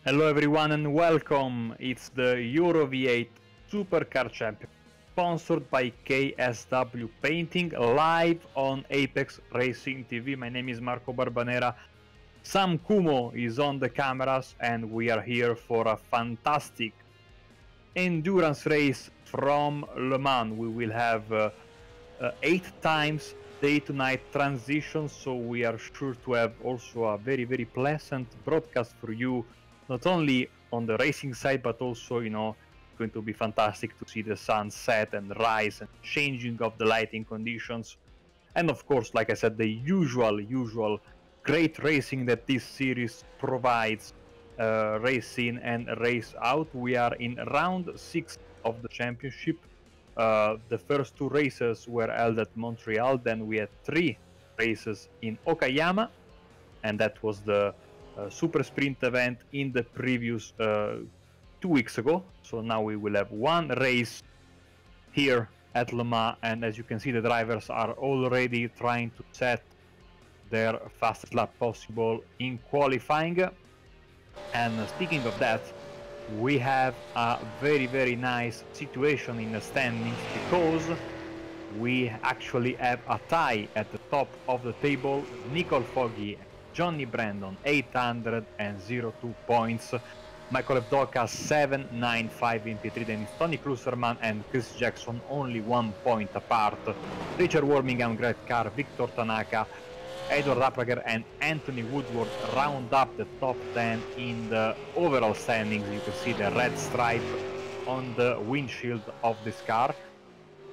Hello everyone and welcome. It's the Euro V8 Supercar Champion, sponsored by KSW Painting, live on Apex Racing TV. My name is Marco Barbanera. Sam Kumo is on the cameras and we are here for a fantastic endurance race from Le Mans. We will have 8 times day to night transition, so we are sure to have also a very pleasant broadcast for you, not only on the racing side but also, going to be fantastic to see the sun set and rise and changing of the lighting conditions, and of course, like I said, the usual great racing that this series provides, race in and race out. We are in round 6 of the championship. The first 2 races were held at Montreal, then we had 3 races in Okayama, and that was the super sprint event in the previous 2 weeks ago. So now we will have 1 race here at Le Mans, and as you can see, the drivers are already trying to set their fastest lap possible in qualifying. And speaking of that, we have a very nice situation in the standings, because we actually have a tie at the top of the table. Nicole Foggy and Johnny Brandon 802 points, Michael Evdoka 795 in P3, then it's Tony Kluserman and Chris Jackson only 1 point apart. Richard Wormingham, Greg Carr, Victor Tanaka, Edward Applager and Anthony Woodward round up the top 10 in the overall standings. You can see the red stripe on the windshield of this car.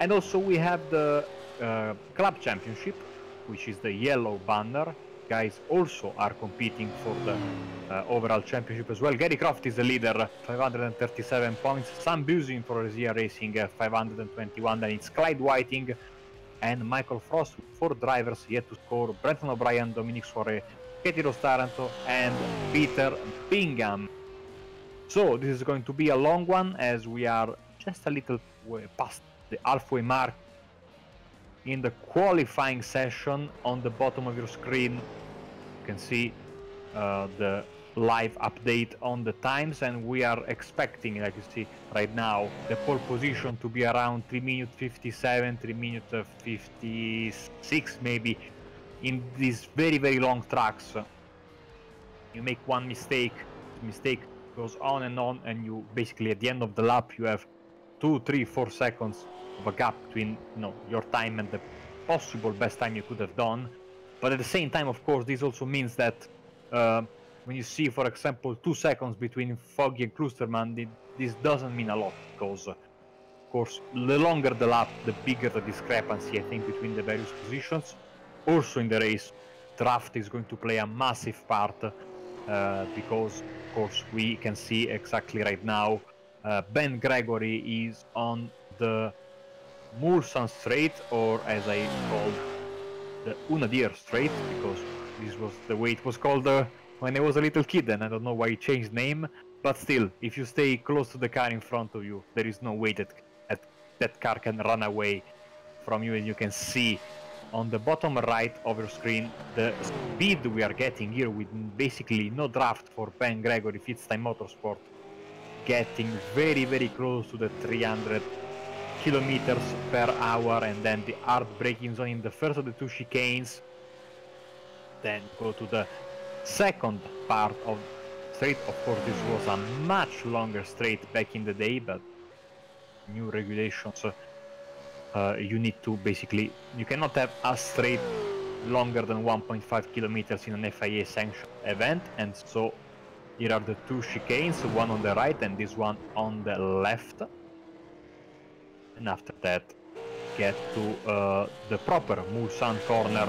And also we have the club championship, which is the yellow banner. Guys also are competing for the overall championship as well. Gary Croft is the leader, 537 points. Sam Busin for Rizia Racing, 521. Then it's Clyde Whiting and Michael Frost, 4 drivers yet to score: Brenton O'Brien, Dominic Soare, Katie Rostaranto and Peter Bingham. So this is going to be a long one, as we are just a little way past the halfway mark in the qualifying session. On the bottom of your screen you can see the live update on the times, and we are expecting, like you see right now, the pole position to be around 3 minutes 57, 3 minutes 56 maybe. In these very long tracks, you make one mistake goes on, and you basically at the end of the lap you have 2, 3, 4 seconds of a gap between your time and the possible best time you could have done. But at the same time, of course, this also means that when you see, for example, 2 seconds between Foggy and Klusterman, this doesn't mean a lot, because of course the longer the lap, the bigger the discrepancy, I think, between the various positions. Also in the race, draft is going to play a massive part, because of course we can see exactly right now Ben Gregory is on the Mulsanne Straight, or as I called, the Unadir Straight, because this was the way it was called when I was a little kid, and I don't know why it changed name. But still, if you stay close to the car in front of you, there is no way that that car can run away from you. And you can see on the bottom right of your screen the speed we are getting here, with basically no draft for Ben Gregory, Fitztime Motorsport, getting very close to the 300 kilometers per hour. And then the hard braking zone in the first of the 2 chicanes, then go to the second part of straight. Of course, this was a much longer straight back in the day, but new regulations, you need to basically, you cannot have a straight longer than 1.5 kilometers in an FIA sanctioned event. And so here are the 2 chicanes, one on the right and this one on the left. And after that, get to the proper Mulsanne Corner,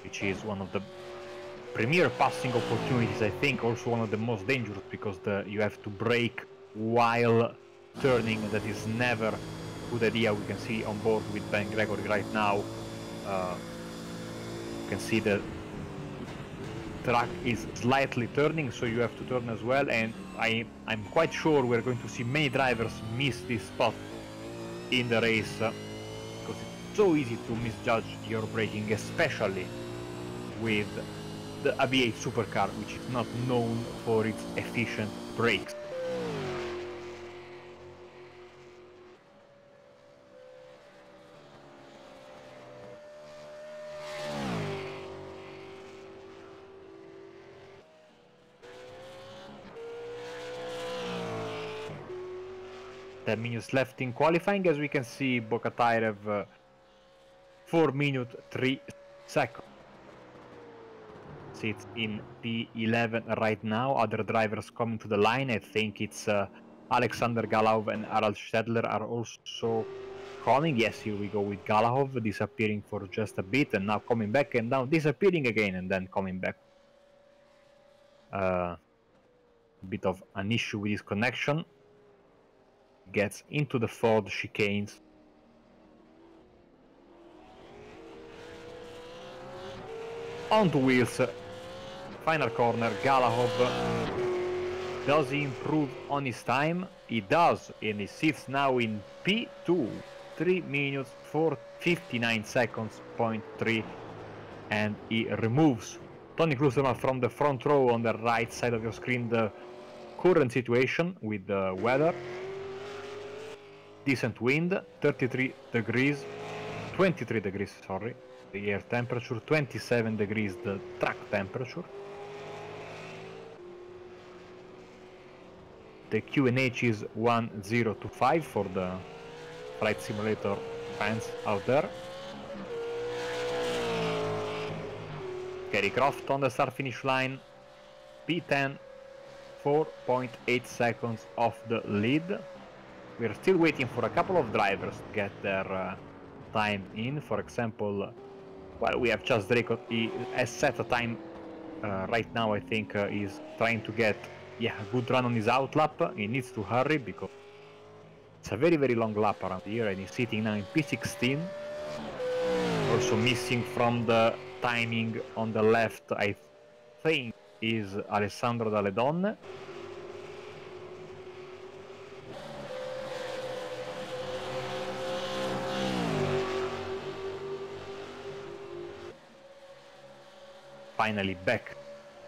which is one of the premier passing opportunities, I think, also one of the most dangerous, because you have to brake while turning. That is never a good idea. We can see on board with Ben Gregory right now, you can see the track is slightly turning, so you have to turn as well. And I'm quite sure we're going to see many drivers miss this spot in the race, because it's so easy to misjudge your braking, especially with the V8 supercar, which is not known for its efficient brakes. Ten minutes left in qualifying. As we can see, Bogatayrev 4 minutes 3 seconds. Sits in P11 right now. Other drivers coming to the line. I think it's Alexander Galahov and Harald Stedler are also coming. Yes, here we go with Galahov disappearing for just a bit and now coming back and now disappearing again and then coming back. Bit of an issue with his connection. Gets into the Ford chicanes. Onto wheels. Final corner. Galahov. Does he improve on his time? He does, and he sits now in P2. 3 minutes 59 seconds, 0.3, and he removes Tony Klusterman from the front row on the right side of your screen. The current situation with the weather. Decent wind, 23 degrees, 23 degrees, sorry, the air temperature, 27 degrees the track temperature. The QNH is 1025 for the flight simulator fans out there. Gary Croft on the start finish line, P10, 4.8 seconds off the lead. We're still waiting for a couple of drivers to get their time in. For example, well, we have Charles Draco. He has set a time right now. I think he's trying to get a good run on his outlap. He needs to hurry because it's a very long lap around here, and he's sitting now in P16. Also missing from the timing on the left, I think, is Alessandro Dalle Donne. Finally back.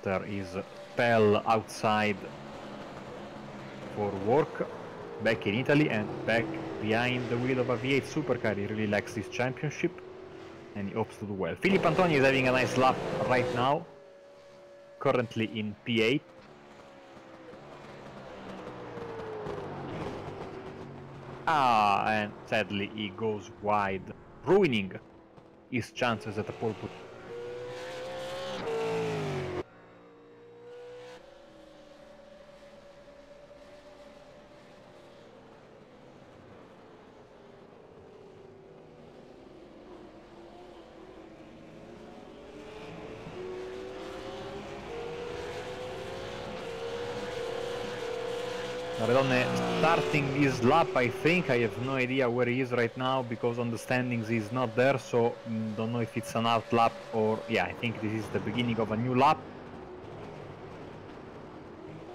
There is Pell outside for work, back in Italy and back behind the wheel of a V8 supercar. He really likes this championship and he hopes to do well. Philippe Antoni is having a nice lap right now, currently in P8. And sadly he goes wide, ruining his chances at the pole position. Maradona starting his lap, I think. I have no idea where he is right now because on the standings he's not there, so don't know if it's an out lap or... yeah, I think this is the beginning of a new lap.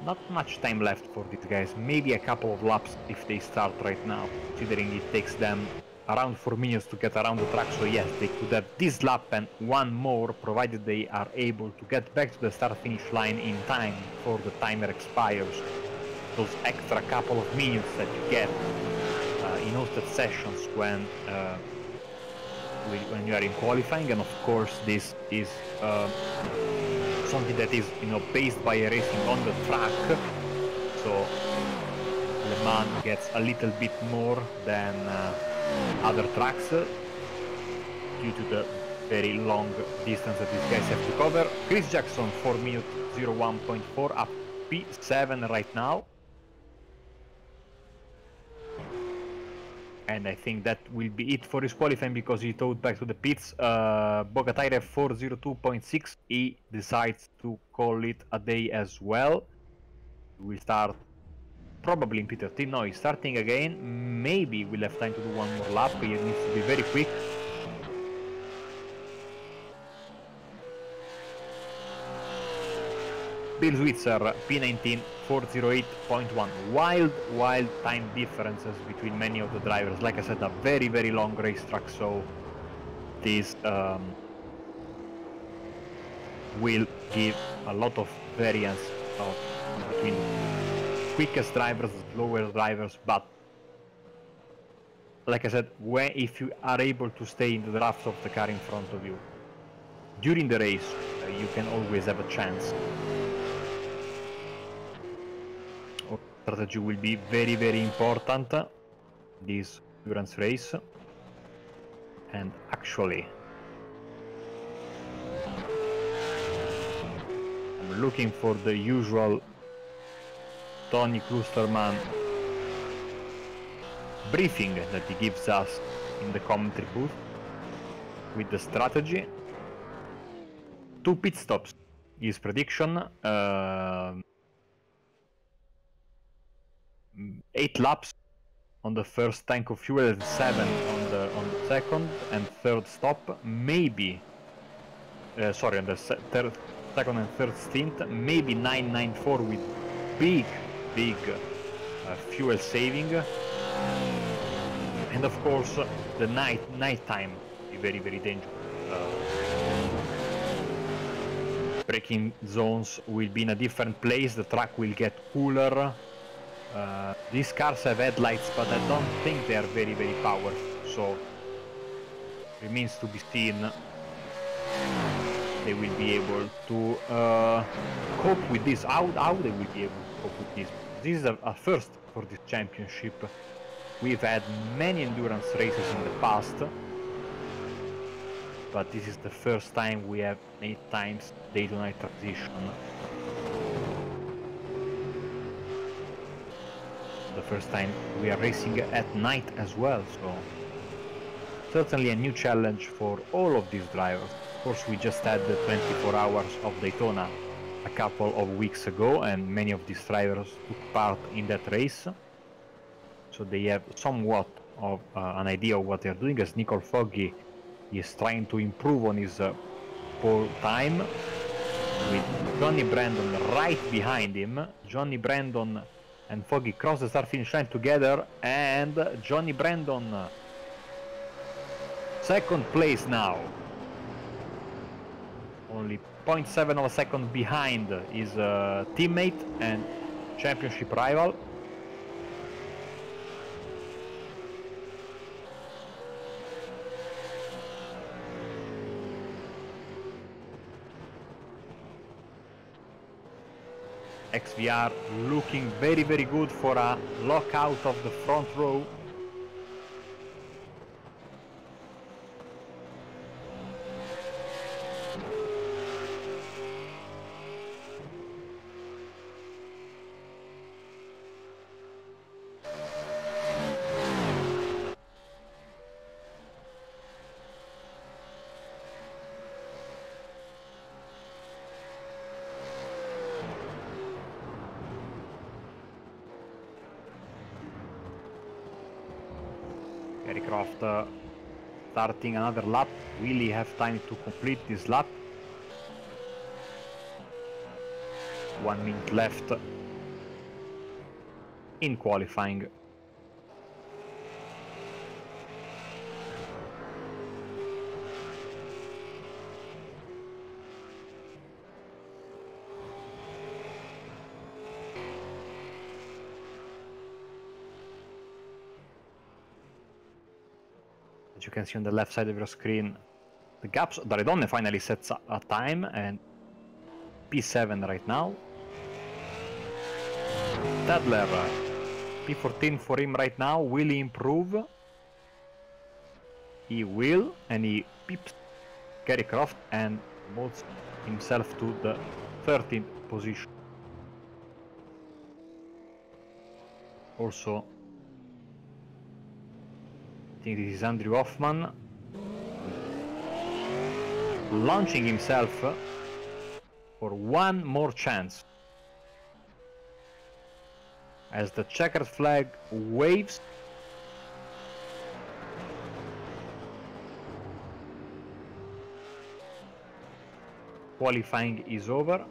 Not much time left for these guys, maybe a couple of laps if they start right now, considering it takes them around 4 minutes to get around the track, so yes, they could have this lap and one more, provided they are able to get back to the start-finish line in time before the timer expires. Those extra couple of minutes that you get in hosted sessions when you are in qualifying, and of course this is something that is, you know, based by racing on the track, so Le Mans gets a little bit more than other tracks due to the very long distance that these guys have to cover. Chris Jackson 4 minutes 01.4 up P7 right now. And I think that will be it for his qualifying because he towed back to the pits. Bogatayrev 402.6, he decides to call it a day as well. We'll start probably in P13. No, he's starting again. Maybe we'll have time to do one more lap. He needs to be very quick. Bill Switzer, P19, 408.1. Wild time differences between many of the drivers. Like I said, a very long racetrack, so this will give a lot of variance between quickest drivers, slower drivers, but like I said, if you are able to stay in the draft of the car in front of you during the race, you can always have a chance. Strategy will be very, very important this endurance race. And actually, I'm looking for the usual Tony Klusterman briefing that he gives us in the commentary booth with the strategy. 2 pit stops, his prediction, 8 laps on the first tank of fuel and 7 on the second and third stop, maybe sorry, on the second and third stint, maybe 994 with big fuel saving, and of course the night time is very, very dangerous. Braking zones will be in a different place, the track will get cooler. These cars have headlights, but I don't think they are very, very powerful, so remains to be seen. They will be able to cope with this. How they will be able to cope with this? This is a first for this championship. We've had many endurance races in the past, but this is the first time we have 8 times day to night transition. The first time we are racing at night as well, so certainly a new challenge for all of these drivers. Of course, we just had the 24 hours of Daytona a couple of weeks ago, and many of these drivers took part in that race, so they have somewhat of an idea of what they're doing, as Nicole Foggy is trying to improve on his pole time, with Johnny Brandon right behind him. Johnny Brandon and Foggy cross the start-finish line together, and Johnny Brandon second place now, only 0.7 of a second behind his teammate and championship rival. XVR looking very, very good for a lockout of the front row. Aircraft starting another lap. Will he have time to complete this lap? 1 minute left in qualifying. As you can see on the left side of your screen, the gaps. Daredonne finally sets a time, and P7 right now. Tadler, P14 for him right now. Will he improve? He will, and he peeps Gary Croft and moves himself to the 13th position. Also, I think this is Andrew Hoffman launching himself for one more chance, as the checkered flag waves. Qualifying is over.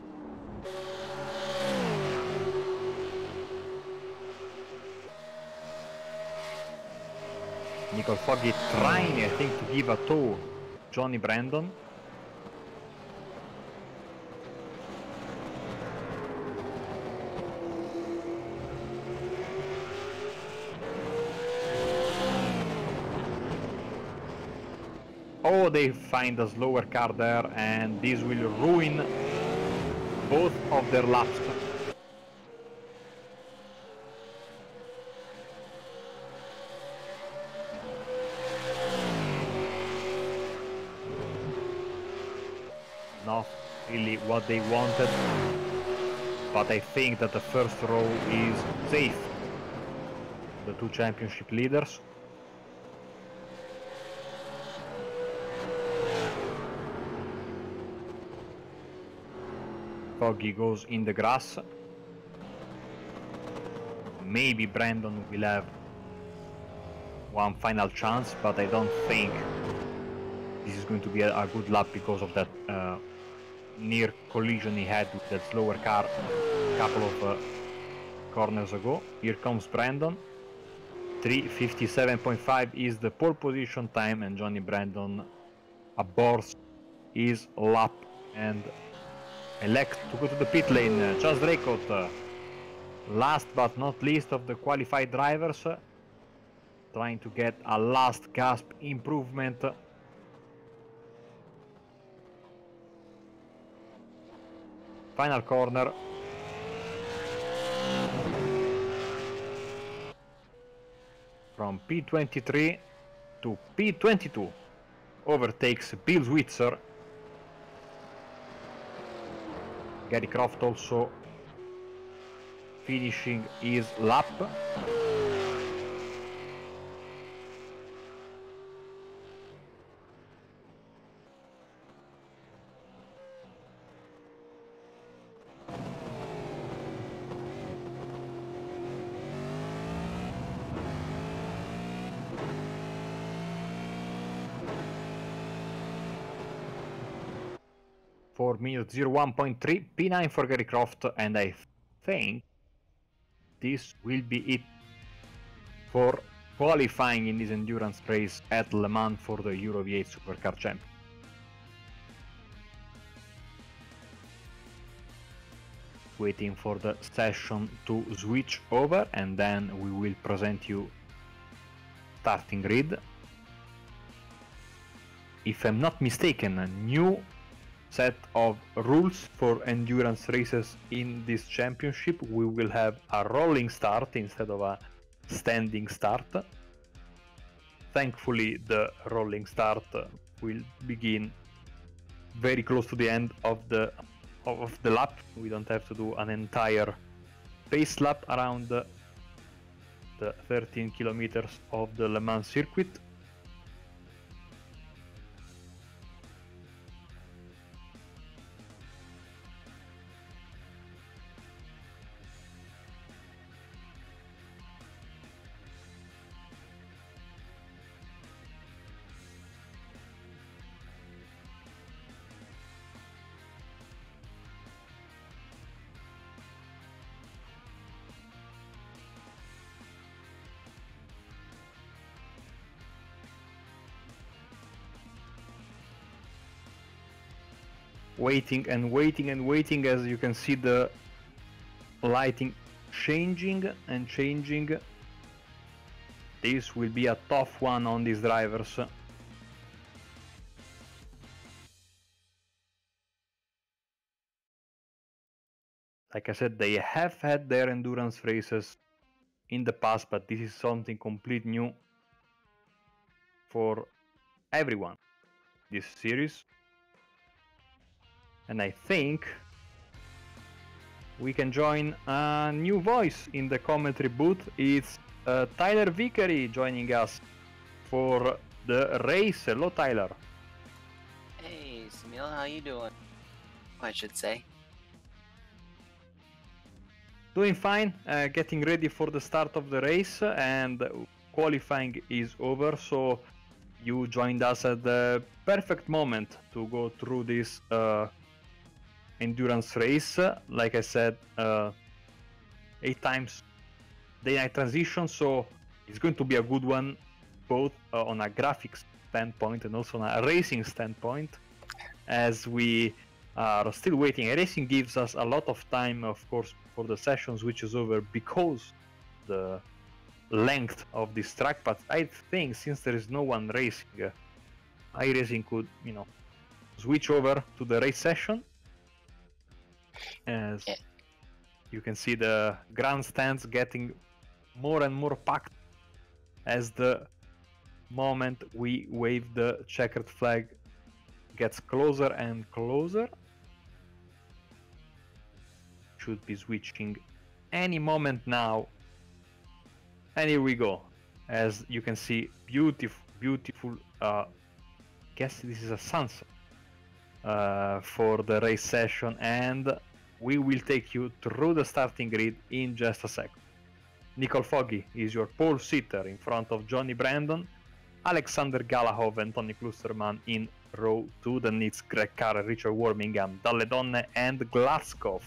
Nicole Foggy trying, I think, to give a tow Johnny Brandon. Oh, they find a slower car there, and this will ruin both of their laps. Not really what they wanted, but I think that the first row is safe. The two championship leaders. Foggy goes in the grass. Maybe Brandon will have one final chance, but I don't think this is going to be a good lap because of that near collision he had with that slower car a couple of corners ago. Here comes Brandon. 3:57.5 is the pole position time, and Johnny Brandon aborts his lap and elects to go to the pit lane. Charles Draycott, last but not least of the qualified drivers, trying to get a last gasp improvement. Final corner. From P23 to P22. Overtakes Bill Switzer. Gary Croft also finishing his lap. For minute 01.3, P9 for Gary Croft, and I think this will be it for qualifying in this endurance race at Le Mans for the Euro V8 Supercar Champion. Waiting for the session to switch over, and then we will present you starting grid. If I'm not mistaken, a new set of rules for endurance races in this championship. We will have a rolling start instead of a standing start. Thankfully, the rolling start will begin very close to the end of the lap. We don't have to do an entire pace lap around the 13 kilometers of the Le Mans circuit. Waiting and waiting and waiting, as you can see the lighting changing and changing. This will be a tough one on these drivers. Like I said, they have had their endurance races in the past, but this is something complete new for everyone, this series. And I think we can join a new voice in the commentary booth. It's Tyler Vickery joining us for the race. Hello, Tyler. Hey, Samil, how you doing? I should say. Doing fine, getting ready for the start of the race, and qualifying is over, so you joined us at the perfect moment to go through this endurance race. Like I said, 8 times day-night transition, so it's going to be a good one, both on a graphics standpoint and also on a racing standpoint, as we are still waiting. Racing gives us a lot of time, of course, for the session switches over because the length of this track, but I think since there is no one racing, iRacing could, switch over to the race session. As you can see, the grandstands getting more and more packed as the moment we wave the checkered flag gets closer and closer. Should be switching any moment now. And here we go. As you can see, beautiful, guess this is a sunset for the race session, and we will take you through the starting grid in just a second. Nicole Foggy is your pole sitter in front of Johnny Brandon, Alexander Galahov and Tony Klusterman in row 2, then it's Greg Carr, Richard Wormingham, Dalle Donne and Glasgow.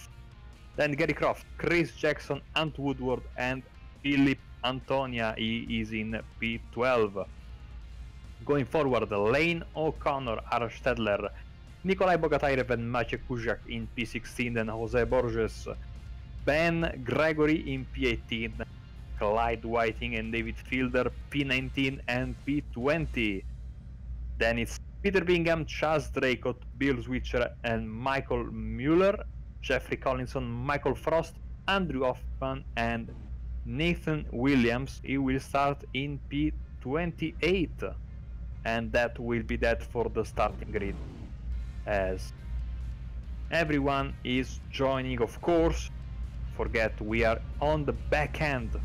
Then Gary Croft, Chris Jackson, Ant Woodward and Philip Antonia, he is in P12. Going forward, Lane O'Connor, Arash Stedler, Nikolai Bogatairev and Maciej Kuziak in P16, then Jose Borges, Ben Gregory in P18, Clyde Whiting and David Fielder P19 and P20. Then it's Peter Bingham, Chaz Draycott, Bill Switcher and Michael Mueller, Jeffrey Collinson, Michael Frost, Andrew Hoffman and Nathan Williams. He will start in P28, and that will be that for the starting grid, as everyone is joining. Of course, forget we are on the back end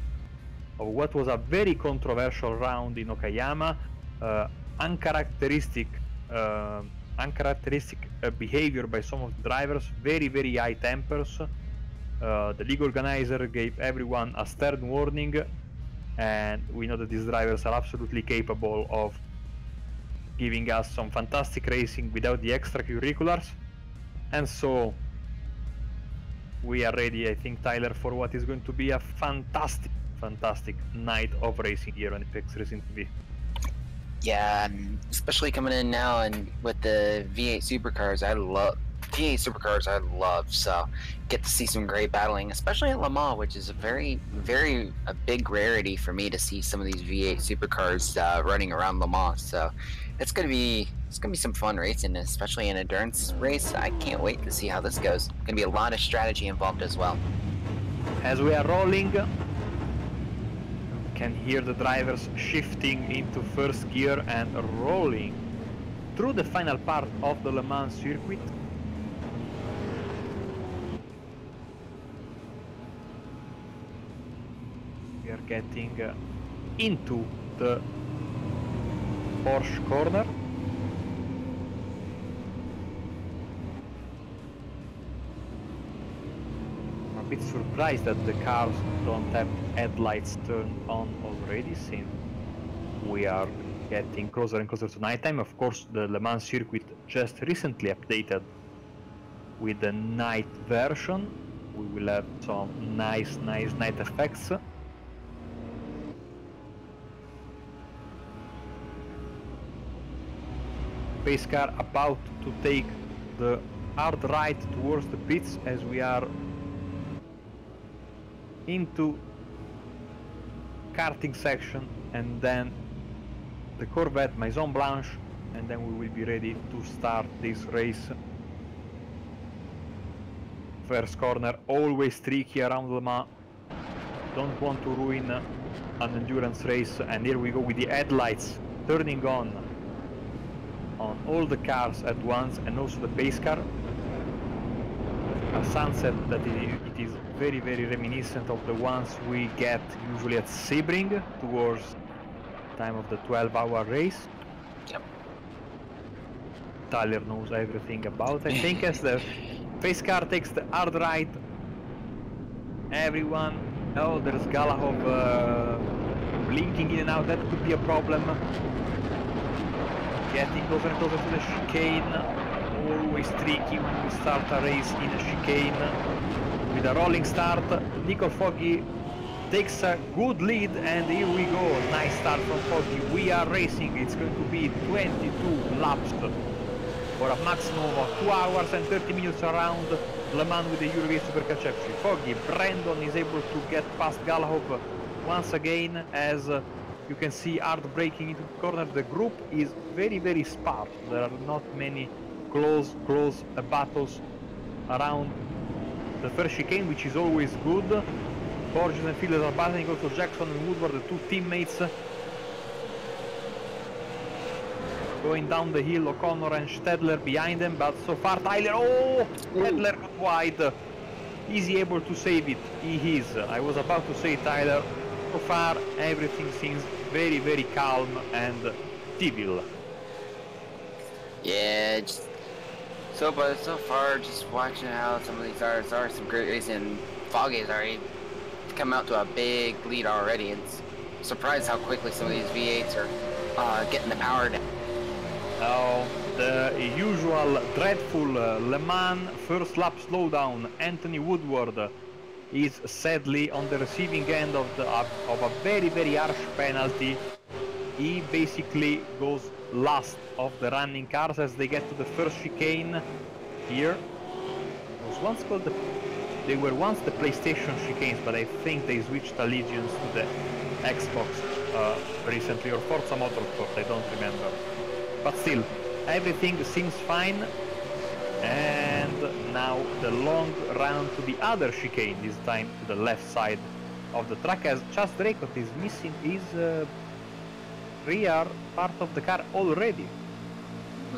of what was a very controversial round in Okayama. Uncharacteristic behavior by some of the drivers, very high tempers. The league organizer gave everyone a stern warning, and we know that these drivers are absolutely capable of giving us some fantastic racing without the extracurriculars. And so we are ready, I think, Tyler, for what is going to be a fantastic night of racing here on Apex Racing TV. Yeah, especially coming in now and with the V8 Supercars, I love, so get to see some great battling, especially at Le Mans, which is a very a big rarity for me to see some of these V8 Supercars running around Le Mans. So it's gonna be some fun racing, especially an endurance race. I can't wait to see how this goes. Gonna be a lot of strategy involved as well. As we are rolling, can hear the drivers shifting into first gear and rolling through the final part of the Le Mans circuit. We are getting into the Porsche corner. I'm a bit surprised that the cars don't have headlights turned on already, since we are getting closer and closer to nighttime. Of course, the Le Mans circuit just recently updated with the night version. We will have some nice night effects. Pace car about to take the hard right towards the pits as we are into karting section, and then the Corvette Maison Blanche, and then we will be ready to start this race. First corner, always tricky around Le Mans. Don't want to ruin an endurance race, and here we go with the headlights turning on all the cars at once, and also the pace car. A sunset that it is very reminiscent of the ones we get usually at Sebring towards time of the 12-hour race. Yep. Tyler knows everything about, I think, as the pace car takes the hard right. Everyone, oh, there's Galahov blinking in and out, that could be a problem. Getting closer and closer to the chicane. Always tricky when we start a race in a chicane. With a rolling start, Nico Foggy takes a good lead, and here we go. Nice start from Foggy. We are racing. It's going to be 22 laps for a maximum of 2 hours and 30 minutes around Le Mans with the Euro V8 Supercar Championship. Foggy, Brandon is able to get past Galahov once again, as You can see hard braking into the corner. The group is very sparse. There are not many close battles around the first chicane, which is always good. Borges and Fields are battling, also Jackson and Woodward, the two teammates. Going down the hill, O'Connor and Stedler behind them, but so far Tyler, oh! Stedler got wide. Is he able to save it? He is. I was about to say Tyler. So far everything seems very calm and civil. Yeah, so far just watching how some of these are some great racing. Foggy has already come out to a big lead already, and surprised how quickly some of these V8s are getting the power down. Now, the usual dreadful Le Mans first lap slowdown. Anthony Woodward is sadly on the receiving end of a very harsh penalty. He basically goes last of the running cars as they get to the first chicane here. They were once the PlayStation chicanes, but I think they switched allegiance to the Xbox recently, or Forza Motorsport, I don't remember. But still, everything seems fine. And now the long round to the other chicane, this time to the left side of the track, as Chas Draycott is missing his rear part of the car already.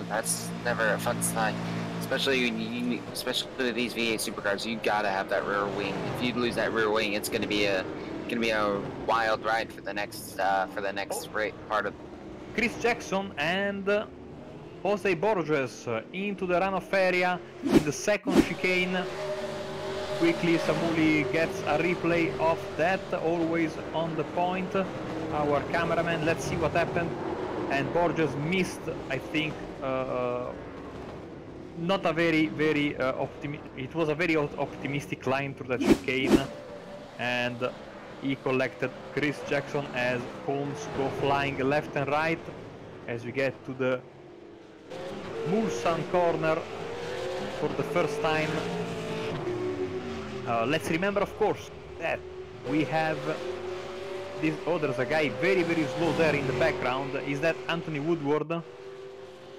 That's never a fun sign, especially especially these V8 supercars. You gotta have that rear wing. If you lose that rear wing, it's gonna be a wild ride for the next part of. Chris Jackson and Jose Borges into the runoff area in the second chicane. Quickly Samuli gets a replay of that, always on the point. Our cameraman, let's see what happened. And Borges missed, I think, not a very it was a very optimistic line through the chicane, and he collected Chris Jackson as cones go flying left and right as we get to the Mulsanne Corner for the first time. Let's remember, of course, that we have this. Oh, there's a guy very slow there in the background. Is that Anthony Woodward?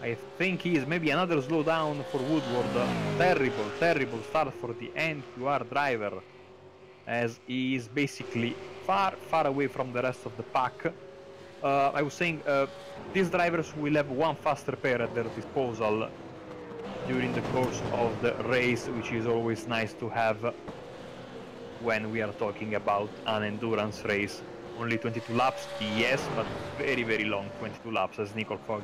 I think he is. Maybe another slowdown for Woodward. Terrible start for the NQR driver, as he is basically far away from the rest of the pack. I was saying these drivers will have one faster pair at their disposal during the course of the race, which is always nice to have when we are talking about an endurance race. Only 22 laps, yes, but very long 22 laps, as Nicole Fogg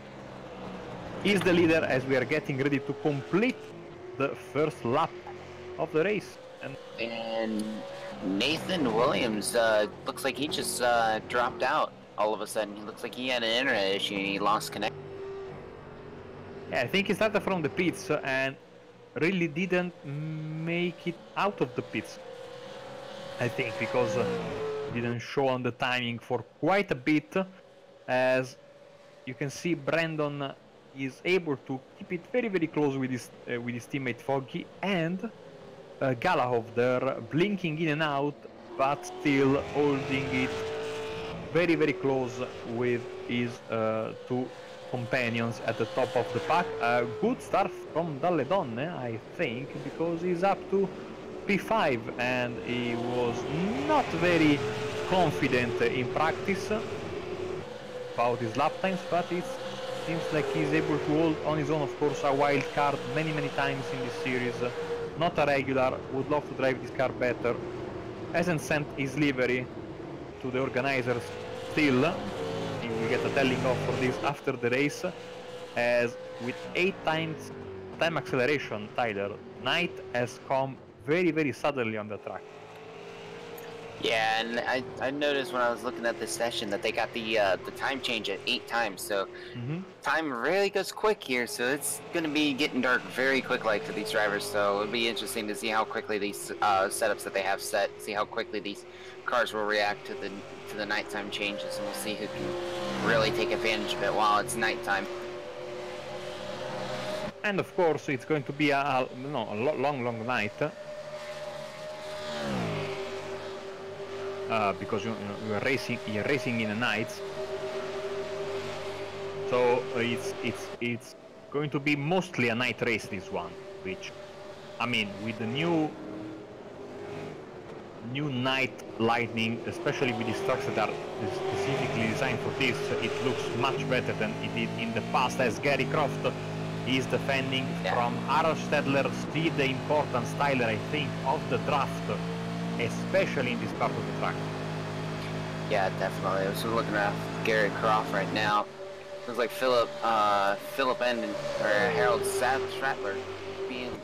is the leader as we are getting ready to complete the first lap of the race. And Nathan Williams looks like he just dropped out all of a sudden. He looks like he had an internet issue and he lost connection. Yeah, I think he started from the pits and really didn't make it out of the pits. I think because didn't show on the timing for quite a bit. As you can see, Brandon is able to keep it very close with his teammate Foggy, and Galahov there blinking in and out, but still holding it very close with his two companions at the top of the pack. A good start from Dalle Donne, I think, because he's up to P5 and he was not very confident in practice about his lap times, but it seems like he's able to hold on his own. Of course, a wild card many times in this series, not a regular, would love to drive this car better. Hasn't sent his livery to the organizers still. He will get a telling off for this after the race, as with 8 times time acceleration, Tyler, Knight has come very suddenly on the track. Yeah, and I noticed when I was looking at this session that they got the time change at 8 times, so time really goes quick here, so it's going to be getting dark very quick like for these drivers, so it'll be interesting to see how quickly these setups that they have set, see how quickly these cars will react to the nighttime changes, and we'll see who can really take advantage of it while it's nighttime. And of course it's going to be a long night. Because you're racing in the nights, So it's going to be mostly a night race, this one, which, I mean, with the new night lighting, especially with these trucks that are specifically designed for this, it looks much better than it did in the past, as Gary Croft is defending from Aaron Stedler, still the important styler, I think, of the draft, especially in this part of the track. Yeah, definitely. I was looking at Gary Croft right now. Looks like Philip Endon, or Harold Stratler,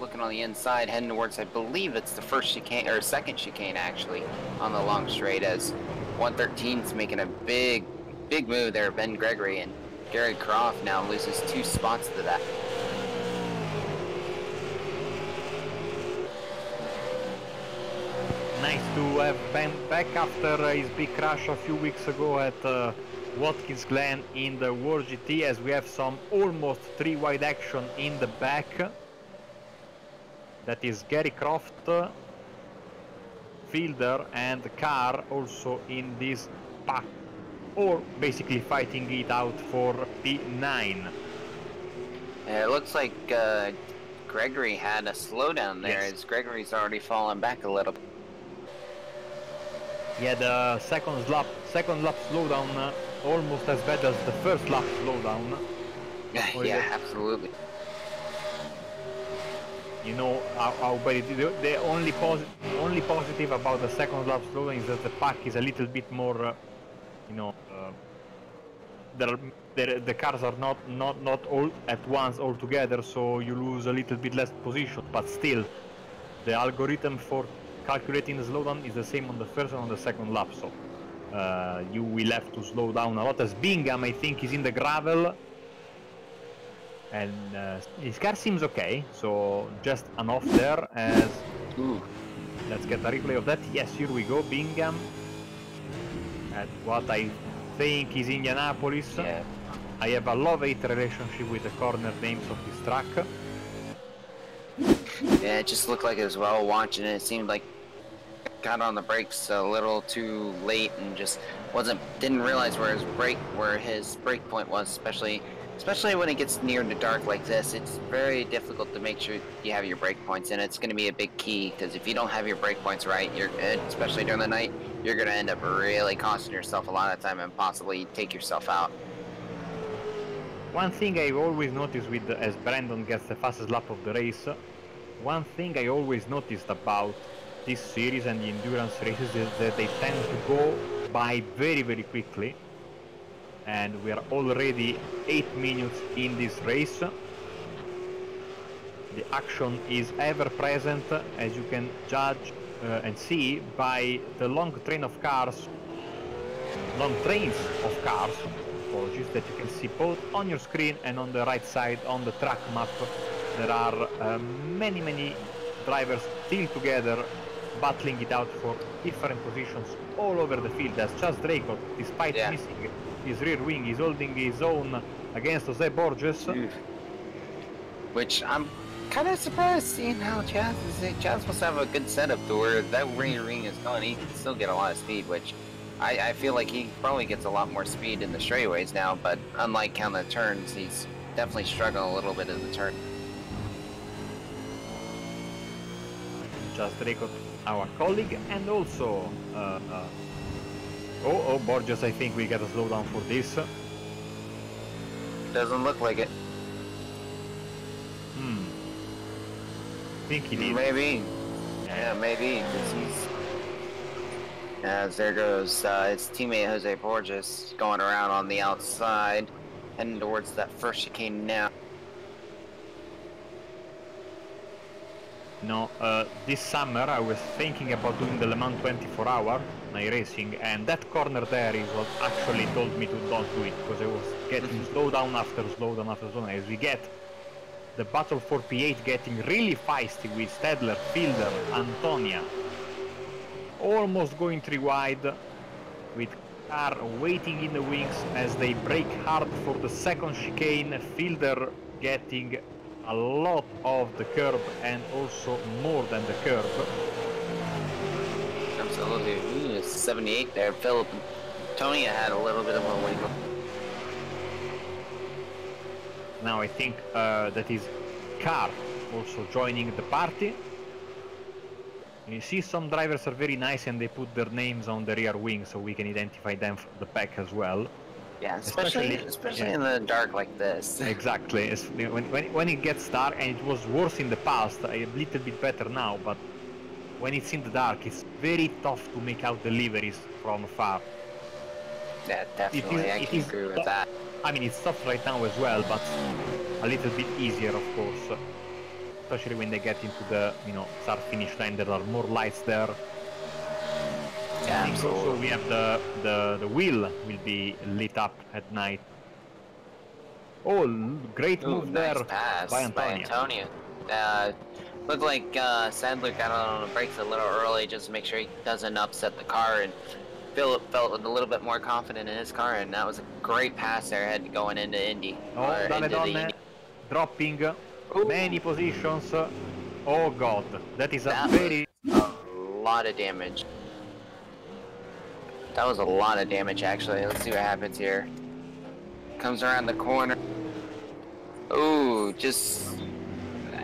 looking on the inside, heading towards, I believe it's the first chicane, or second chicane actually, on the long straight, as 113's making a big move there, Ben Gregory, and Gary Croft now loses 2 spots to that. Nice to have Ben back after his big crash a few weeks ago at Watkins Glen in the World GT, as we have some almost 3 wide action in the back. That is Gary Croft, Fielder and Carr also in this pack, or basically fighting it out for P9. It looks like Gregory had a slowdown there, as Gregory's already fallen back a little. Yeah, the second lap slowdown almost as bad as the first lap slowdown. Yeah, absolutely. You know how bad it is. The only positive about the second lap slowdown is that the pack is a little bit more, you know, the cars are not all at once all together, so you lose a little bit less position. But still, the algorithm for calculating the slowdown is the same on the first and on the second lap. So you will have to slow down a lot. As Bingham, I think, is in the gravel. And his car seems okay, so just an off there as... Ooh. Let's get a replay of that. Yes, here we go, Bingham. At what I think is Indianapolis. Yeah. I have a love-hate relationship with the corner names of this track. Yeah, it just looked like it was well watching it. It seemed like got on the brakes a little too late and just didn't realize where his brake point was, especially when it gets near the dark like this. It's very difficult to make sure you have your brake points, and it's going to be a big key, because if you don't have your brake points right, especially during the night, you're going to end up really costing yourself a lot of time and possibly take yourself out. One thing I've always noticed as Brandon gets the fastest lap of the race, one thing I always noticed about this series and the endurance races is that they tend to go by very, very quickly. And we are already 8 minutes in this race. The action is ever present, as you can judge and see by the long trains of cars, apologies, that you can see both on your screen and on the right side on the track map. There are many drivers still together, battling it out for different positions all over the field, as Chas Draycott, despite missing his rear wing, is holding his own against Jose Borges. Which I'm kind of surprised seeing how Chaz must have a good setup to where that rear wing is going. He can still get a lot of speed, which I feel like he probably gets a lot more speed in the straightaways now, but unlike on the turns, he's definitely struggling a little bit in the turn. Chas Draycott, our colleague, and also Borges, I think we get a slowdown for this. Doesn't look like it. I think he did. Maybe. Yeah, maybe. As there goes his teammate Jose Borges going around on the outside, heading towards that first chicane now. No, this summer I was thinking about doing the Le Mans 24-hour night racing, and that corner there is what actually told me to don't do it, because I was getting slowdown after slowdown after slowdown, as we get the battle for P8 getting really feisty with Stedler, Fielder, Antonia, almost going 3 wide, with Carr waiting in the wings as they brake hard for the second chicane, Fielder getting a lot of the curb and also more than the curb. Absolutely. Ooh, 78 there. Philip and Antonia had a little bit of a wiggle. Now I think that is Car also joining the party. You see some drivers are very nice and they put their names on the rear wing so we can identify them from the back as well. Yeah, especially in the dark like this. Exactly. When it gets dark, and it was worse in the past, a little bit better now, but when it's in the dark, it's very tough to make out the liveries from far. Yeah, definitely, I can agree with that. I mean, it's tough right now as well, but a little bit easier, of course. Especially when they get into the, start-finish line, there are more lights there. Yeah, absolutely. Also we have the wheel will be lit up at night. Oh, great move nice there pass by Antonio. Looked like Sadler got on the brakes a little early just to make sure he doesn't upset the car, and Philip felt a little bit more confident in his car, and that was a great pass there going into Indy. Oh, Daledonne dropping many positions. Oh god, that is a lot of damage. That was a lot of damage, actually. Let's see what happens here. Comes around the corner. Ooh, just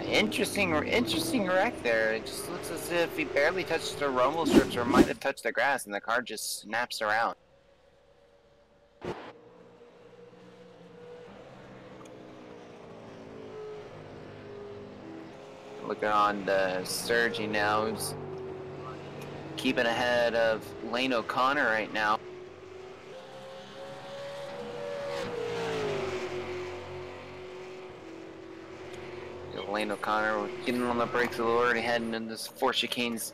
interesting wreck there. It just looks as if he barely touched the rumble strips or might have touched the grass, and the car just snaps around. Looking on the Sergi now. He's keeping ahead of Lane O'Connor right now. Lane O'Connor getting on the brakes a little already, heading in this 4 chicanes,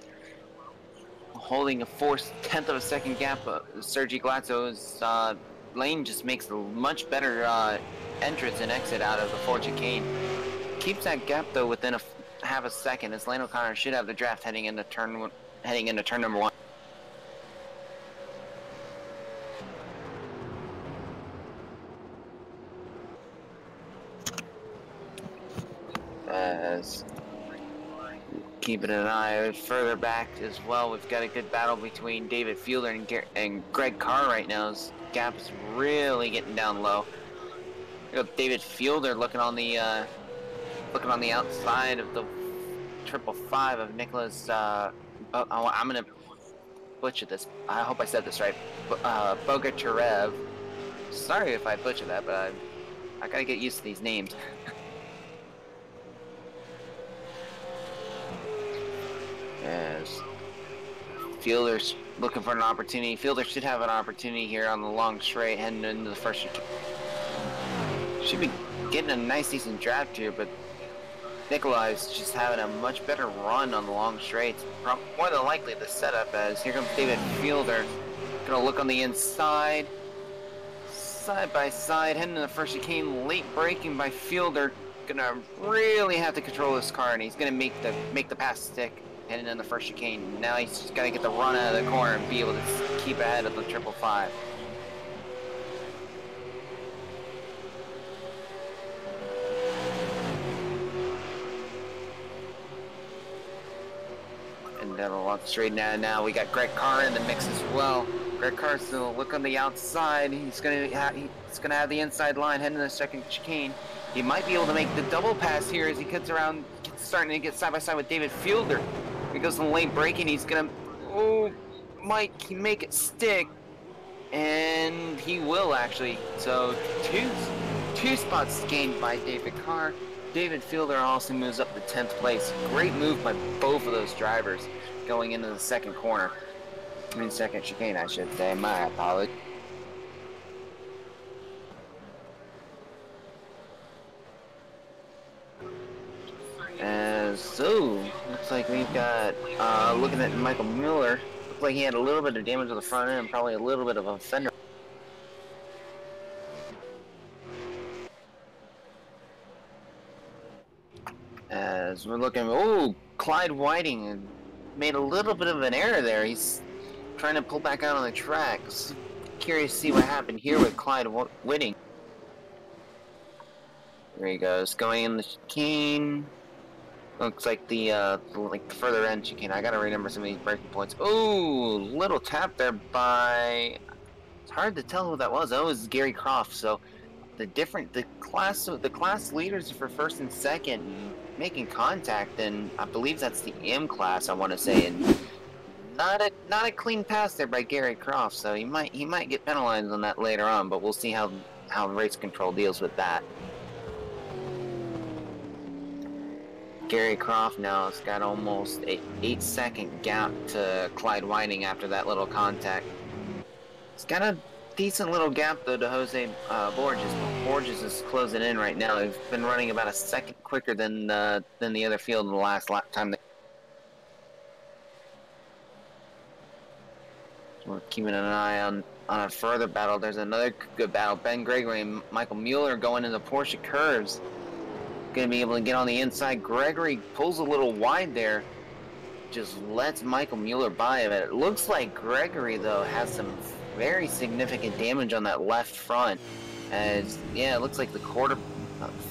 holding a 4/10 of a second gap. Sergi Glatzo's lane just makes a much better entrance and exit out of the 4 chicane. Keeps that gap though within a half a second, as Lane O'Connor should have the draft heading into turn number 1. As keeping an eye further back as well, we've got a good battle between David Fielder and Greg Carr right now. His gap is really getting down low. David Fielder looking on the outside of the 555 of Nicholas. I'm gonna butcher this. I hope I said this right. Bogachev. Sorry if I butcher that, but I gotta get used to these names. As Fielder's looking for an opportunity. Fielder should have an opportunity here on the long straight heading into the first. Should be getting a nice decent draft here, but Nikolai's just having a much better run on the long straights. More than likely the setup, as here comes David Fielder. Gonna look on the inside. Side by side, heading to the first chicane, late braking by Fielder. Gonna really have to control this car, and he's gonna make the pass stick. Heading in the first chicane. Now he's just got to get the run out of the corner and be able to keep ahead of the 555. And down the long straight now we got Greg Carr in the mix as well. Greg Carr still look on the outside. He's gonna have the inside line heading to the second chicane. He might be able to make the double pass here as he cuts around, starting to get side by side with David Fielder. He goes in the late braking. He's gonna, might he make it stick? And he will actually. So two spots gained by David Carr. David Fielder also moves up to 10th place. Great move by both of those drivers going into the second corner. I mean second chicane, I should say. My apologies. So looks like we've got looking at Michael Miller. Looks like he had a little bit of damage to the front end, probably a little bit of a fender. As we're looking, Clyde Whiting made a little bit of an error there. He's trying to pull back out on the tracks. Curious to see what happened here with Clyde Whiting. There he goes, going in the chicane. Looks like the further end chicane. I gotta remember some of these breaking points. Ooh, little tap there by. It's hard to tell who that was. That was Gary Croft. So the class leaders for first and second making contact, and I believe that's the M class, I want to say, and not a clean pass there by Gary Croft, so he might get penalized on that later on, but we'll see how race control deals with that. Gary Croft now has got almost an 8-second gap to Clyde Whiting after that little contact. He's got a decent little gap though to Jose Borges. Borges is closing in right now. He's been running about a second quicker than the other field in the last lap time. We're keeping an eye on a further battle. There's another good battle. Ben Gregory and Michael Mueller going into Porsche curves. Going to be able to get on the inside. Gregory pulls a little wide there. Just lets Michael Mueller by him. It looks like Gregory, though, has some very significant damage on that left front. As, yeah, it looks like the quarter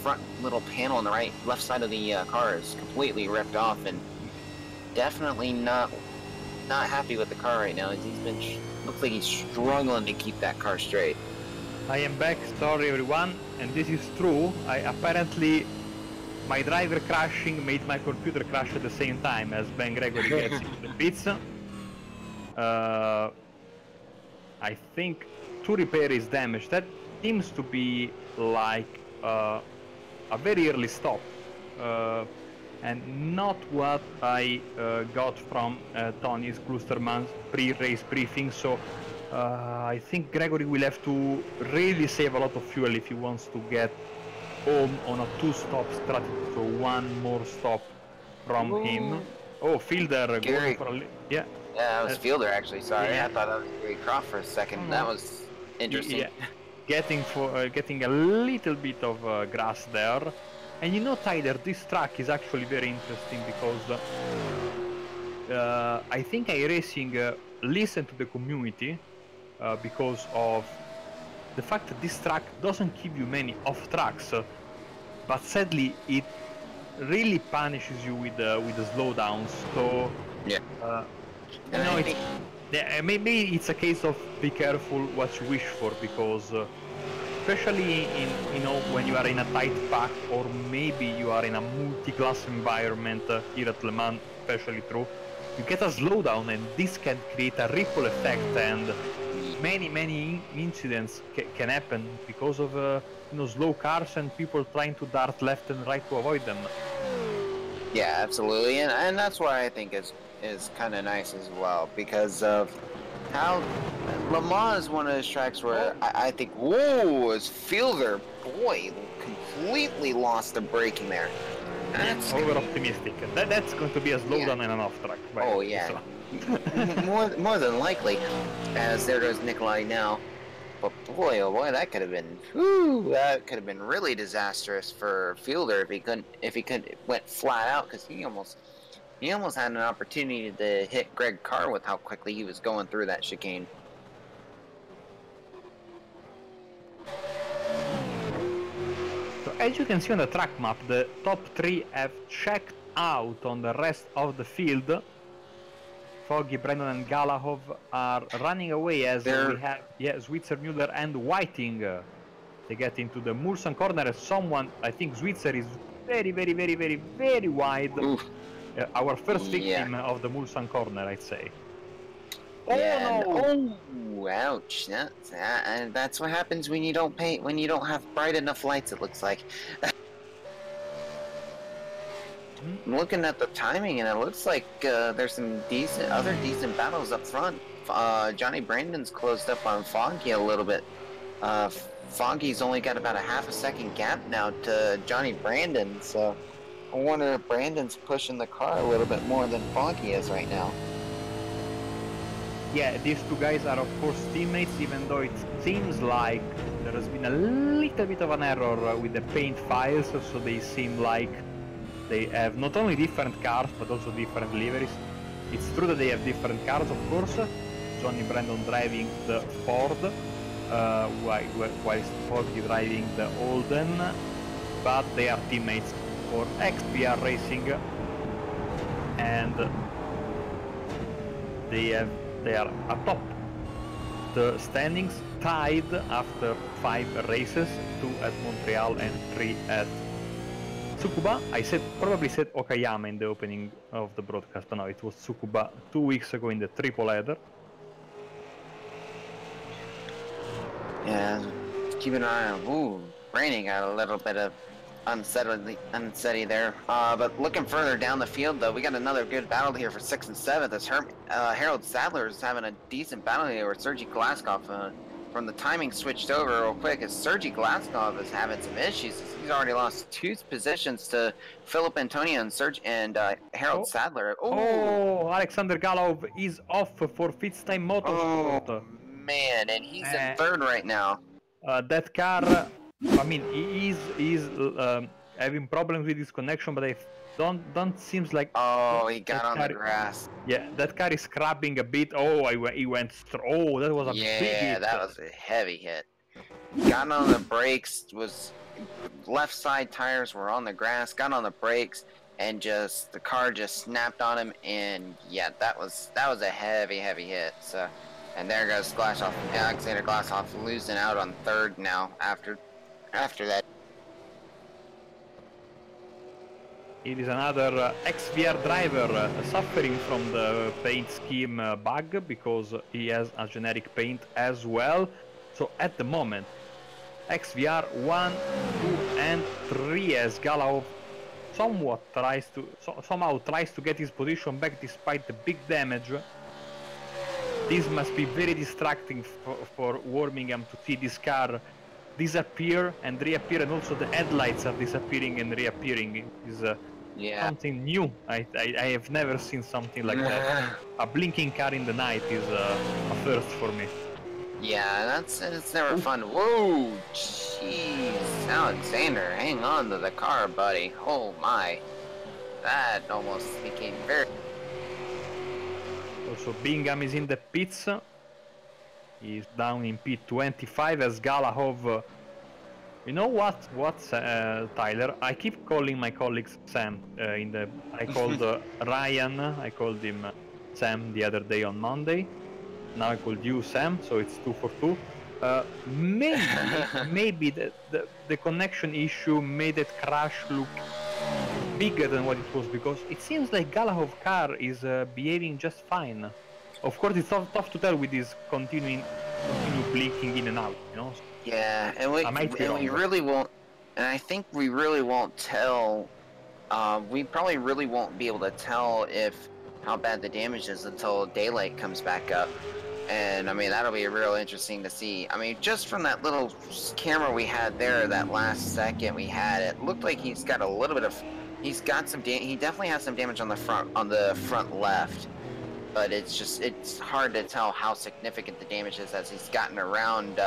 front little panel on the left side of the car is completely ripped off, and definitely not happy with the car right now. Looks like he's struggling to keep that car straight. I am back, sorry everyone, and this is true. Apparently my driver crashing made my computer crash at the same time as Ben Gregory gets into the pits. I think to repair his damage, that seems to be like a very early stop, and not what I got from Tony's Klusterman's pre-race briefing, so I think Gregory will have to really save a lot of fuel if he wants to get home on a 2-stop strategy, so one more stop from him. Oh, Fielder, Gary. Yeah. Yeah, that was Fielder actually, sorry. Yeah. I thought that was Gary Croft for a second. That was interesting. Yeah. Getting a little bit of grass there. And you know, Tyler, this track is actually very interesting because I think iRacing listened to the community because of the fact that this track doesn't give you many off tracks, but sadly it really punishes you with the slowdowns. So yeah, maybe it's a case of be careful what you wish for, because especially when you are in a tight pack, or maybe you are in a multi-class environment here at Le Mans, especially true, you get a slowdown and this can create a ripple effect, and many incidents can happen because of slow cars and people trying to dart left and right to avoid them. Yeah, absolutely, and that's why I think is kind of nice as well, because of how Le Mans is one of those tracks where I think, whoa, as Fielder, boy, completely lost the braking there. That's over-optimistic. That's going to be a slowdown and an off-track. Oh, yeah. So. more than likely, as there goes Nikolai now. But boy, oh boy, that could have been really disastrous for Fielder if he couldn't went flat out, because he almost had an opportunity to hit Greg Carr with how quickly he was going through that chicane. So as you can see on the track map, the top 3 have checked out on the rest of the field. Foggy, Brandon and Galahov are running away as we have Switzer, Mueller and Whiting. They get into the Mulsanne Corner as someone, I think Switzer is very wide. Our first victim of the Mulsanne Corner, I'd say. Yeah, oh, ouch. And that's what happens when you don't paint, when you don't have bright enough lights, it looks like. I'm looking at the timing, and it looks like there's some other decent battles up front. Johnny Brandon's closed up on Foggy a little bit. Foggy's only got about a half a second gap now to Johnny Brandon, so I wonder if Brandon's pushing the car a little bit more than Foggy is right now. Yeah, these two guys are of course teammates, even though it seems like there has been a little bit of an error with the paint files, so they seem like they have not only different cars but also different liveries. It's true that they have different cars, of course. Johnny Brandon driving the Ford, whilst Foggy driving the Holden, but they are teammates for XPR Racing, and they are atop the standings, tied after 5 races, 2 at Montreal and 3 at Tsukuba. I probably said Okayama in the opening of the broadcast, but no, it was Tsukuba 2 weeks ago in the triple header. Yeah, keep an eye on. Ooh, raining got a little bit of unsteady there. But looking further down the field, though, we got another good battle here for 6th and 7th. As Harold Sadler is having a decent battle here with Sergei Glaskov. From the timing switched over real quick, as Sergei Glaskov is having some issues. He's already lost 2 positions to Philip Antonio and Harold Sadler. Ooh. Oh, Alexander Galov is off for Fifth Time Motorsport. Oh, man, and he's in 3rd right now. That car, I mean, he's having problems with his connection, but I don't seems like. Oh, he got on the grass. Yeah, that car is scrapping a bit. Oh, he went. Oh, that was a big hit. Yeah, that was a heavy hit. Got on the brakes. Left side tires were on the grass. Got on the brakes, and the car just snapped on him. And yeah, that was a heavy hit. So. And there goes Glasshoff. Alexander Glasshoff losing out on 3rd now after that. It is another XVR driver suffering from the paint scheme bug because he has a generic paint as well. So at the moment, XVR 1, 2 and 3 as Galov somehow tries to get his position back despite the big damage. This must be very distracting for Birmingham to see this car disappear and reappear, and also the headlights are disappearing and reappearing. It is something new. I have never seen something like that. A blinking car in the night is a first for me. Yeah, it's never fun. Whoa, jeez, Alexander, hang on to the car, buddy. Oh my, that almost became very. Also, Bingham is in the pits. He's down in pit 25 as Galahov. You know what, Tyler? I keep calling my colleagues Sam. I called Ryan. I called him Sam the other day on Monday. Now I called you Sam, so it's 2 for 2. Maybe the connection issue made that crash look bigger than what it was, because it seems like Galahov car is behaving just fine. Of course, it's tough to tell with this continue blinking in and out, you know. Yeah, and we really won't. And I think we really won't tell. We probably really won't be able to tell how bad the damage is until daylight comes back up. And I mean, that'll be real interesting to see. I mean, just from that little camera we had there, that last second we had, it looked like he's got a little bit of. He definitely has some damage on the front left, but it's hard to tell how significant the damage is as he's gotten around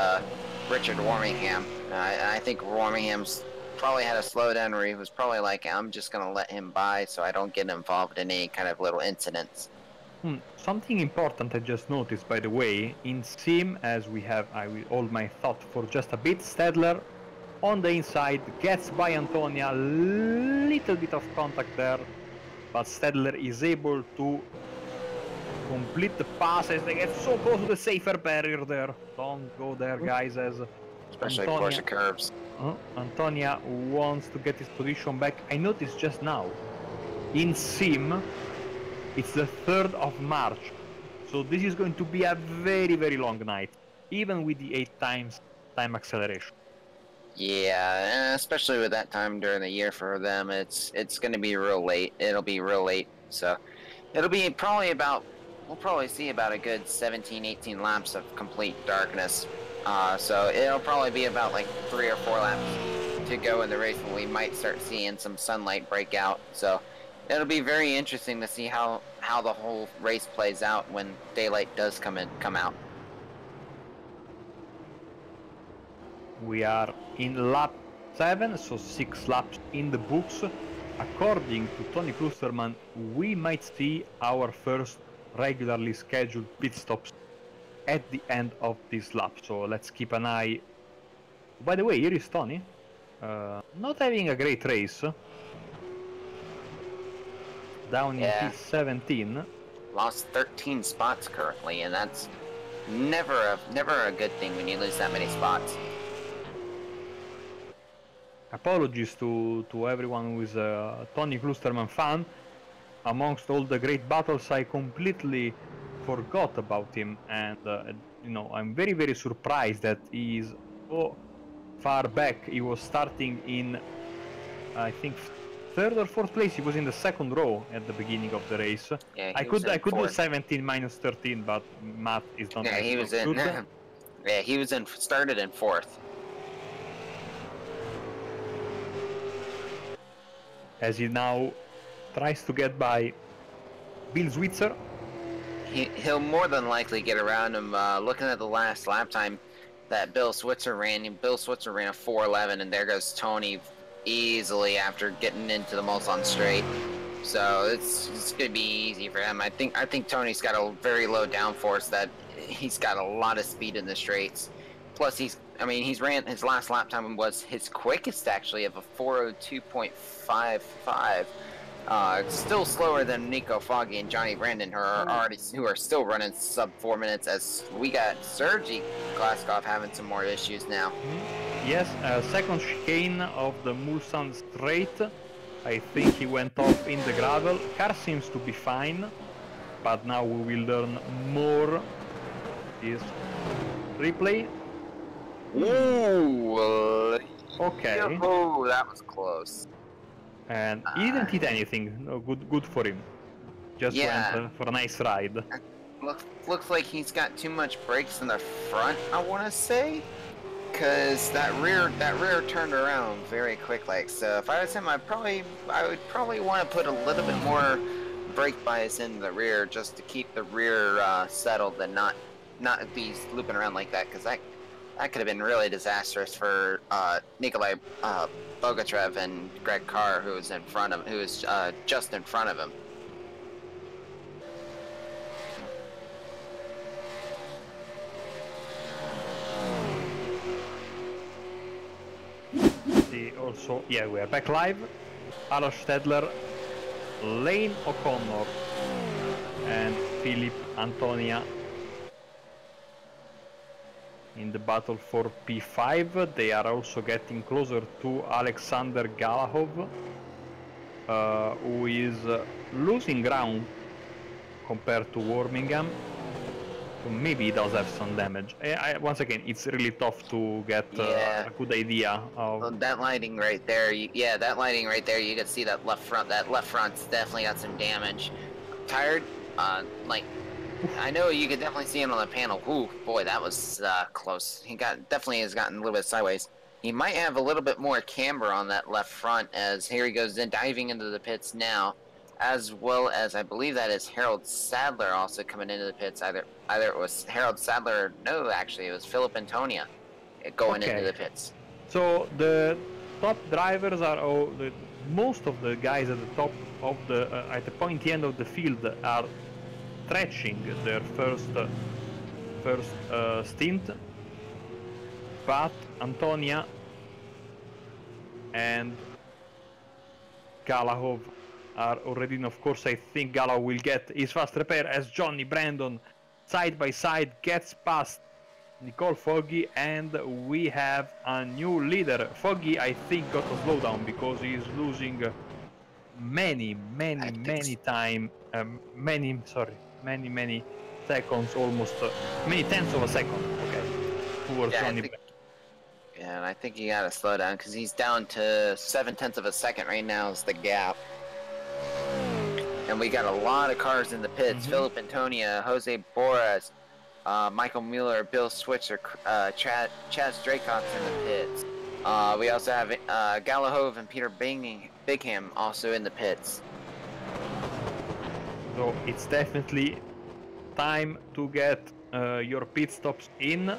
Richard Warmingham. I think Warmingham's probably had a slowdown where he was probably like, I'm just gonna let him by so I don't get involved in any kind of little incidents. Something important I just noticed, by the way, in sim, as I will hold my thought for just a bit, Stadler on the inside gets by Antonia, little bit of contact there, but Stadler is able to complete the pass as they get so close to the safer barrier there. Don't go there, guys, as especially Porsche curves. Antonia wants to get his position back. I noticed just now, in sim, it's the 3rd of March, so this is going to be a very, very long night, even with the 8 times time acceleration. Yeah, especially with that time during the year for them, it's going to be real late. It'll be real late, so it'll be probably we'll probably see about a good 17, 18 laps of complete darkness. So it'll probably be about like 3 or 4 laps to go in the race when we might start seeing some sunlight break out. So it'll be very interesting to see how the whole race plays out when daylight does come out. We are in lap 7, so 6 laps in the books. According to Tony Klusterman, we might see our first regularly scheduled pit stops at the end of this lap, so let's keep an eye. By the way, here is Tony, not having a great race, down in P17. Lost 13 spots currently, and never a good thing when you lose that many spots. Apologies to everyone who is a Tony Klusterman fan. Amongst all the great battles, I completely forgot about him, and you know, I'm very, very surprised that he is so far back. He was starting in, I think, third or fourth place. He was in the second row at the beginning of the race. Yeah, I could do 17 minus 13, but math is not. Yeah, he was in. Yeah, he was in. Started in fourth. As he now tries to get by Bill Switzer. He'll more than likely get around him. Looking at the last lap time that Bill Switzer ran a 4:11, and there goes Tony easily after getting into the Mulsanne straight. So it's gonna be easy for him. I think Tony's got a very low downforce, that he's got a lot of speed in the straights. Plus he's ran his last lap time was his quickest actually of a 4:02.55. Still slower than Nico Foggy and Johnny Brandon, who are still running sub 4 minutes. As we got Sergey Glaskov having some more issues now. Yes, second chicane of the Mulsanne straight. I think he went off in the gravel. Car seems to be fine, but now we will learn more. This replay. Ooh. Okay. Oh, that was close. And he didn't hit anything. No, good for him. Just went for a nice ride. Looks like he's got too much brakes in the front, I want to say, because that rear turned around very quick. Like, so if I was him, I would probably want to put a little bit more brake bias in the rear just to keep the rear settled and not be looping around like that, because that could have been really disastrous for Nikolai Bogatrev and Greg Carr, who was just in front of him. Also, yeah, we are back live. Alois Stedler, Lane O'Connor, and Philip Antonia in the battle for P5. They are also getting closer to Alexander Galahov, who is losing ground compared to Birmingham. So maybe he does have some damage. Once again, it's really tough to get a good idea of... Well, that lighting right there, that lighting right there, you can see that left front. That left front's definitely got some damage. Tired? Like, I know you could definitely see him on the panel. Ooh, boy, that was close. He definitely has gotten a little bit sideways. He might have a little bit more camber on that left front, as here he goes diving into the pits now, as well as I believe that is Harold Sadler also coming into the pits. Either it was Harold Sadler, or no, actually it was Philip Antonia going into the pits. So the top drivers are most of the guys at the top of the at the pointy end of the field are stretching their first stint, but Antonia and Galahov are already in. Of course, I think Galahov will get his fast repair as Johnny Brandon side by side gets past Nicole Foggy, and we have a new leader. Foggy, I think, got a slowdown because he is losing many seconds, almost many tenths of a second. Okay, towards Johnny. And I think he got to slow down because he's down to 7/10 of a second right now is the gap. And we got a lot of cars in the pits. Philip Antonia, Jose Boras, Michael Mueller, Bill Switzer, Chaz Draycox in the pits. We also have Galahov and Peter Bigham also in the pits. So it's definitely time to get your pit stops in.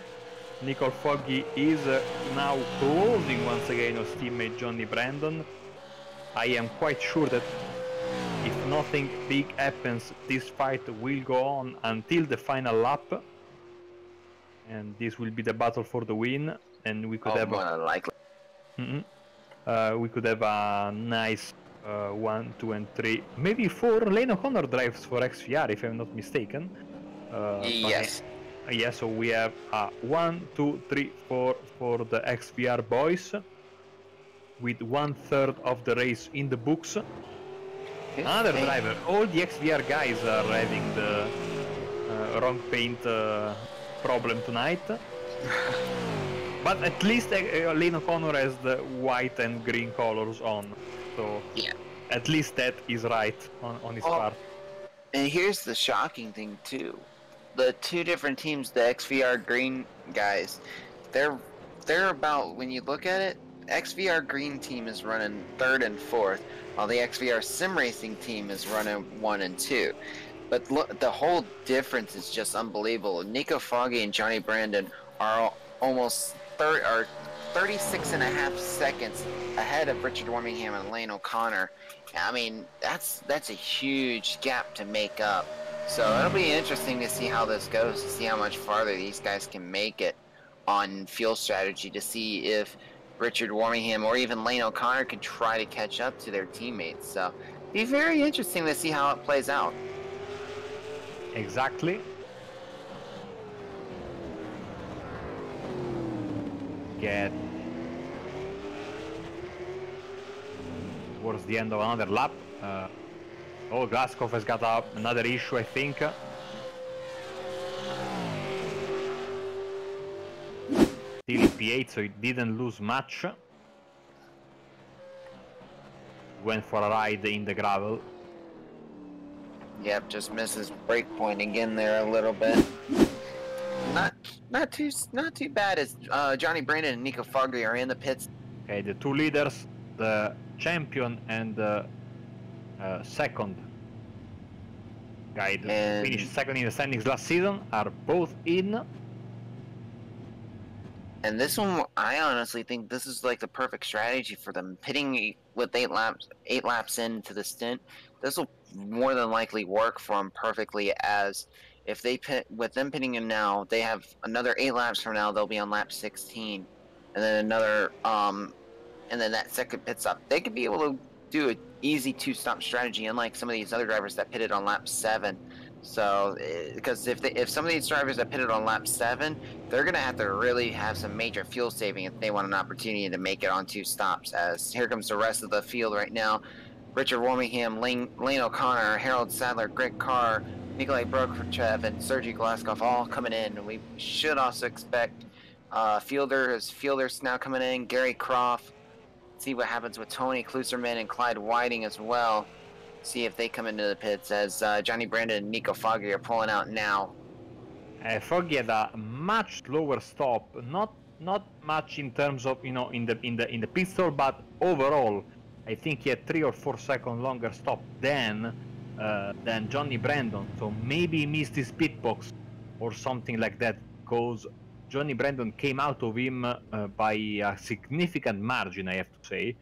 Nicole Foggy is now closing once again his teammate Johnny Brandon. I am quite sure that if nothing big happens, this fight will go on until the final lap, and this will be the battle for the win. And we could have we could have a nice 1, 2, and 3, maybe 4 Lane O'Connor drives for XVR, if I'm not mistaken. Yes. Yeah, so we have 1, 2, 3, 4 for the XVR boys, with 1/3 of the race in the books. Another driver. All the XVR guys are having the wrong paint problem tonight. But at least Lane O'Connor has the white and green colors on, so yeah, at least that is right on his part. And here's the shocking thing too: the two different teams, the XVR green guys, they're about, when you look at it, XVR green team is running 3rd and 4th, while the XVR sim racing team is running 1 and 2. But look, the whole difference is just unbelievable. Nico Foggy and Johnny Brandon are almost 36.5 seconds ahead of Richard Wormingham and Lane O'Connor. I mean, that's a huge gap to make up. So it'll be interesting to see how this goes, to see how much farther these guys can make it on fuel strategy, to see if Richard Wormingham or even Lane O'Connor can try to catch up to their teammates. So it'll be very interesting to see how it plays out. Exactly. Get towards the end of another lap. Oh, Glaskov has got another issue, I think. Still in P8, so he didn't lose much. Went for a ride in the gravel. Yep, just misses brake point again there a little bit. Not too bad, as Johnny Brandon and Nico Foggy are in the pits. Okay, the two leaders, the champion and the second guy that finished second in the standings last season, are both in. And this one, I honestly think this is like the perfect strategy for them. Pitting with 8 laps into the stint, this will more than likely work for them perfectly, as if they pit, with them pitting in now, they have another 8 laps from now, they'll be on lap 16. And then another, and then that second pit stop, they could be able to do an easy 2-stop strategy, unlike some of these other drivers that pitted on lap 7. So, because if some of these drivers that pitted on lap 7, they're going to have to really have some major fuel saving if they want an opportunity to make it on 2 stops. As here comes the rest of the field right now. Richard Wormingham, Lane O'Connor, Harold Sadler, Greg Carr, Nikolai Prokofiev, and Sergey Glaskov all coming in. We should also expect fielders now coming in. Gary Croft. See what happens with Tony Kluserman and Clyde Whiting as well. See if they come into the pits, as Johnny Brandon and Nico Foggy are pulling out now. Foggy had a much slower stop, not much in terms of, you know, in the pit stop, but overall, I think he had 3 or 4 seconds longer stop than Johnny Brandon. So maybe he missed his pit box or something like that, because Johnny Brandon came out of him by a significant margin, I have to say.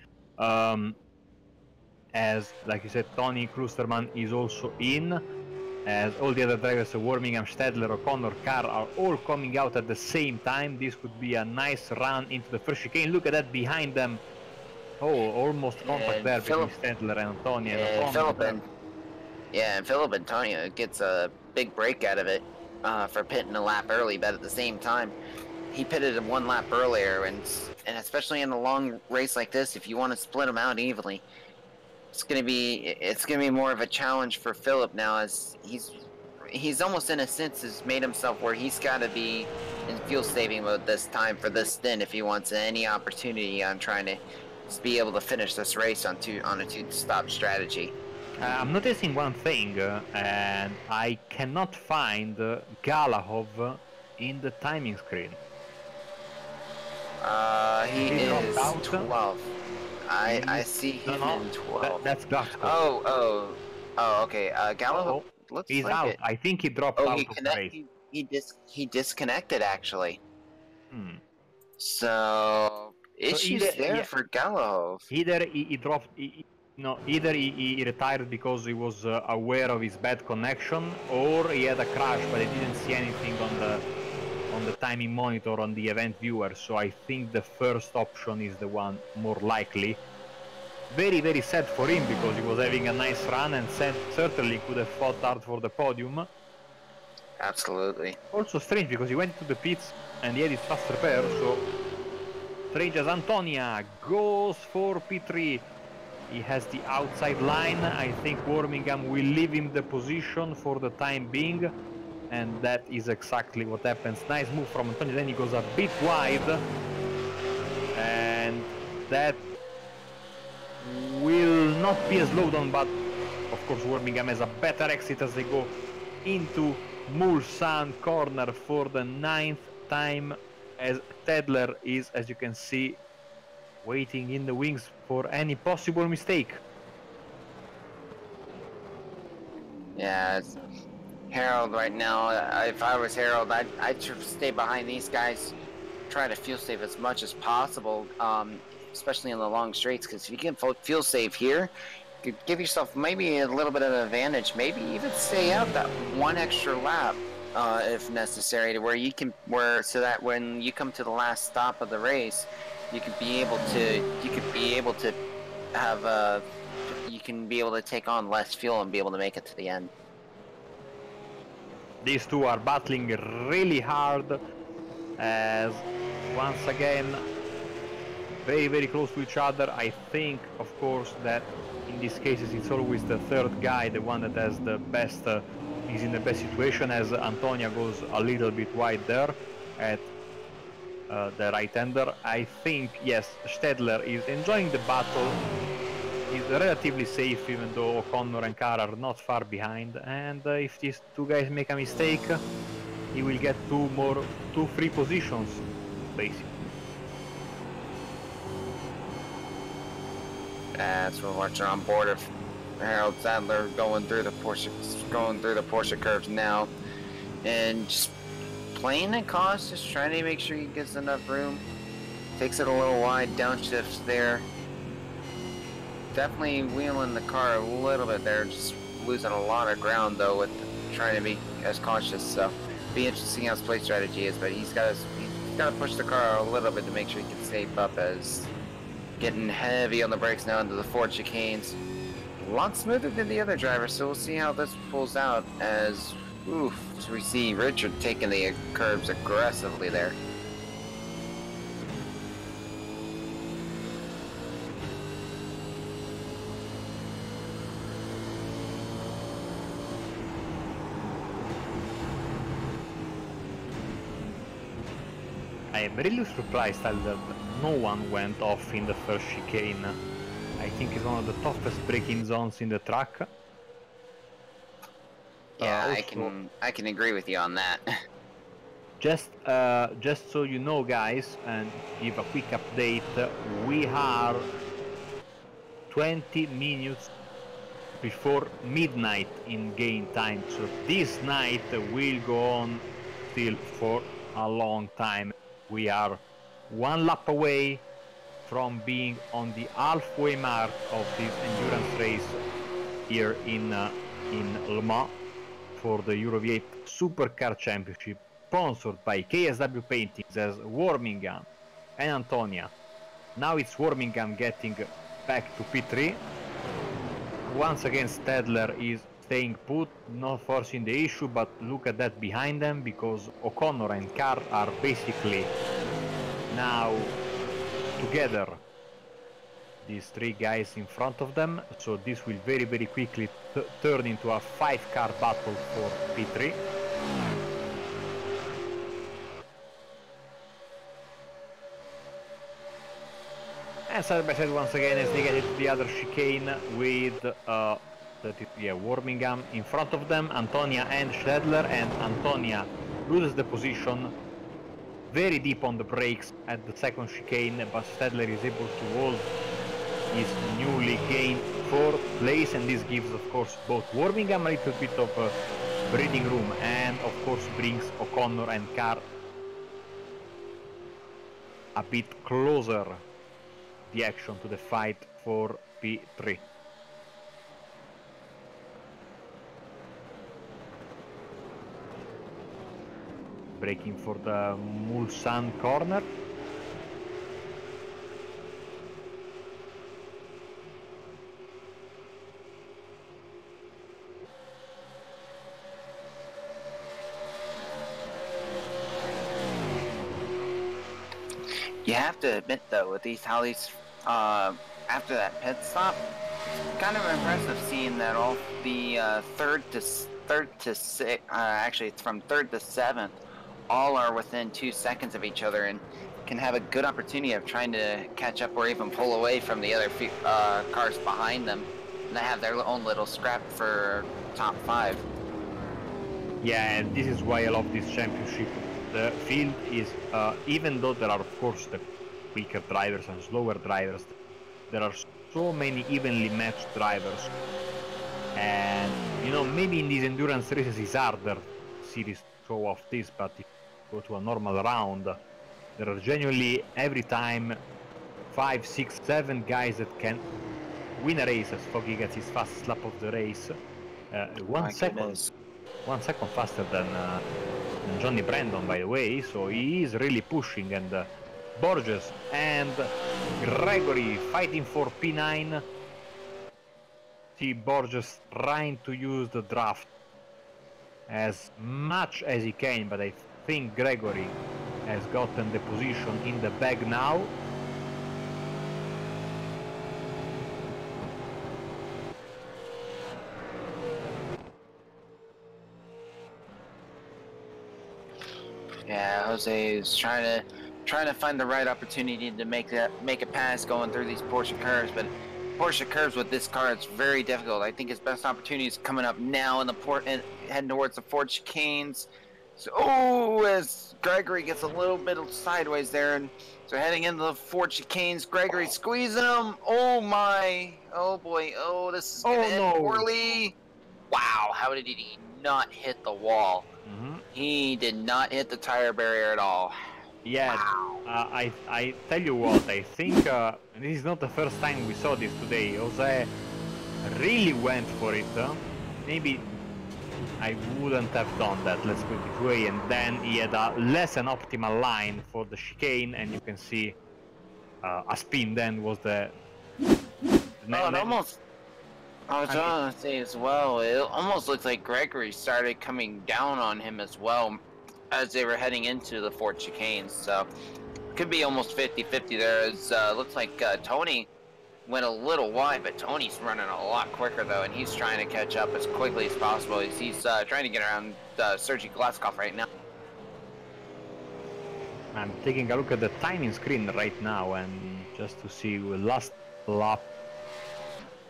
As, like you said, Tony Klusterman is also in, as all the other drivers, Wormingham, Stadler, O'Connor, Carr, are all coming out at the same time. This could be a nice run into the first chicane. Look at that behind them. Oh, almost contact there between Stadler and Tony and O'Connor. And Philip Antonio gets a big break out of it for pitting a lap early, but at the same time, he pitted 1 lap earlier, and especially in a long race like this, if you want to split them out evenly, it's gonna be more of a challenge for Philip now, as he's almost, in a sense, has made himself where he's got to be in fuel saving mode this time for this stint if he wants any opportunity on trying to be able to finish this race on a 2-stop strategy. I'm noticing one thing, and I cannot find Galahov in the timing screen. He is 12. I see him in 12. That's Glaskov. Oh, okay. Galahov looks he's like out. it. I think he dropped out of the race. He disconnected, actually. So issues there for Galahov. Either he dropped. Either he retired because he was aware of his bad connection, or he had a crash, but he didn't see anything on the timing monitor on the event viewer. So I think the first option is the one more likely. Very, very sad for him, because he was having a nice run and certainly could have fought hard for the podium. Absolutely. Also strange because he went to the pits and he had his fast repair, so strange as Antonia goes for P3. He has the outside line. I think Birmingham will leave him the position for the time being, and that is exactly what happens. Nice move from Antonio, then he goes a bit wide, and that will not be a slowdown, but of course Birmingham has a better exit as they go into Mulsanne Corner for the 9th time, as Tedler is, as you can see, waiting in the wings for any possible mistake. Yeah, it's Harold right now. If I was Harold, I'd stay behind these guys, try to fuel save as much as possible, especially in the long straights, because if you can fuel save here, you could give yourself maybe a little bit of an advantage, maybe even stay out that one extra lap, if necessary, to where you can, so that when you come to the last stop of the race, you could be able to have you can be able to take on less fuel and be able to make it to the end. These two are battling really hard, as once again very close to each other. I think of course that in these cases it's always the third guy, the one that has the best is in the best situation, as Antonia goes a little bit wide there at the right-hander. I think yes, Stedler is enjoying the battle. He's relatively safe, even though O'Connor and Carr are not far behind, and if these two guys make a mistake, he will get two free positions basically. That's what we're watching on board of Harold Sadler going through the Porsche curves now, and just playing it cautious, trying to make sure he gets enough room. Takes it a little wide, downshifts there. Definitely wheeling the car a little bit there, just losing a lot of ground though with trying to be as cautious. So be interesting how his play strategy is, but he's got to push the car a little bit to make sure he can save up, as getting heavy on the brakes now into the Ford chicanes. A lot smoother than the other driver, so we'll see how this pulls out, as we see Richard taking the curbs aggressively there. I am really surprised that no one went off in the first chicane. I think it's one of the toughest braking zones in the track. Yeah, I can agree with you on that. Just so you know, guys, and give a quick update, we are 20 minutes before midnight in game time, so this night will go on still for a long time. We are one lap away from being on the halfway mark of this endurance race here in Le Mans for the Euro V8 Supercar Championship, sponsored by KSW Painting as Birmingham and Antonia. Now it's Birmingham getting back to P3. Once again Stedler is staying put, not forcing the issue, but look at that behind them, because O'Connor and Carr are basically now together, these three guys in front of them, so this will very quickly turn into a 5-car battle for P3. And side by side once again as they get into the other chicane with Birmingham in front of them, Antonia and Stedler, and Antonia loses the position very deep on the brakes at the second chicane, but Stedler is able to hold his newly gained 4th place, and this gives of course both Birmingham a little bit of breathing room, and of course brings O'Connor and Carr a bit closer the action to the fight for P3. Braking for the Mulsanne Corner. have to admit though, with how these after that pit stop, it's kind of impressive seeing that all the actually it's from third to seventh, all are within 2 seconds of each other and can have a good opportunity of trying to catch up or even pull away from the other cars behind them. And they have their own little scrap for top 5. Yeah, and this is why I love this championship. The field is, even though there are of course the quicker drivers and slower drivers, there are so many evenly matched drivers. And you know, maybe in these endurance races it's harder series to show off this, but if you go to a normal round, there are genuinely every time 5, 6, 7 guys that can win a race as Foggy gets his fastest lap of the race. 1 second. 1 second faster than Johnny Brandon, by the way, so he is really pushing. And Borges and Gregory fighting for P9. See Borges trying to use the draft as much as he can, but I think Gregory has gotten the position in the bag now. Yeah, Jose is trying to find the right opportunity to make a pass going through these Porsche curves, but Porsche curves with this car, it's very difficult. I think his best opportunity is coming up now in the and heading towards the Ford chicanes. So, as Gregory gets a little bit sideways there, and so heading into the Ford chicanes, Gregory squeezing him. Oh my! Oh boy! Oh, this is gonna end poorly. Wow! How did he not hit the wall? He did not hit the tire barrier at all. Yeah, wow. I tell you what, I think this is not the first time we saw this today. Jose really went for it. Maybe I wouldn't have done that, let's put it this way. And then he had a less than optimal line for the chicane, and you can see a spin then was the... almost... I was trying to say as well, it almost looks like Gregory started coming down on him as well as they were heading into the Ford chicanes, so could be almost 50-50 there. As looks like Tony went a little wide, but Tony's running a lot quicker though, and he's trying to catch up as quickly as possible. He's trying to get around Sergei Glaskov right now. I'm taking a look at the timing screen right now, and just to see the last lap.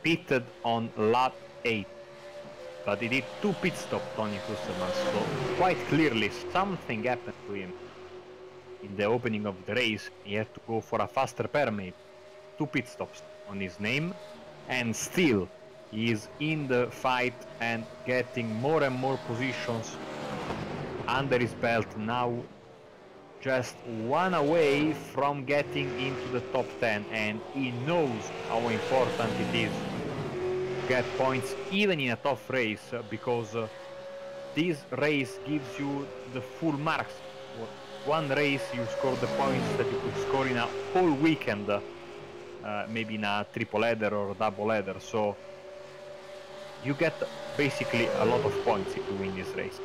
Pitted on lap 8, but he did 2 pit stops, Tony Klusterman, so quite clearly something happened to him in the opening of the race. He had to go for a faster permit. 2 pit stops on his name, and still he is in the fight and getting more and more positions under his belt. Now just 1 away from getting into the top 10, and he knows how important it is to get points even in a tough race, because this race gives you the full marks. 1 race you score the points that you could score in a whole weekend, maybe in a triple header or double header, so you get basically a lot of points if you win this race.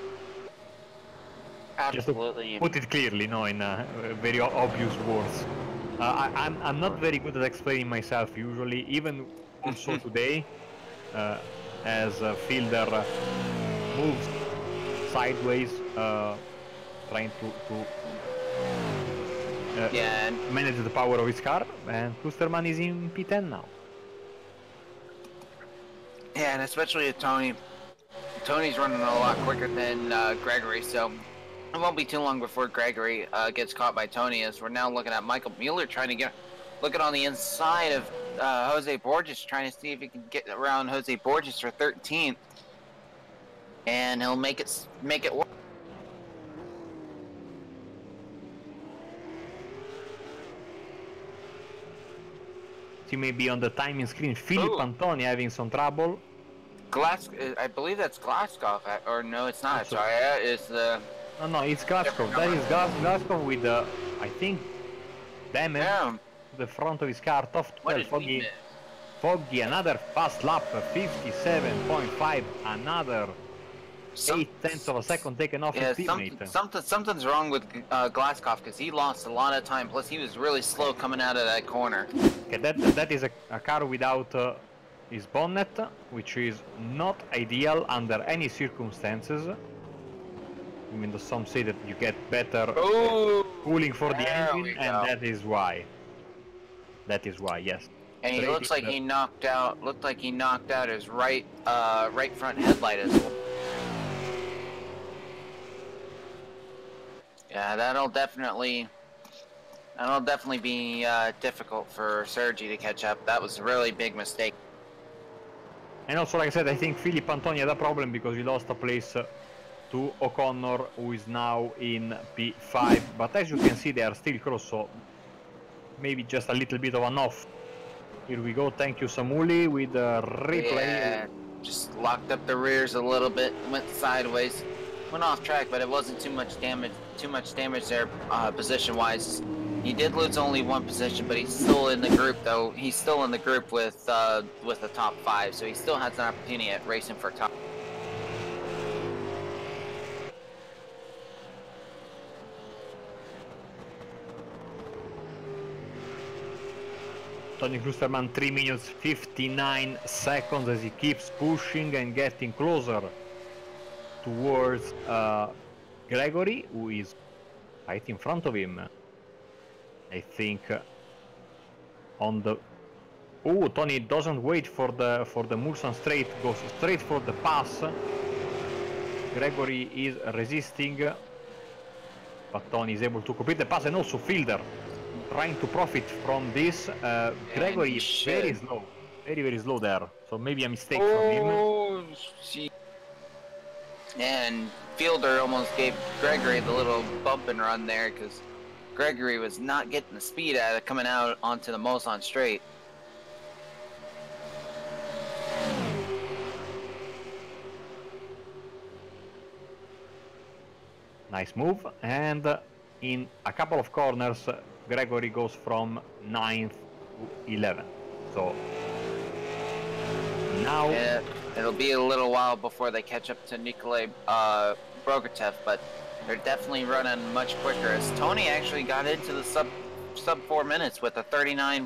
Absolutely. Just to put it clearly, no, in very obvious words. I'm not very good at explaining myself usually, even also today, as a fielder moves sideways, trying to manage the power of his car, and Klusterman is in P10 now. Yeah, and especially with Tony. Tony's running a lot quicker than Gregory, so it won't be too long before Gregory gets caught by Tony, as we're now looking at Michael Mueller trying to get looking on the inside of Jose Borges, trying to see if he can get around Jose Borges for 13th, and he'll make it work. See, maybe on the timing screen, Philip Antoni having some trouble. I believe that's Glaskov, or no, it's not. Sorry, it's the... No, it's Glaskov. That is Glaskov with the, I think, damage to the front of his car. Top 12, Foggy, another fast lap, 57.5, another 8/10 of a second taken off his teammate. Something's wrong with Glaskov, because he lost a lot of time. Plus, he was really slow coming out of that corner. Okay, that is a car without his bonnet, which is not ideal under any circumstances. Even though some say that you get better cooling for the engine, and that is why. That is why, yes. And he looks like he knocked out. Looked like he knocked out his right front headlight as well. Yeah, that'll definitely be difficult for Sergi to catch up. That was a really big mistake. And also, like I said, I think Philip Antoni had a problem because he lost a place to O'Connor, who is now in P5. But as you can see, they are still close, so maybe just a little bit of an off. Here we go. Thank you, Samuli, with the replay. Yeah, just locked up the rears a little bit, went sideways, went off track, but it wasn't too much damage. There, position-wise. He did lose only one position, but he's still in the group, though. He's still in the group with the top 5, so he still has an opportunity at racing for top. Tony Klusterman 3 minutes 59 seconds as he keeps pushing and getting closer towards Gregory, who is right in front of him. I think on the... Oh, Tony doesn't wait for the Mulsanne straight, goes straight for the pass. Gregory is resisting, but Tony is able to complete the pass, and also Fielder trying to profit from this. Gregory is very slow, very slow there, so maybe a mistake from him. And Fielder almost gave Gregory the little bump and run there, because Gregory was not getting the speed out of coming out onto the Mulsanne straight. Nice move, and in a couple of corners Gregory goes from 9th to 11th. So now it'll be a little while before they catch up to Nikolai Bogachev, but they're definitely running much quicker. As Tony actually got into the sub 4 minutes with a 3 minute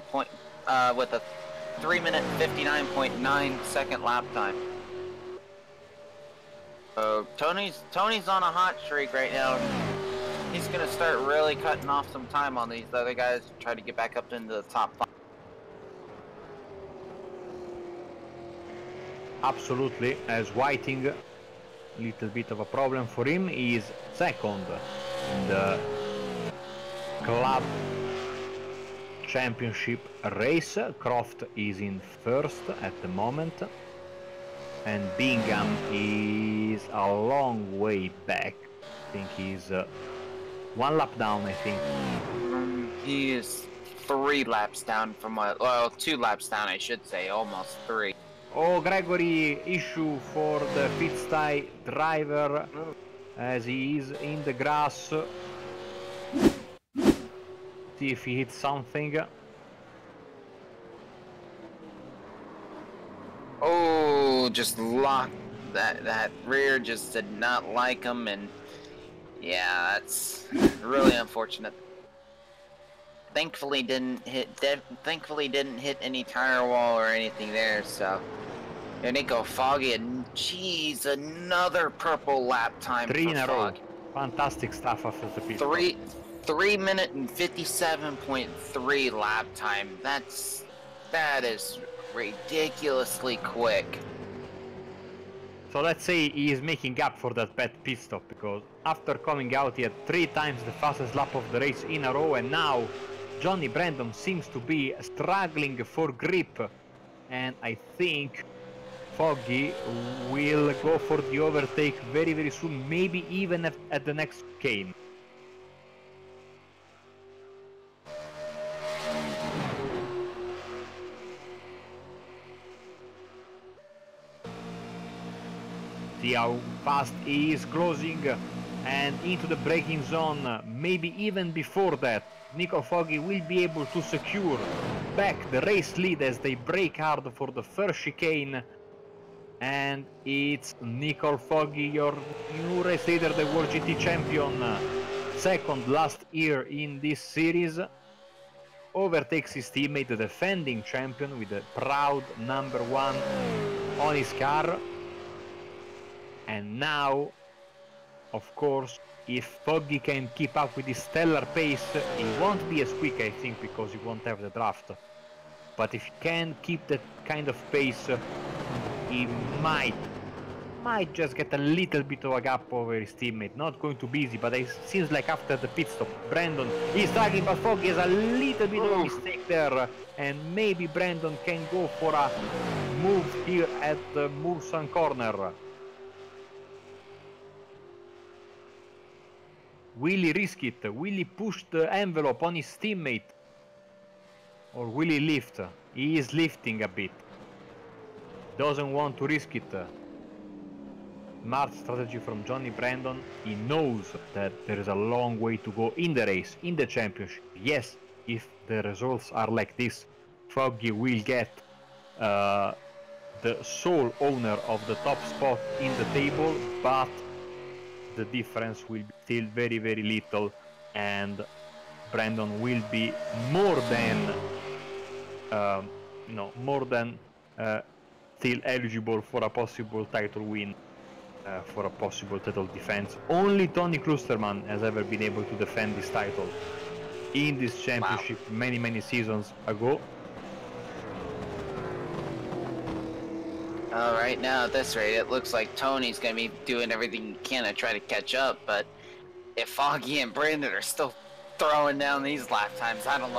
59.9 second lap time. So Tony's on a hot streak right now. He's gonna start really cutting off some time on these other guys to try to get back up into the top 5. Absolutely, as Whiting, little bit of a problem for him. He is second in the club championship race. Croft is in first at the moment, and Bingham is a long way back. I think he's 1 lap down, I think. He is 3 laps down from well, 2 laps down, I should say, almost 3. Oh, Gregory issue for the pit style driver as he is in the grass. See if he hits something. Oh, just locked that rear, just did not like him, and yeah, that's really unfortunate. Thankfully didn't hit any tire wall or anything there, so here Nico Foggy, and geez, another purple lap time 3 in a row. Foggy. Fantastic stuff after the pit. 3 minute and 57.3 lap time. That is ridiculously quick. So let's say he is making up for that bad pit stop, because after coming out he had 3 times the fastest lap of the race in a row, and now Johnny Brandon seems to be struggling for grip, and I think Foggy will go for the overtake very soon, maybe even at the next chicane. See how fast he is closing and into the braking zone. Maybe even before that, Nico Foggy will be able to secure back the race lead as they brake hard for the first chicane. And it's Nicole Foggy, your new race leader, the World GT champion, second last year in this series, overtakes his teammate, the defending champion, with a proud #1 on his car. And now, of course, if Foggy can keep up with his stellar pace, he won't be as quick, I think, because he won't have the draft. But if he can keep that kind of pace, he might just get a little bit of a gap over his teammate. Not going to be easy, but it seems like after the pit stop, Brandon is struggling, but Foggy has a little bit of a mistake there, and maybe Brandon can go for a move here at the Mulsanne Corner. Will he risk it? Will he push the envelope on his teammate? Or will he lift? He is lifting a bit. Doesn't want to risk it. Smart strategy from Johnny Brandon. He knows that there is a long way to go in the race, in the championship. Yes, if the results are like this, Foggy will get the sole owner of the top spot in the table, but the difference will be still very, very little, and Brandon will be more than still eligible for a possible title win, for a possible title defense. Only Tony Klusterman has ever been able to defend this title in this championship. Wow. Many seasons ago. Right now at this rate, it looks like Tony's gonna be doing everything he can to try to catch up, but if Foggy and Brandon are still throwing down these lap times, I don't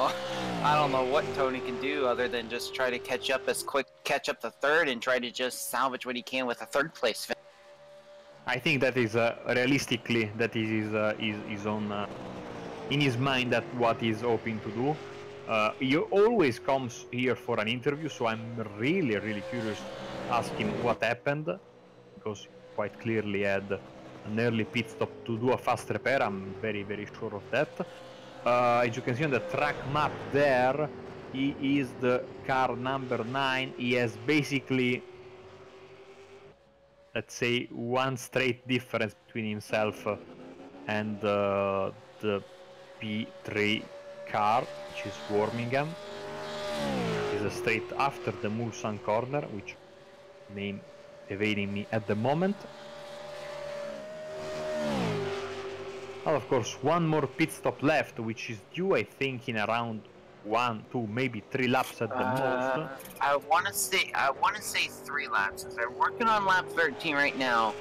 know what Tony can do other than just try to catch up to third and try to just salvage what he can with a third place finish. I think that is realistically that is on in his mind, that what he's hoping to do. He always comes here for an interview, so I'm really curious to ask him what happened, because he quite clearly had an early pit stop to do a fast repair. I'm very sure of that. As you can see on the track map there, he is the car number 9. He has basically, let's say, one straight difference between himself and the P3 car, which is Birmingham. Is a straight after the Mulsanne Corner, which name evading me at the moment. Well, of course, one more pit stop left, which is due, I think, in around 1, 2, maybe 3 laps at the most. I want to say 3 laps. They're working on lap 13 right now.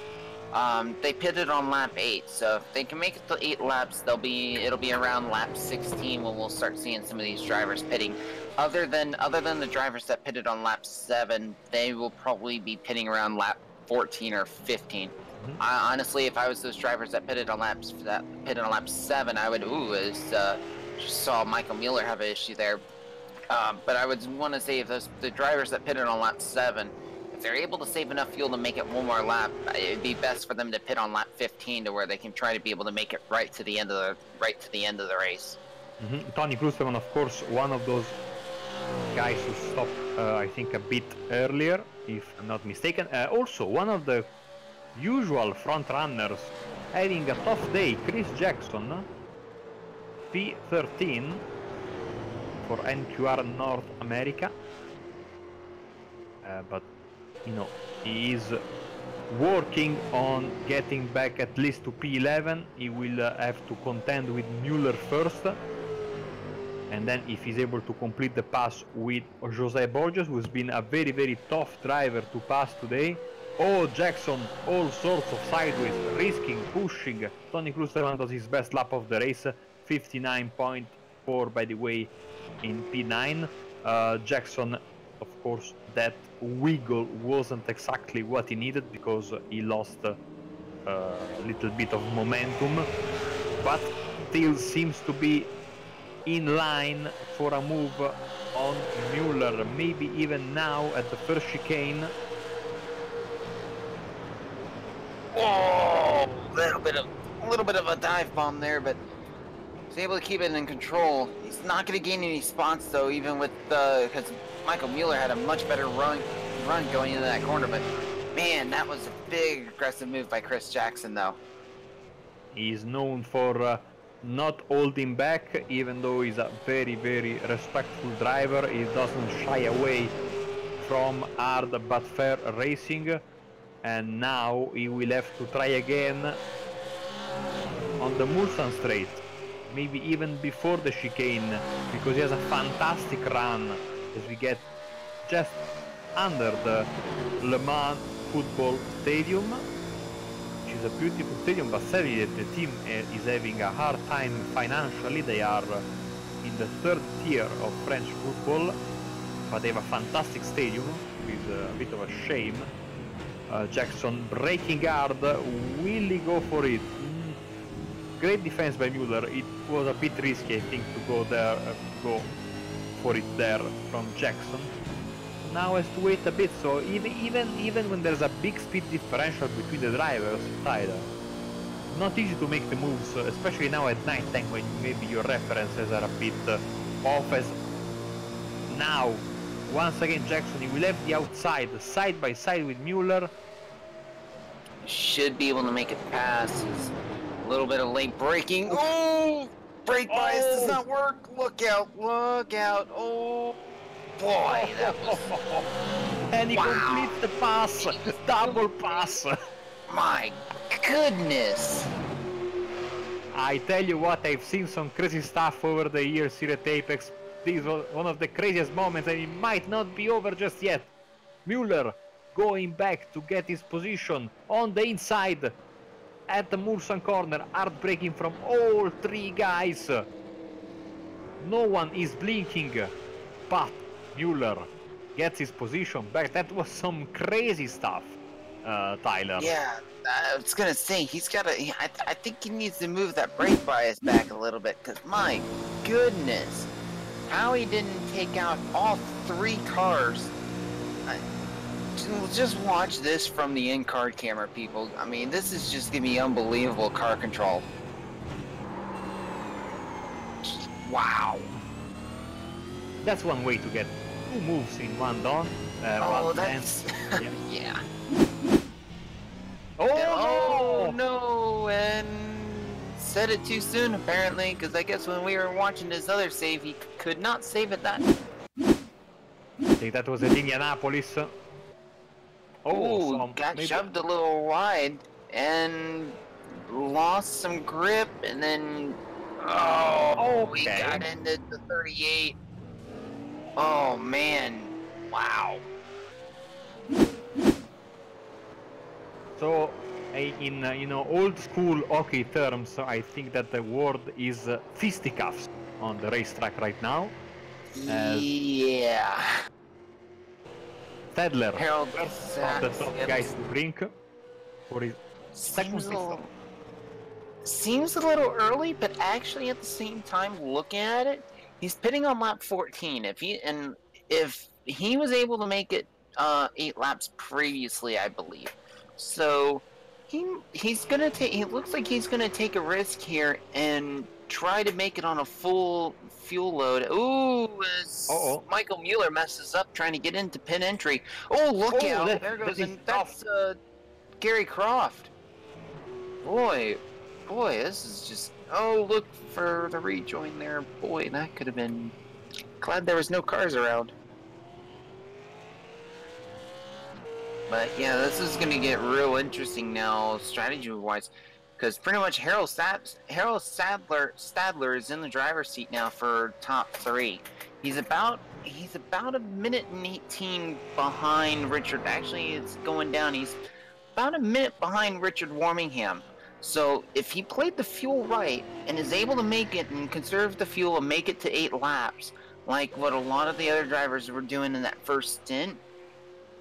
They pitted on lap 8, so if they can make it to 8 laps, it'll be around lap 16 when we'll start seeing some of these drivers pitting. Other than the drivers that pitted on lap 7, they will probably be pitting around lap 14 or 15. Honestly, if I was those drivers that pitted on lap 7, I would just saw Michael Mueller have an issue there. But I would want to say if the drivers that pitted on lap 7, if they're able to save enough fuel to make it one more lap, it'd be best for them to pit on lap 15 to where they can try to be able to make it right to the end of the race. Tony Klusterman, of course, one of those guys who stopped, I think, a bit earlier, if I'm not mistaken. Also, one of the usual front runners having a tough day, Chris Jackson, P13 for NQR North America, but you know, he is working on getting back at least to P11. He will have to contend with Mueller first, and then if he's able to complete the pass with Jose Borges, who's been a very tough driver to pass today. Oh, Jackson, all sorts of sideways, risking, pushing. Tony Klusterman does his best lap of the race, 59.4 by the way in P9. Jackson, of course, that wiggle wasn't exactly what he needed because he lost a little bit of momentum, but still seems to be in line for a move on Mueller, maybe even now at the first chicane. Oh, a little bit of a dive bomb there, but he's able to keep it in control. He's not going to gain any spots though, even with because Michael Mueller had a much better run going into that corner, but Man, that was a big aggressive move by Chris Jackson, though. He's known for not holding back, even though he's a very, very respectful driver. He doesn't shy away from hard but fair racing. And now he will have to try again on the Mulsanne straight. Maybe even before the chicane, because he has a fantastic run as we get just under the Le Mans football stadium, which is a beautiful stadium, but sadly the team is having a hard time financially. They are in the third tier of French football, but they have a fantastic stadium. It's a bit of a shame. Jackson braking hard, will he go for it? Great defense by Muller. It was a bit risky, I think, to go there, go for it there from Jackson. Now has to wait a bit, so even when there's a big speed differential between the drivers, Tyler, not easy to make the moves, especially now at night time when maybe your references are a bit off. As now, once again Jackson, he will have the outside, side by side with Muller. Should be able to make it pass. A little bit of late braking. Oh! Brake bias does not work. Look out, look out. Oh! Boy, that was... And he completes the pass, double pass. My goodness. I tell you what, I've seen some crazy stuff over the years here at Apex. This was one of the craziest moments, and it might not be over just yet. Muller going back to get his position on the inside at the Mulsanne Corner, hard braking from all three guys. No one is blinking, but Muller gets his position back. That was some crazy stuff, Tyler. Yeah, I was gonna say, he's gotta, I think he needs to move that brake bias back a little bit, because my goodness, how he didn't take out all three cars. Just watch this from the in-card camera, people. I mean, this is just gonna be unbelievable car control. Wow. That's one way to get two moves in one done. Oh, one that's... yeah. Yeah. Oh, no! And said it too soon, apparently, because I guess when we were watching his other save, he could not save it that. I think that was at Indianapolis. Oh, so got maybe... shoved a little wide and lost some grip, and then we got into the 38. Oh man, wow. So, in old school hockey terms, I think that the word is fisticuffs on the racetrack right now. Yeah. Stadler, Harold first of the top guys to drink for his second pistol. Seems a little early, but actually at the same time, looking at it, he's pitting on lap 14. If he was able to make it 8 laps previously, I believe. So he's gonna take. He looks like he's gonna take a risk here and try to make it on a full fuel load. Ooh, as Michael Mueller messes up trying to get into pit entry. Oh, look out! There goes, and that's Gary Croft. Boy, this is just... Oh, look for the rejoin there. Boy, that could have been... Glad there was no cars around. But yeah, this is going to get real interesting now, strategy-wise. Because pretty much Harold Stadler is in the driver's seat now for top 3. He's about a minute and 18 behind Richard. Actually, it's going down. He's about a minute behind Richard Warmingham. So if he played the fuel right and is able to make it and conserve the fuel and make it to 8 laps, like what a lot of the other drivers were doing in that first stint,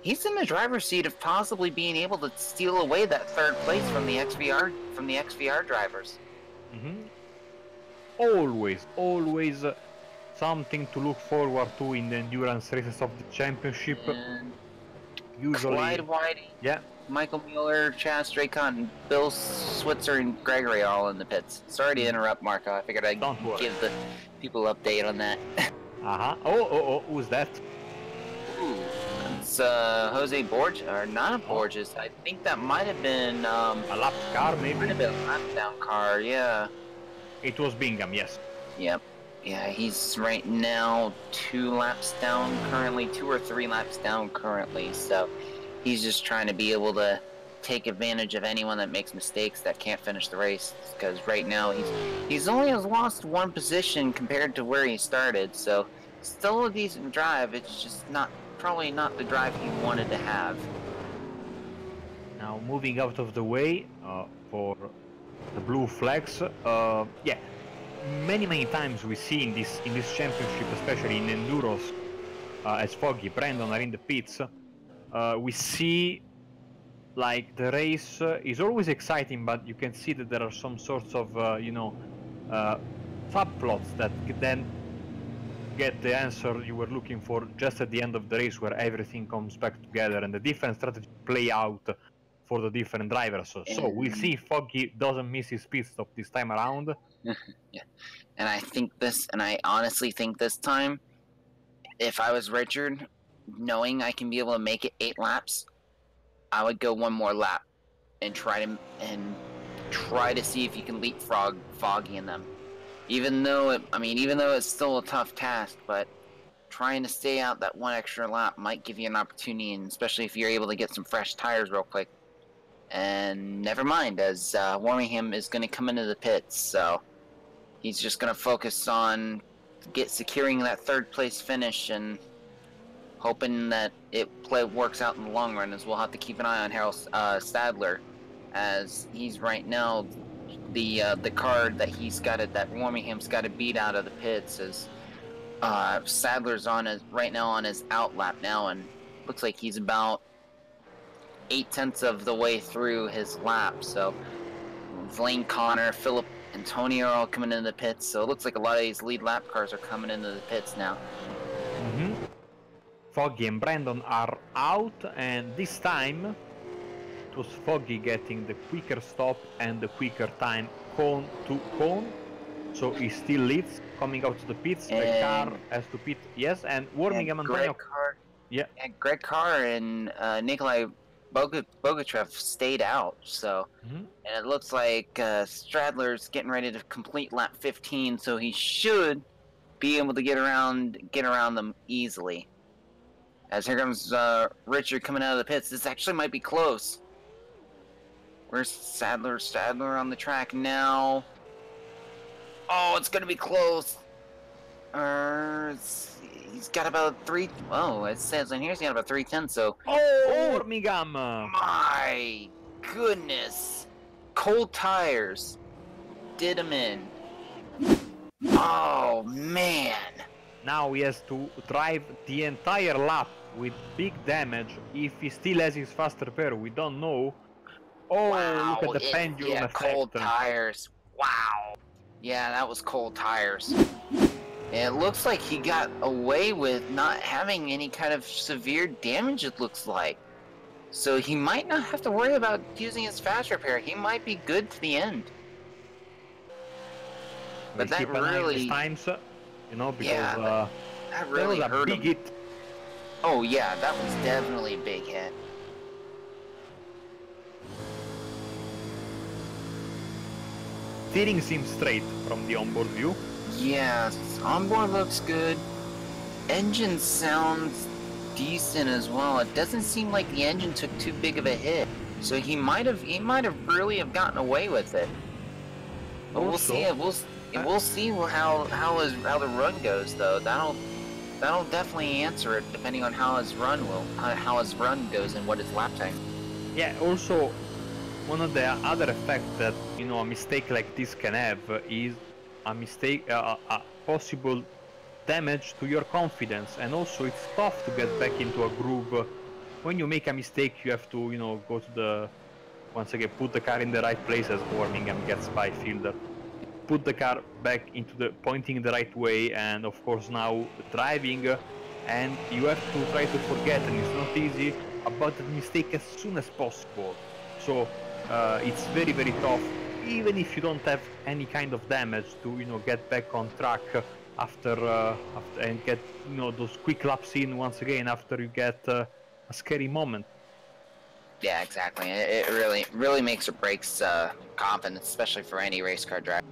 he's in the driver's seat of possibly being able to steal away that 3rd place from the XVR drivers. Always something to look forward to in the endurance races of the championship. And usually, Clyde Whiting, yeah, Michael Mueller, Chaz Straycott, Bill Switzer, and Gregory are all in the pits. Sorry to interrupt, Marco. I figured I'd give the people update on that. Oh, who's that? Ooh, let's was Jose Borges, or not Borges. I think that might have been a lap car, maybe. Might have been a lap down car. Yeah. It was Bingham, yes. Yep. Yeah, he's right now 2 laps down currently, 2 or 3 laps down currently. So he's just trying to be able to take advantage of anyone that makes mistakes that can't finish the race. Because right now he's only has lost 1 position compared to where he started. So still a decent drive. It's just probably not the drive he wanted to have. Now moving out of the way for the blue flags. Yeah, many times we see in this championship, especially in enduros, as Foggy, Brandon are in the pits. We see like the race is always exciting, but you can see that there are some sorts of subplots that then get the answer you were looking for just at the end of the race, where everything comes back together and the different strategies play out for the different drivers. So we'll see if Foggy doesn't miss his pit stop this time around. Yeah, and I honestly think this time, if I was Richard, knowing I can be able to make it 8 laps, I would go 1 more lap and try to see if you can leapfrog Foggy in them. Even though it's still a tough task, but trying to stay out that 1 extra lap might give you an opportunity, and especially if you're able to get some fresh tires real quick. And never mind, as Warmingham is going to come into the pits, so he's just going to focus on securing that 3rd place finish and hoping that it works out in the long run, as we'll have to keep an eye on Harold Stadler, as he's right now the card that that Warmingham's got to beat out of the pits, as Stadler's right now on his out lap now, and looks like he's about 8/10 of the way through his lap. So Lane Connor, Philip, and Tony are all coming into the pits, so it looks like a lot of these lead lap cars are coming into the pits now. Foggy and Brandon are out, and this time it was Foggy getting the quicker stop and the quicker time cone to cone, so he still leads coming out to the pits. The car has to pit, yes, and Warmingham and Greg Carr, Greg Carr and Nikolai Bogachev stayed out, so and it looks like Stradler's getting ready to complete lap 15, so he should be able to get around them easily. As here comes Richard coming out of the pits. This actually might be close. Where's Stadler on the track now? Oh, it's gonna be close. He's got about 3. Oh, it says in here he's got about 3:10. So. Oh, Warmingham! My goodness! Cold tires did him in. Oh man! Now he has to drive the entire lap with big damage. If he still has his faster pair, we don't know. Oh, wow, look at the pendulum effect. Cold tires. Wow. Yeah, that was cold tires. And it looks like he got away with not having any kind of severe damage, it looks like. So he might not have to worry about using his fast repair. He might be good to the end. But that really... times, because that really hurt him. Hit. Oh yeah, that was definitely a big hit. Steering seems straight from the onboard view. Yeah, onboard looks good. Engine sounds decent as well. It doesn't seem like the engine took too big of a hit, so he might have really have gotten away with it. But we'll see. We'll see how the run goes, though. That'll definitely answer it, depending on how his run goes and what his lap time. Yeah. Also, one of the other effects that a mistake like this can have is a possible damage to your confidence, and also it's tough to get back into a groove. When you make a mistake, you have to go to once again put the car in the right place, as Warmingham gets by fielder. Put the car back into pointing the right way, and of course now driving, and you have to try to forget, and it's not easy, about the mistake as soon as possible. So it's very, very tough, even if you don't have any kind of damage, to get back on track after and get those quick laps in once again after you get scary moment. Yeah, exactly. It really makes or breaks confidence, especially for any race car driver.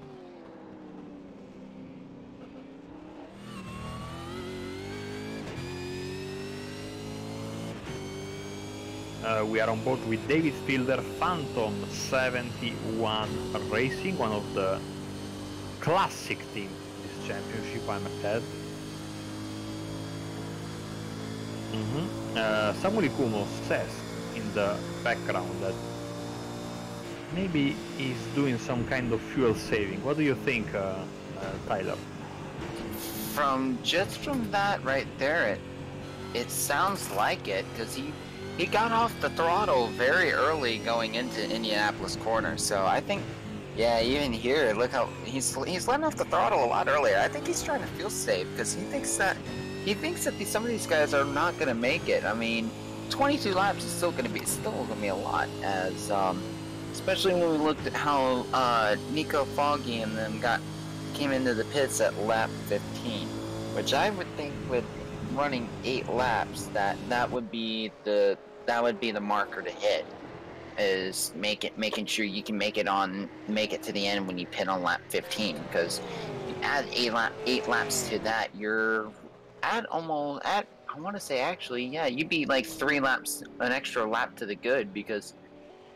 We are on board with David Fielder, Phantom 71 Racing, one of the classic teams in this championship, I must add. Samuel Kumo says in the background that maybe he's doing some kind of fuel saving. What do you think, Tyler? From that right there, it sounds like it, because he got off the throttle very early going into Indianapolis corner. So I think, yeah, even here, look how he's letting off the throttle a lot earlier. I think he's trying to feel safe because he thinks that some of these guys are not going to make it. I mean, 22 laps is still going to be a lot, as especially when we looked at how Nico Foggy and them came into the pits at lap 15, which I would think with running 8 laps that would be the marker to hit, is making sure you can make it to the end when you pit on lap 15, because you add 8 laps to that, you're I want to say, actually, yeah, you'd be like 3 laps, an extra lap to the good, because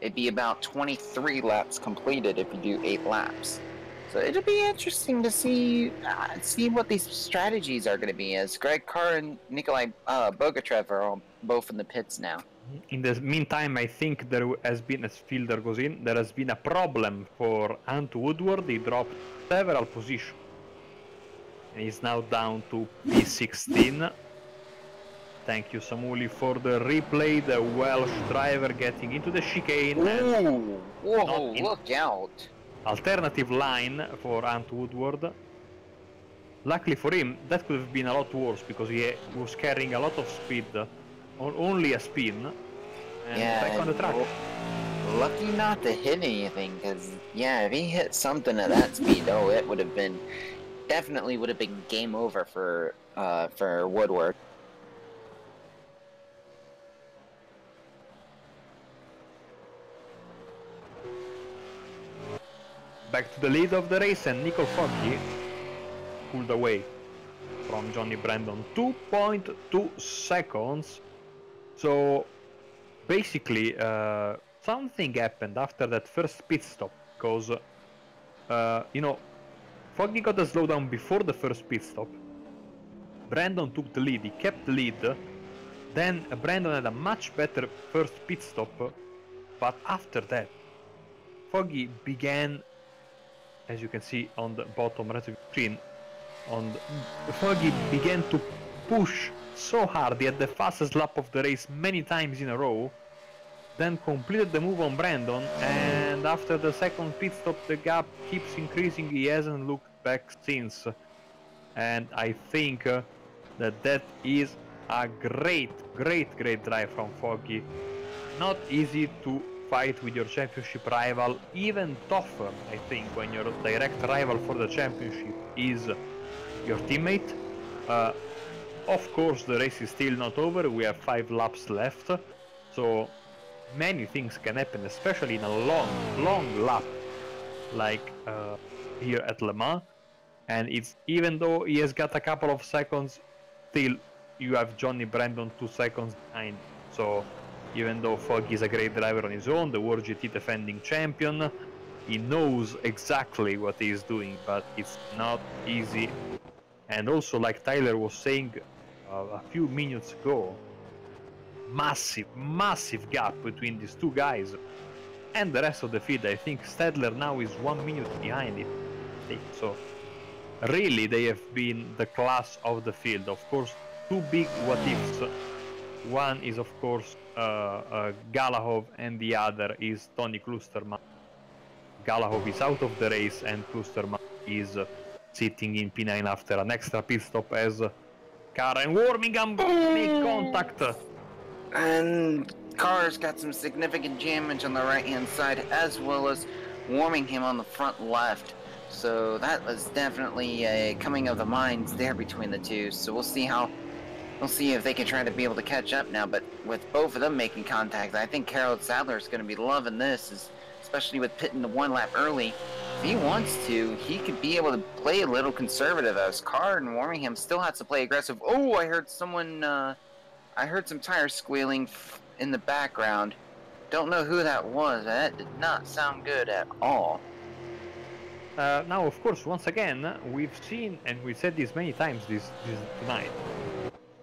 it'd be about 23 laps completed if you do 8 laps. So it'll be interesting to see what these strategies are going to be, as Greg Carr and Nikolai Bogatrev are both in the pits now. In the meantime, I think there has been, as Fielder goes in, there has been a problem for Ant Woodward. He dropped several positions. And he's now down to P16. Thank you, Samuli, for the replay. The Welsh driver getting into the chicane. Ooh, whoa, look out. Alternative line for Ant Woodward. Luckily for him, that could have been a lot worse, because he was carrying a lot of speed on only a spin. And back on the track. Lucky not to hit anything, because, yeah, if he hit something at that speed, it would have been... Definitely would have been game over for Woodward. Back to the lead of the race, and Nico Foggy pulled away from Johnny Brandon, 2.2 seconds. So basically something happened after that first pit stop, because Foggy got a slowdown before the first pit stop. Brandon took the lead, he kept the lead. Then Brandon had a much better first pit stop, but after that, Foggy began, as you can see on the bottom right of the screen, Foggy began to push so hard. He had the fastest lap of the race many times in a row, then completed the move on Brandon, and after the second pit stop the gap keeps increasing. He hasn't looked back since, and I think that is a great drive from Foggy. Not easy to fight with your championship rival, even tougher, I think, when your direct rival for the championship is your teammate. Of course, the race is still not over. We have 5 laps left, so many things can happen, especially in a long lap like here at Le Mans. And it's, even though he has got a couple of seconds, still you have Johnny Brandon 2 seconds behind. So even though Foggy is a great driver on his own, the World GT defending champion, he knows exactly what he is doing, but it's not easy. And also, like Tyler was saying a few minutes ago, massive gap between these 2 guys and the rest of the field. I think Stadler now is 1 minute behind it. So really, they have been the class of the field. Of course, 2 big what ifs. One is, of course, Galahov, and the other is Tony Klusterman. Galahov is out of the race, and Klusterman is sitting in P9 after an extra pit stop, as Carr and Wormingham make contact. And Carr's got some significant damage on the right-hand side, as well as Wormingham on the front left. So that was definitely a coming of the minds there between the two. So we'll see how we'll see if they can try to be able to catch up now. But with both of them making contact, I think Harold Sadler is going to be loving this, especially with pitting the 1 lap early. If he wants to, he could be able to play a little conservative, as Carr and Warmingham still has to play aggressive. Oh, I heard someone, I heard some tires squealing in the background. Don't know who that was. That did not sound good at all. Now, of course, once again, we've seen, and we said this many times this tonight,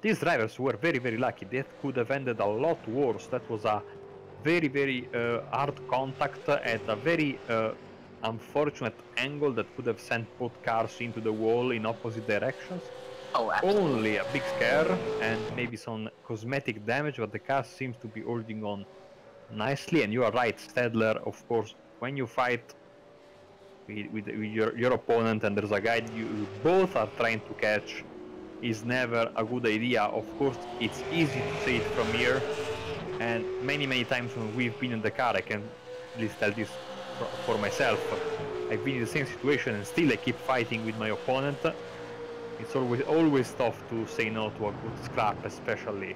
these drivers were very, very lucky. That could have ended a lot worse. That was a very, very hard contact at a very unfortunate angle that could have sent both cars into the wall in opposite directions. Oh, absolutely. Only a big scare and maybe some cosmetic damage, but the car seems to be holding on nicely. And you are right, Stadler, of course, when you fight with your opponent and there's a guy you both are trying to catch, is never a good idea. Of course, it's easy to say it from here, and many times when we've been in the car, I can at least tell this for myself, I've been in the same situation and still I keep fighting with my opponent. It's always tough to say no to a good scrap, especially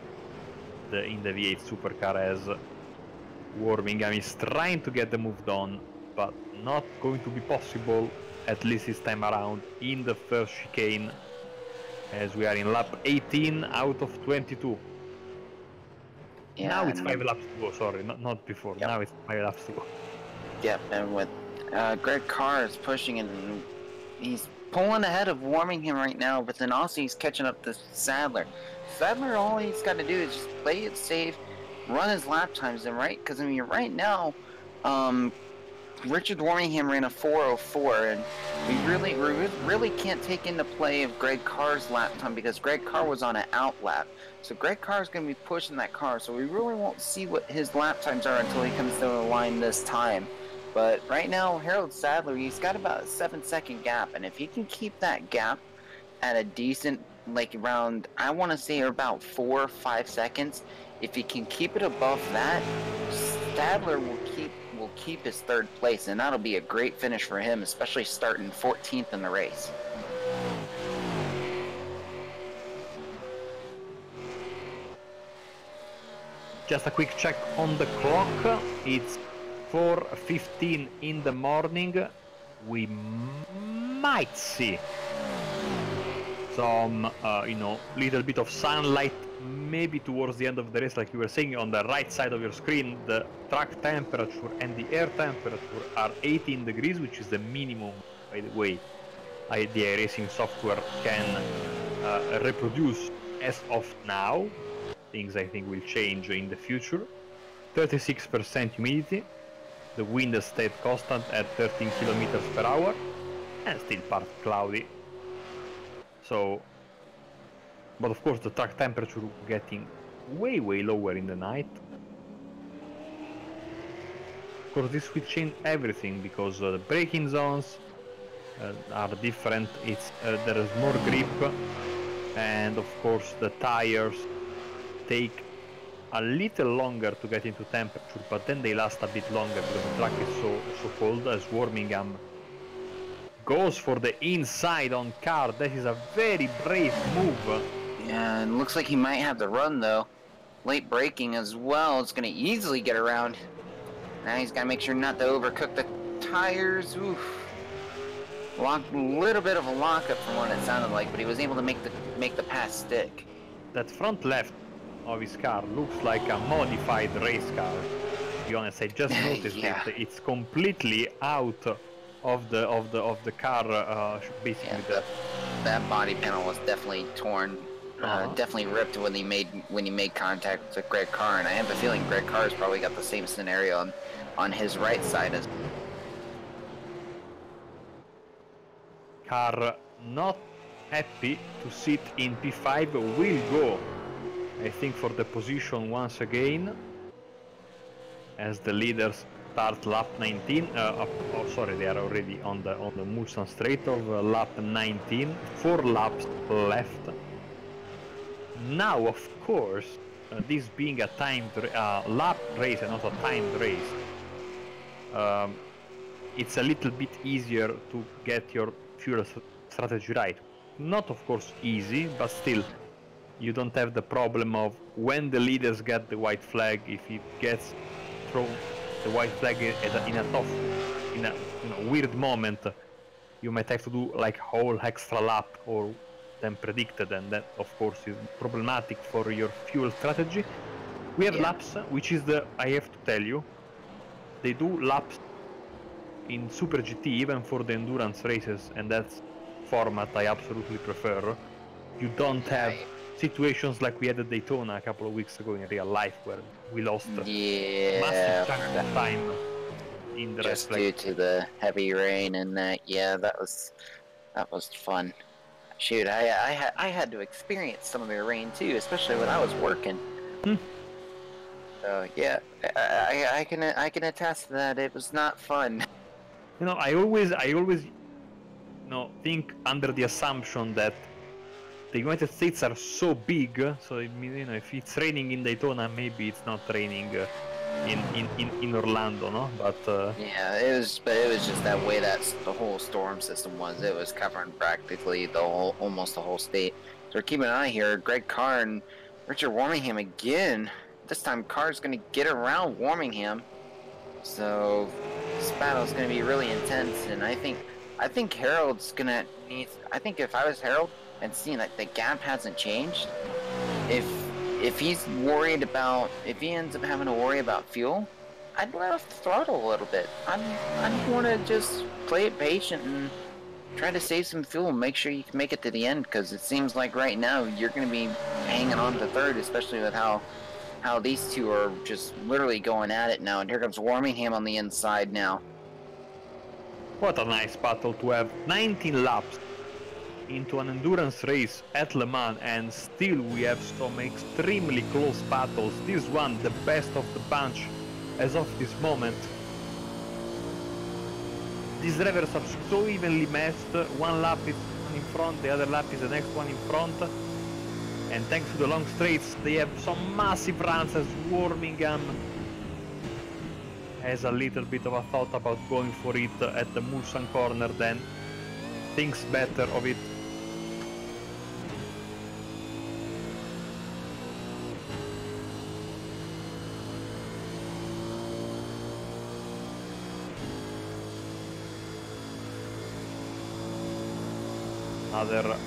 in the V8 Supercar, as Warmingham is trying to get the move done, but not going to be possible, at least this time around, in the first chicane, as we are in lap 18 out of 22. Yeah, now it's 5 laps to go, sorry, not before. Yep. Now it's 5 laps to go. Yep, and with Greg Carr is pushing and he's pulling ahead of Warmingham right now, but then also he's catching up to Sadler. Sadler, all he's got to do is just play it safe, run his lap times, and right, because I mean, right now, Richard Warmingham ran a 4:04, and we really can't take into play of Greg Carr's lap time because Greg Carr was on an out lap. So Greg Carr is going to be pushing that car, so we really won't see what his lap times are until he comes down the line this time. But right now, Harold Sadler, he's got about a 7-second gap, and if he can keep that gap at a decent, like around, I want to say about 4 or 5 seconds, if he can keep it above that, Sadler will keep his 3rd place, and that'll be a great finish for him, especially starting 14th in the race. Just a quick check on the clock. It's 4:15 in the morning. We might see some, little bit of sunlight maybe towards the end of the race. Like you were saying, on the right side of your screen, the track temperature and the air temperature are 18 degrees, which is the minimum, by the way, the iRacing software can reproduce as of now. Things I think will change in the future. 36% humidity. The wind has stayed constant at 13 kilometers per hour and still part cloudy. So, but of course the track temperature getting way lower in the night. Of course this will change everything because the braking zones are different. There is more grip, and of course the tires take a little longer to get into temperature, but then they last a bit longer because the track is so cold. As Warmingham goes for the inside on Carr, that is a very brave move. Yeah, and looks like he might have the run though. Late braking as well. It's going to easily get around. Now he's got to make sure not to overcook the tires. Oof. A little bit of a lockup from what it sounded like, but he was able to make the pass stick. That front left of his car looks like a modified race car. To be honest, I just noticed yeah. It's completely out of the car. Basically, yeah, that body panel was definitely torn, definitely ripped when he made contact with Greg Carr, and I have a feeling Greg Carr's probably got the same scenario on his right side as. Carr not happy to sit in P5, will go, I think, for the position once again, as the leaders start lap 19. Sorry, they are already on the Mulsanne straight of lap 19. 4 laps left. Now, of course, this being a timed lap race and not a timed race, it's a little bit easier to get your fuel strategy right. Not, of course, easy, but still, you don't have the problem of when the leaders get the white flag, if it gets thrown the white flag in a tough, in a weird moment, you might have to do like whole extra lap or than predicted, and that of course is problematic for your fuel strategy. We have laps, which is I have to tell you, they do laps in Super GT even for the endurance races, and that's format I absolutely prefer. You don't have situations like we had at Daytona a couple of weeks ago in real life where we lost massive chunk of time in the just due to the heavy rain and that. Yeah, that was fun. Shoot, I had to experience some of the rain too, especially when I was working. So yeah, I can attest to that. It was not fun. You know, I always think under the assumption that the United States are so big, so if it's raining in Daytona, maybe it's not raining in Orlando, no? But yeah, it was just that way that the whole storm system was. It was covering practically almost the whole state. So we're keeping an eye here. Greg Carr and Richard Warmingham again. This time Carr's going to get around Warmingham. So this battle is going to be really intense, and I think Harold's going to need. I think if I was Harold and seeing that the gap hasn't changed, if he's worried about, if he ends up having to worry about fuel, I'd let off the throttle a little bit. I'd want to just play it patient and try to save some fuel and make sure you can make it to the end, because it seems like right now you're going to be hanging on to third, especially with how these two are just literally going at it now. And here comes Warmingham on the inside now. What a nice battle to have. 19 laps into an endurance race at Le Mans, and still we have some extremely close battles. This one, the best of the bunch as of this moment. These drivers are so evenly matched. One lap is in front, the other lap is the next one in front. And thanks to the long straights, they have some massive runs, as Warmingham has a little bit of a thought about going for it at the Mulsanne Corner, then thinks better of it.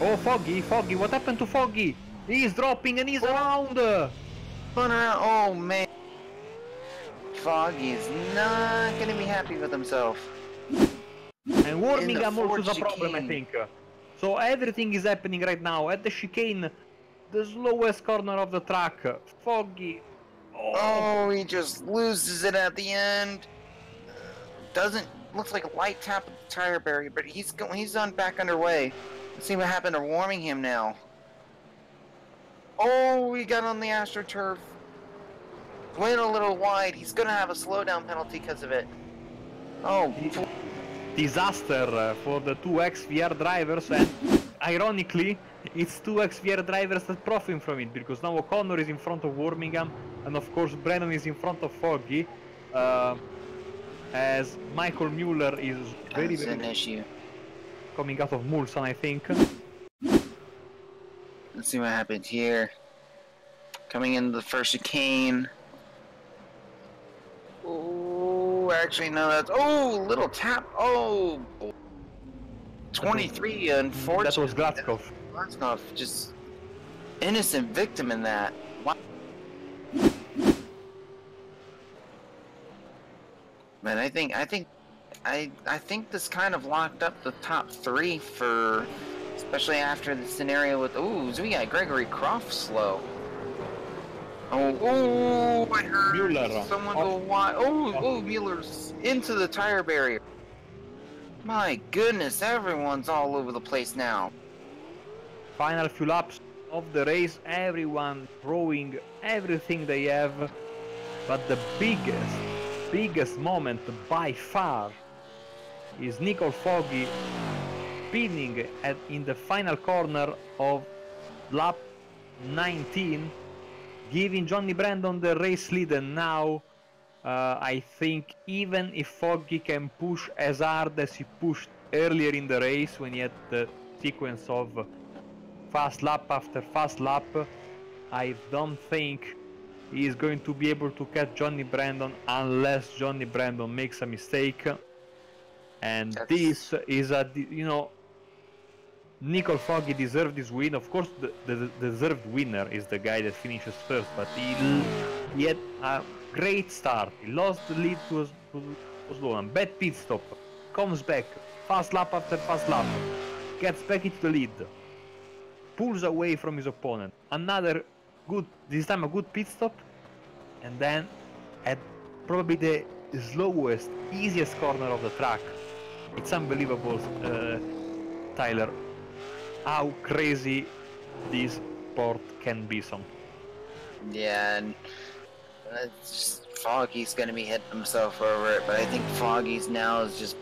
Oh, Foggy, what happened to Foggy? He's dropping and he's around! Oh man, Foggy's not gonna be happy with himself. And Warmingham also is a problem, I think. So everything is happening right now. At the chicane, the slowest corner of the track, Foggy. Oh, he just loses it at the end. Looks like a light tap of the tire barrier, but he's on back underway. Let's see what happened to Warmingham now. Oh, he got on the AstroTurf. Went a little wide. He's gonna have a slowdown penalty because of it. Oh, disaster for the two XVR drivers, and ironically, it's two XVR drivers that profit from it, because now O'Connor is in front of Warmingham, and of course Brennan is in front of Foggy, as Michael Mueller is very an issue coming out of Mulsanne, I think. Let's see what happens here. Coming into the first chicane. Oh, actually no, that's little tap. Oh, 23. Unfortunately, that was Glatskov. Glatskov, just innocent victim in that. Wow. Man, I think this kind of locked up the top three for, especially after the scenario with, so we got Gregory Croft slow. I heard Mueller. Someone go wide. Mueller's into the tire barrier. My goodness, everyone's all over the place now. Final few laps of the race, everyone throwing everything they have, but the biggest moment by far is Nicole Foggy spinning in the final corner of lap 19, giving Johnny Brandon the race lead. And now I think even if Foggy can push as hard as he pushed earlier in the race when he had the sequence of fast lap after fast lap, I don't think he is going to be able to catch Johnny Brandon unless Johnny Brandon makes a mistake. And this is a, you know, Nicole Foggy deserved this win. Of course, the deserved winner is the guy that finishes first, but he had a great start. He lost the lead to Sloan. Bad pit stop. Comes back. Fast lap after fast lap. Gets back into the lead. Pulls away from his opponent. Another good, this time a good pit stop. And then at probably the slowest, easiest corner of the track. It's unbelievable, Tyler, how crazy this sport can be sometimes. Yeah, and Foggy's gonna be hitting himself over it, but I think Foggy's now is just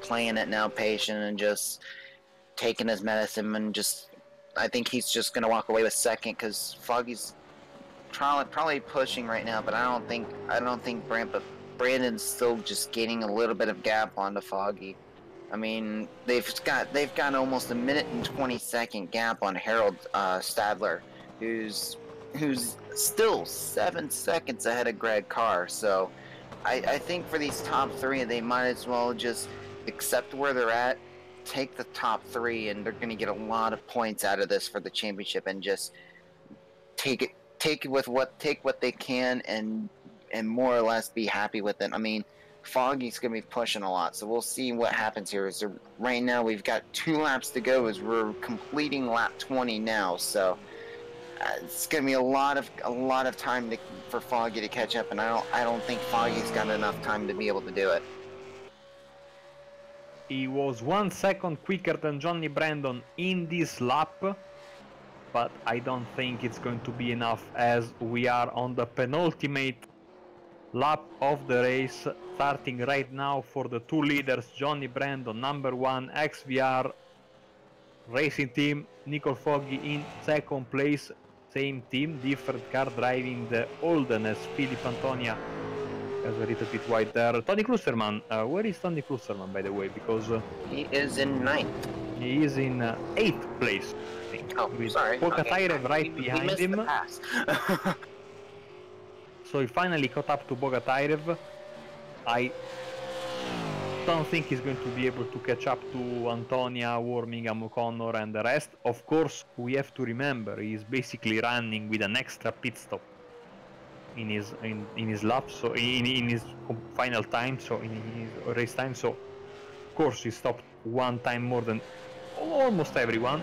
playing it now, patient, and just taking his medicine, and just, I think he's just gonna walk away with second, because Foggy's probably pushing right now, but I don't think Brandon's still just gaining a little bit of gap onto Foggy. I mean, they've got almost a minute and 20-second gap on Harold Stadler, who's still 7 seconds ahead of Greg Carr. So I think for these top three, they might as well just accept where they're at, take the top three, and they're going to get a lot of points out of this for the championship, and just take what they can, and more or less be happy with it. I mean, Foggy's going to be pushing a lot, so we'll see what happens here. Right now we've got 2 laps to go as we're completing lap 20 now, so it's going to be a lot of time for Foggy to catch up, and I don't think Foggy's got enough time to be able to do it. He was 1 second quicker than Johnny Brandon in this lap, but I don't think it's going to be enough, as we are on the penultimate lap of the race, starting right now for the 2 leaders. Johnny Brandon, number 1, XVR racing team. Nicole Foggy in second place, same team, different car, driving the Olden Philip Antonia. Has a little bit wide there. Tony Klusterman, where is Tony Klusterman, by the way? Because he is in 9th. He is in 8th place, I think. Oh, with sorry. Bogatairev right behind him. So he finally caught up to Bogatairev. I don't think he's going to be able to catch up to Antonia, Warmingham, O'Connor and the rest. Of course, we have to remember he's basically running with an extra pit stop in his lap, so in his final time, so in his race time. So of course he stopped 1 time more than almost everyone.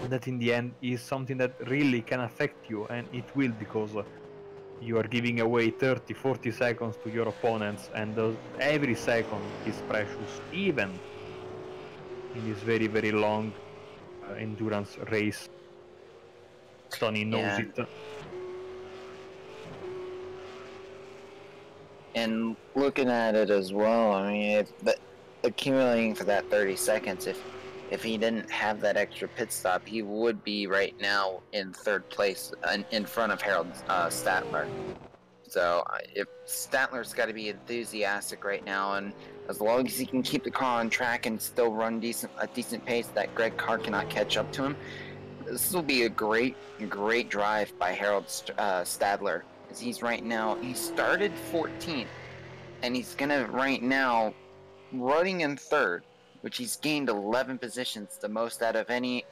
And that in the end is something that really can affect you, and it will, because you are giving away 30-40 seconds to your opponents, and every second is precious, even in this very, very long endurance race. Tony knows it. And looking at it as well, I mean, accumulating for that 30 seconds, if he didn't have that extra pit stop, he would be right now in 3rd place in front of Harold Stadler. So if Stadler's got to be enthusiastic right now, and as long as he can keep the car on track and still run a decent pace that Greg Carr cannot catch up to him, this will be a great drive by Harold Stadler. As he started 14th, and he's gonna right now running in 3rd, which he's gained 11 positions, the most out of any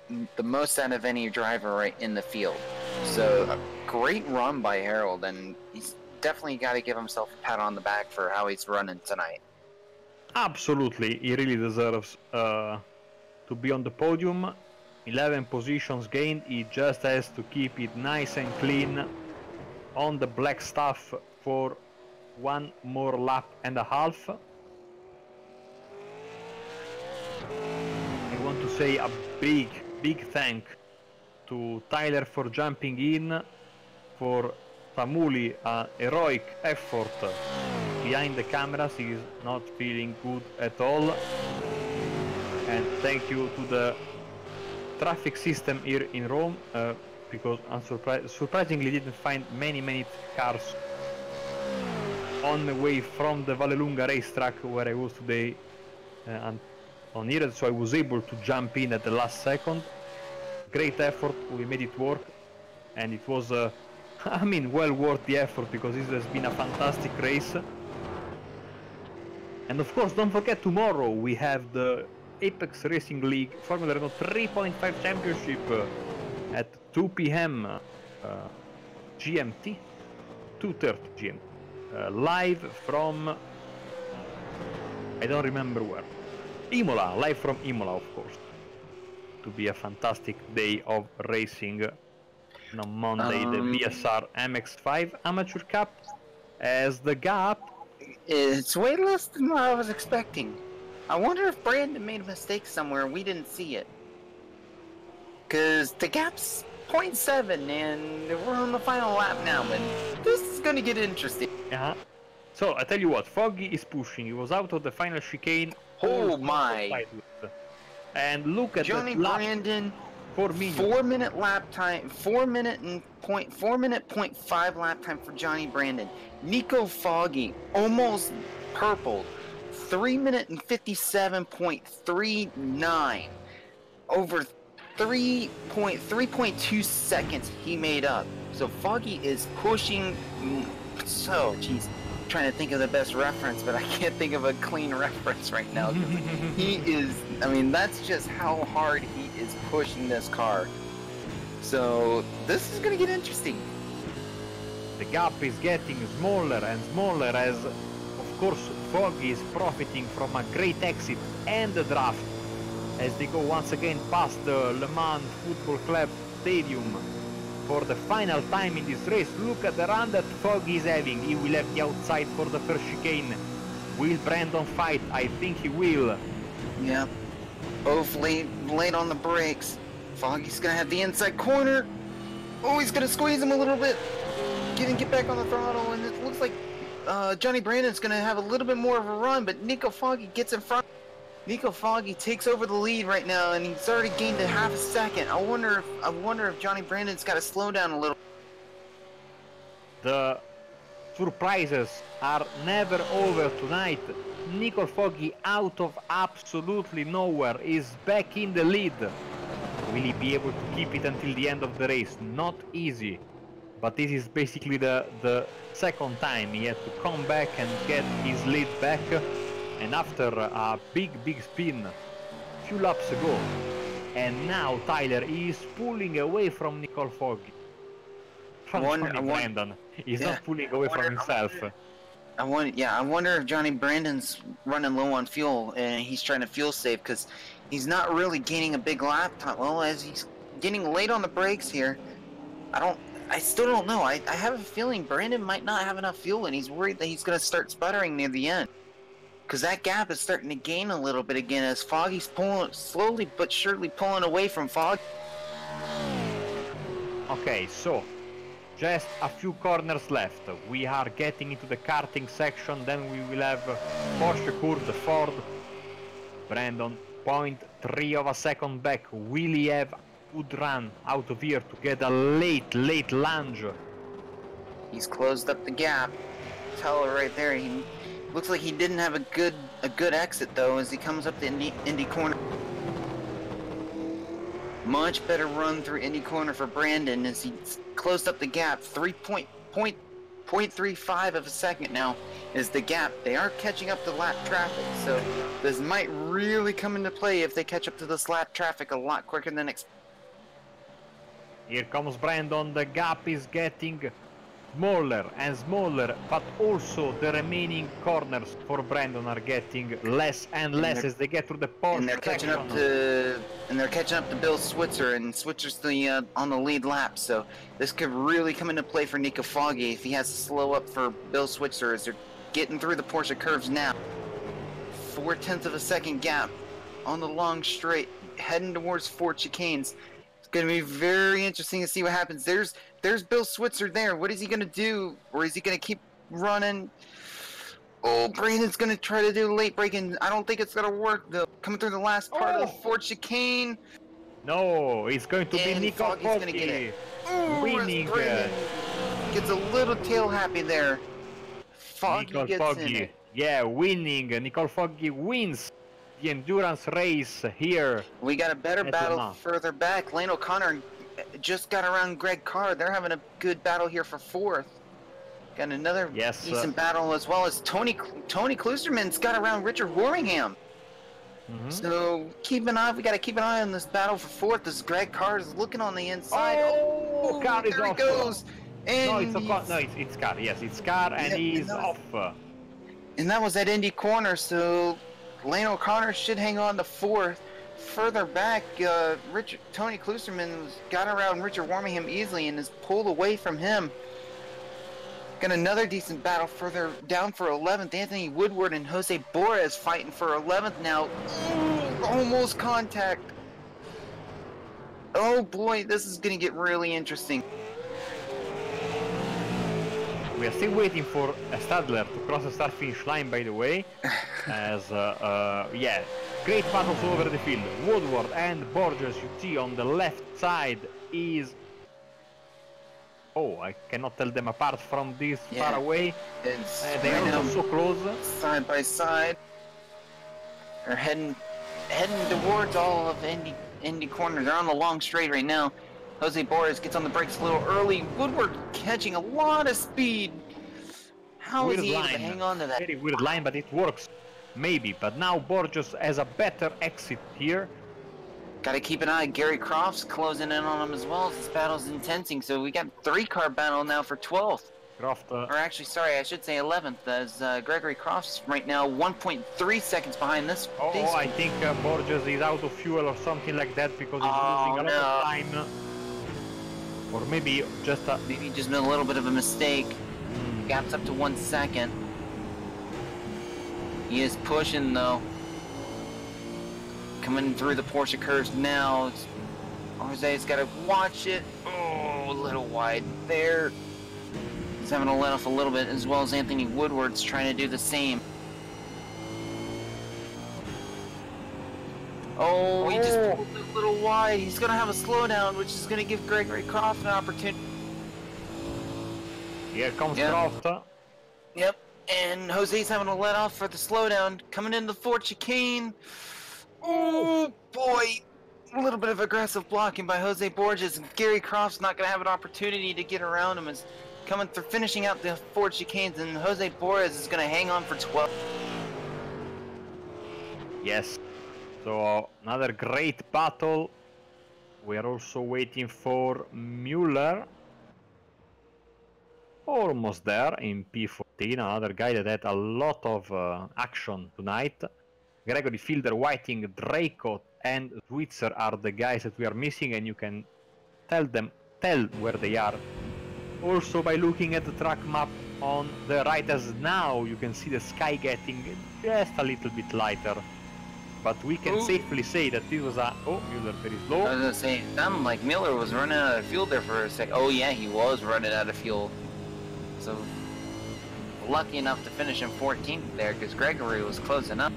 driver right in the field. So a great run by Harold, and he's definitely got to give himself a pat on the back for how he's running tonight. Absolutely, he really deserves to be on the podium. 11 positions gained. He just has to keep it nice and clean on the black stuff for 1 more lap and a half. I want to say a big thank to Tyler for jumping in, for Famuli, a heroic effort behind the cameras. He is not feeling good at all. And thank you to the traffic system here in Rome, because surprisingly didn't find many cars on the way from the Vallelunga racetrack where I was today on here, so I was able to jump in at the last second. Great effort, we made it work, and it was, I mean, well worth the effort because this has been a fantastic race. And of course, don't forget, tomorrow we have the Apex Racing League Formula Renault 3.5 Championship at 2 p.m. GMT, 2:30 GMT, live from, I don't remember where, Imola, live from Imola, of course. To be a fantastic day of racing. And on Monday, the BSR MX5 Amateur Cup, as the gap. It's way less than what I was expecting. I wonder if Brandon made a mistake somewhere and we didn't see it. Cause the gap's 0.7 and we're on the final lap now, and this is gonna get interesting. So I tell you what, Foggy is pushing. He was out of the final chicane. Oh my! And look at Johnny Brandon. 4 minute lap time, 4 minute 0.5 lap time for Johnny Brandon. Nico Foggy almost purpled, 3 minute and 57.39, over 3.2 seconds he made up. So Foggy is pushing. So jeez, trying to think of the best reference, but I can't think of a clean reference right now. He is, I mean, that's just how hard he is pushing this car. So this is gonna get interesting. The gap is getting smaller and smaller as, of course, Foggy is profiting from a great exit and the draft as they go once again past the Le Mans Football Club Stadium for the final time in this race. Look at the run that Foggy is having. He will have the outside for the first chicane. Will Brandon fight? I think he will. Yeah, both late on the brakes. Foggy's gonna have the inside corner. Oh, he's gonna squeeze him a little bit. Get back on the throttle, and it looks like Johnny Brandon's gonna have a little bit more of a run, but Nico Foggy gets in front. Nico Foggy takes over the lead right now, and he's already gained a half a second. I wonder if Johnny Brandon's got to slow down a little. The surprises are never over tonight. Nico Foggy, out of absolutely nowhere, is back in the lead. Will he be able to keep it until the end of the race? Not easy. But this is basically the second time he had to come back and get his lead back. And after a big spin a few laps ago, and now Tyler is pulling away from Nicole Foggy. Brandon, he's not pulling away from himself. I wonder if Johnny Brandon's running low on fuel and he's trying to fuel save, because he's not really gaining a big lap time. Well, as he's getting late on the brakes here, I still don't know. I have a feeling Brandon might not have enough fuel, and he's worried that he's going to start sputtering near the end. Because that gap is starting to gain a little bit again as Foggy's slowly but surely pulling away from Foggy. Okay, so just a few corners left. We are getting into the karting section, then we will have Porsche Curve, the Ford. Brandon, 0.3 of a second back. Will he have a good run out of here to get a late lunge? He's closed up the gap. Tell her right there. He looks like he didn't have a good exit though as he comes up the Indy corner. Much better run through Indy corner for Brandon as he closed up the gap. 0.35 of a second now is the gap. They are catching up to lap traffic, so this might really come into play if they catch up to this lap traffic a lot quicker than expected. Here comes Brandon. The gap is getting smaller and smaller, but also the remaining corners for Brandon are getting less and less as they get through the Porsche. And they're catching up to Bill Switzer, and Switzer's on the lead lap. So this could really come into play for Nico Foggy if he has to slow up for Bill Switzer as they're getting through the Porsche curves now. 0.4 of a second gap on the long straight, heading towards 4 chicanes. It's going to be very interesting to see what happens. There's Bill Switzer there. What is he going to do? Or is he going to keep running? Oh, Brandon's going to try to do late braking. I don't think it's going to work, though. Coming through the last part of the Ford chicane. No, it's going to be Nico Foggy get it. Winning. Gets a little tail happy there. Foggy gets in it. Yeah, winning. Nicole Foggy wins the endurance race here. We got a better battle further back. Lane O'Connor just got around Greg Carr. They're having a good battle here for 4th. Got another decent battle, as well as Tony Klusterman's got around Richard Warmingham. So keep an eye. We got to keep an eye on this battle for 4th. As Greg Carr is looking on the inside. Oh, Carr is there off. He goes. And no, it's Carr. Yes, it's Carr, and he's off. And that was at Indy Corner. So Lane O'Connor should hang on to 4th. Further back, Tony Klusterman got around Richard Warmingham easily and is pulled away from him. Got another decent battle further down for 11th. Anthony Woodward and Jose Borges fighting for 11th now. Ooh, almost contact. Oh boy, this is going to get really interesting. We are still waiting for Stadler to cross the start-finish line, by the way. As, yeah, great battles all over the field. Woodward and Borges, you see on the left side, is... Oh, I cannot tell them apart from this far away. They are also so close. Side by side. They're heading towards all of Indy Corner. They're on the long straight right now. Jose Borges gets on the brakes a little early. Woodward catching a lot of speed. How is he able to hang on to that? Very weird line, but it works. Maybe. But now Borges has a better exit here. Got to keep an eye. Gary Croft's closing in on him as well as this battle's intensing. So we got 3-car battle now for 12th. Croft. Or actually, sorry, I should say 11th. As Gregory Croft's right now 1.3 seconds behind this. Oh, I think Borges is out of fuel or something like that because he's losing a lot of time. Or maybe just a... Maybe just been a little bit of a mistake. Gaps up to 1 second. He is pushing though. Coming through the Porsche curves now. Jose's got to watch it. Oh, a little wide there. He's having to let off a little bit, as well as Anthony Woodward's trying to do the same. Oh, he just pulled it a little wide. He's going to have a slowdown, which is going to give Gregory Croft an opportunity. Here comes Croft. Yep, and Jose's having to let off for the slowdown. Coming into the Ford chicane. Oh boy, a little bit of aggressive blocking by Jose Borges. Gary Croft's not going to have an opportunity to get around him. As coming through, finishing out the Ford chicanes, and Jose Borges is going to hang on for 12. Yes, so another great battle. We are also waiting for Mueller. Almost there in P14, another guy that had a lot of action tonight. Gregory, Fielder, Whiting, Draco, and Switzer are the guys that we are missing, and you can tell where they are. Also by looking at the track map on the right, as now you can see the sky getting just a little bit lighter. But we can safely say that this was a... Oh, Mueller very slow. I was going to say, it sounded like Miller was running out of fuel there for a sec. Oh yeah, he was running out of fuel. So, lucky enough to finish in 14th there, because Gregory was closing up.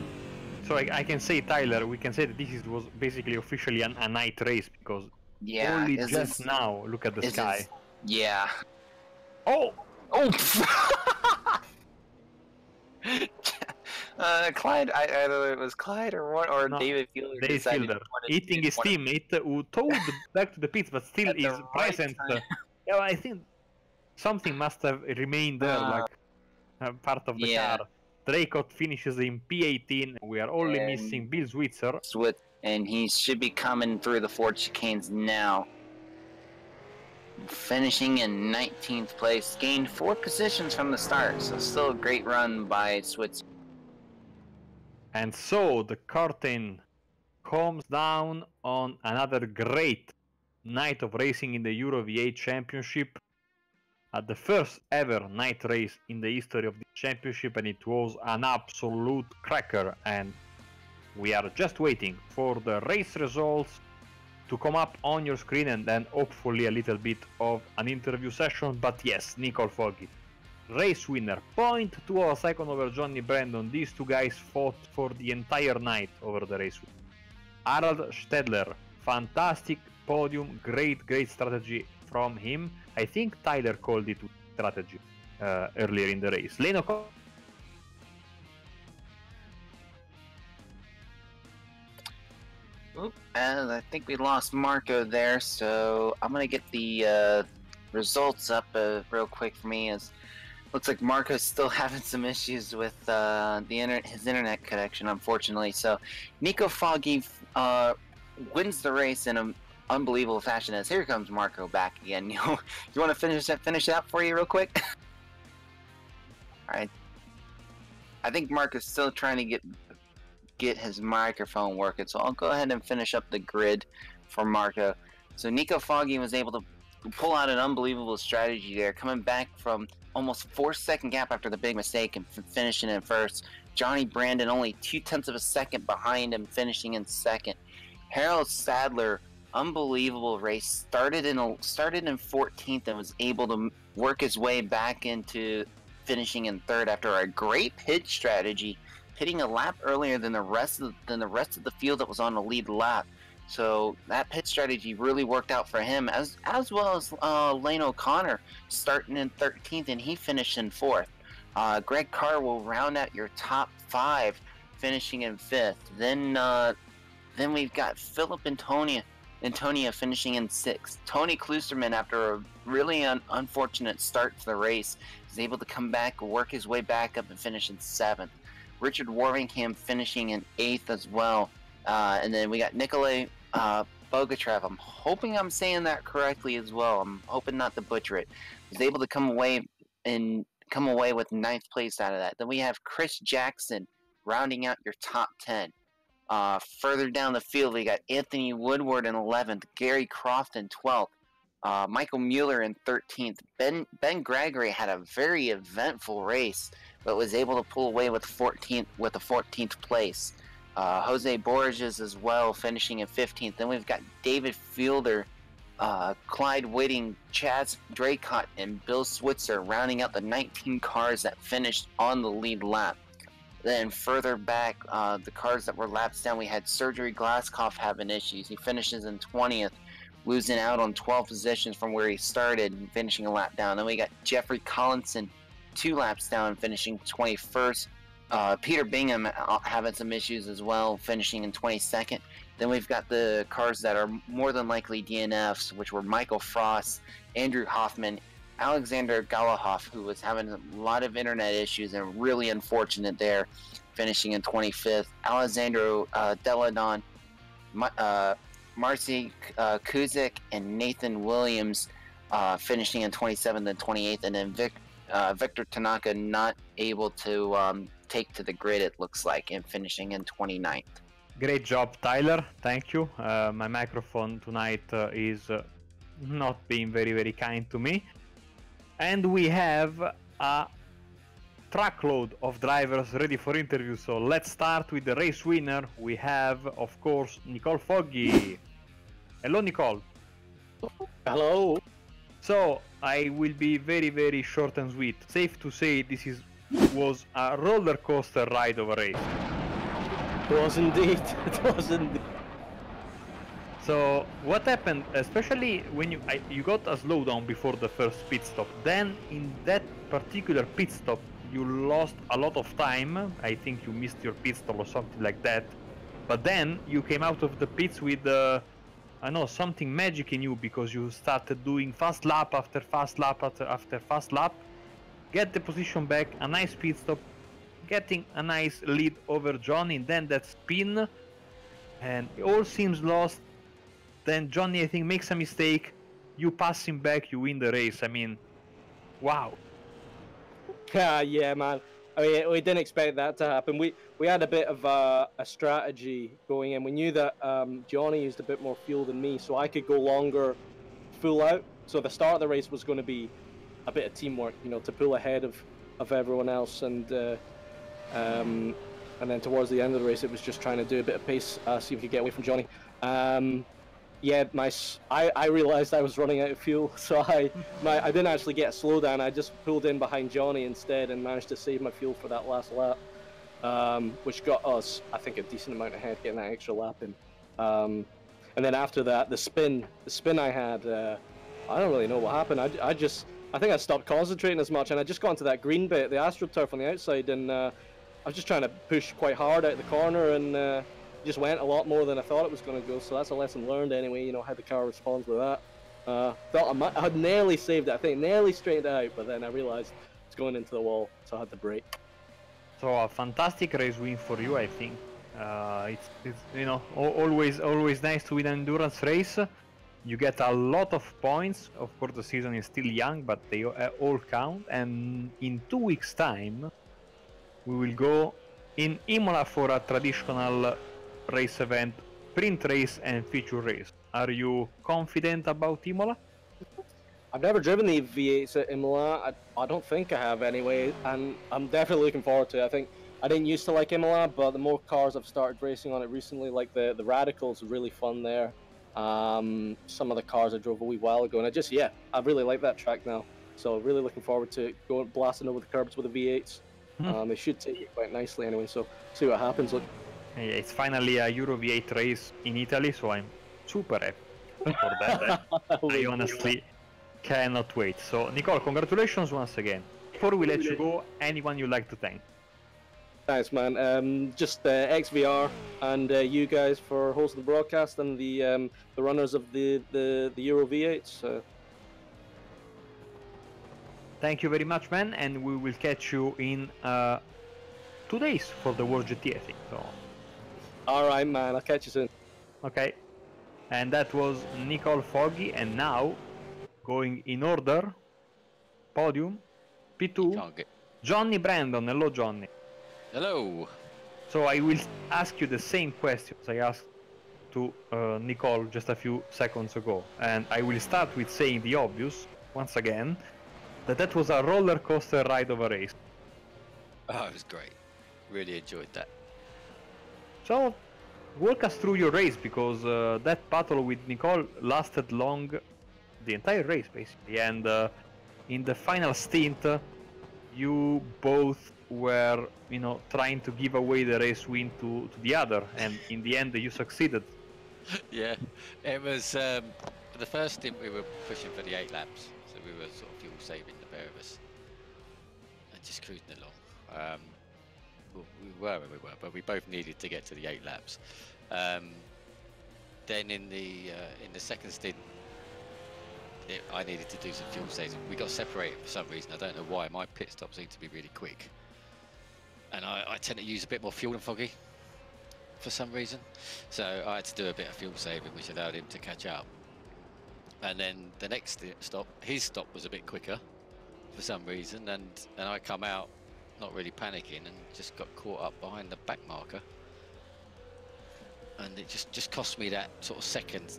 So I can say, Tyler, we can say that this was basically officially a night race, because only just now, look at the sky. Yeah. Oh! Oh! Clyde, I don't know if it was Clyde or no, David Fielder. David Fielder, eating his teammate who towed back to the pits, but still is present. Yeah, I think something must have remained there, like part of the car. Draycott finishes in P18. We are only missing Bill Switzer. And he should be coming through the Ford chicanes now. Finishing in 19th place. Gained 4 positions from the start, so still a great run by Switzer. And so the curtain comes down on another great night of racing in the Euro V8 Championship. At the first ever night race in the history of the championship, and it was an absolute cracker. And we are just waiting for the race results to come up on your screen, and then hopefully a little bit of an interview session. But yes, Nicole Foggy, race winner, 0.2 second over Johnny Brandon. These two guys fought for the entire night over the race. Harald Stedler, fantastic podium, great strategy from him. I think Tyler called it strategy earlier in the race. Leno. Oop, and I think we lost Marco there, so I'm gonna get the results up real quick for me. As looks like Marco's still having some issues with his internet connection, unfortunately. So Nico Foggy wins the race in an unbelievable fashion. As here comes Marco back again. You want to finish that for you real quick? All right. I think Marco's still trying to get his microphone working, so I'll go ahead and finish up the grid for Marco. So Nico Foggy was able to pull out an unbelievable strategy there, coming back from almost 4-second gap after the big mistake and finishing in first. Johnny Brandon only 0.2 of a second behind him, finishing in second. Harold Sadler, unbelievable race, started in 14th and was able to work his way back into finishing in third after a great pit strategy, hitting a lap earlier than the rest of the field that was on the lead lap. So that pit strategy really worked out for him, as well as Lane O'Connor starting in 13th and he finished in 4th. Greg Carr will round out your top 5, finishing in 5th. Then we've got Philip Antonia finishing in 6th. Tony Klusterman, after a really unfortunate start to the race, is able to come back, work his way back up and finish in 7th. Richard Warringham finishing in 8th as well. And then we got Nikolay Bogatrev. I'm hoping I'm saying that correctly as well. I'm hoping not to butcher it. Was able to come away with 9th place out of that. Then we have Chris Jackson rounding out your top 10. Further down the field, we got Anthony Woodward in 11th, Gary Croft in 12th, Michael Mueller in 13th. Ben Gregory had a very eventful race, but was able to pull away with 14th place. Jose Borges as well, finishing in 15th. Then we've got David Fielder, Clyde Whitting, Chaz Draycott, and Bill Switzer rounding out the 19 cars that finished on the lead lap. Then further back, the cars that were laps down, we had Sergey Glaskov having issues. He finishes in 20th, losing out on 12 positions from where he started and finishing a lap down. Then we got Jeffrey Collinson 2 laps down, finishing 21st. Peter Bingham having some issues as well, finishing in 22nd. Then we've got the cars that are more than likely DNFs, which were Michael Frost, Andrew Hoffman, Alexander Galahoff, who was having a lot of internet issues and really unfortunate there, finishing in 25th. Alessandro Deladon, Marcy Kuzik, and Nathan Williams finishing in 27th and 28th. And then Victor Tanaka not able to take to the grid, it looks like, and finishing in 29th. Great job, Tyler. Thank you. My microphone tonight is not being very kind to me. And we have a truckload of drivers ready for interview, so let's start with the race winner. We have, of course, Nicole Foggy. Hello, Nicole. Hello. So, I will be very short and sweet. Safe to say this was a roller coaster ride of a race. It was indeed. It was indeed. So what happened, especially when you got a slowdown before the first pit stop, then in that particular pit stop you lost a lot of time. I think you missed your pit stop or something like that, but then you came out of the pits with I know, something magic in you, because you started doing fast lap after fast lap after fast lap, get the position back, a nice pit stop, getting a nice lead over Johnny, and then that spin, and it all seems lost. Then Johnny, I think, makes a mistake, you pass him back, you win the race. I mean, wow. Yeah, man. I mean, we didn't expect that to happen. We had a bit of a strategy going in. We knew that Johnny used a bit more fuel than me, so I could go longer full out. So the start of the race was going to be a bit of teamwork, you know, to pull ahead of everyone else. And then towards the end of the race, it was just trying to do a bit of pace, see if we could get away from Johnny. Yeah, I realized I was running out of fuel, so I didn't actually get a slowdown. I just pulled in behind Johnny instead and managed to save my fuel for that last lap, which got us, I think, a decent amount ahead, getting that extra lap in. And then after that, the spin I had, I don't really know what happened. I think I stopped concentrating as much, and I just got into that green bit, the AstroTurf on the outside, and I was just trying to push quite hard out the corner, and just went a lot more than I thought it was going to go. So that's a lesson learned anyway. You know how the car responds with that. Thought I had nearly saved it. I think nearly straightened it out, but then I realized it's going into the wall, so I had to brake. So a fantastic race win for you, I think. It's you know, always nice to win an endurance race. You get a lot of points. Of course, the season is still young, but they all count. And in 2 weeks' time, we will go in Imola for a traditional race event, sprint race and feature race. Are you confident about Imola? I've never driven the V8s at Imola. I don't think I have anyway, and I'm definitely looking forward to it. I think I didn't used to like Imola, but the more cars I've started racing on it recently, like the Radicals, are really fun there. Some of the cars I drove a wee while ago, and I really like that track now. So really looking forward to going blasting over the curbs with the V8s. They should take it quite nicely anyway, so see what happens. Look. Yeah, it's finally a Euro V8 race in Italy, so I'm super happy for that. I honestly cannot wait. So, Nicole, congratulations once again. Before we let you go, anyone you'd like to thank? Thanks, man. Just XVR and you guys for hosting the broadcast and the runners of the Euro V8s. Thank you very much, man, and we will catch you in 2 days for the World GT, I think. So. All right, man. I'll catch you soon. Okay. And that was Nicole Foggy, and now, going in order, podium, P2, Johnny Brandon. Hello, Johnny. Hello. So I will ask you the same questions I asked to Nicole just a few seconds ago, and I will start with saying the obvious, once again, that was a roller coaster ride of a race. Oh, it was great. Really enjoyed that. So, walk us through your race, because that battle with Nicole lasted long, the entire race basically, and in the final stint, you both were, trying to give away the race win to the other, and in the end you succeeded. Yeah, it was the first stint we were pushing for the 8 laps, so we were sort of fuel saving, the pair of us, and just cruising along. Well, we were, but we both needed to get to the 8 laps. Then in the second stint, I needed to do some fuel saves. We got separated for some reason. I don't know why. My pit stop seemed to be really quick, and I tend to use a bit more fuel than Foggy for some reason. So I had to do a bit of fuel saving, which allowed him to catch up. And then the next stop, his stop was a bit quicker for some reason, and I come out not really panicking and just got caught up behind the back marker, and it just cost me that sort of second.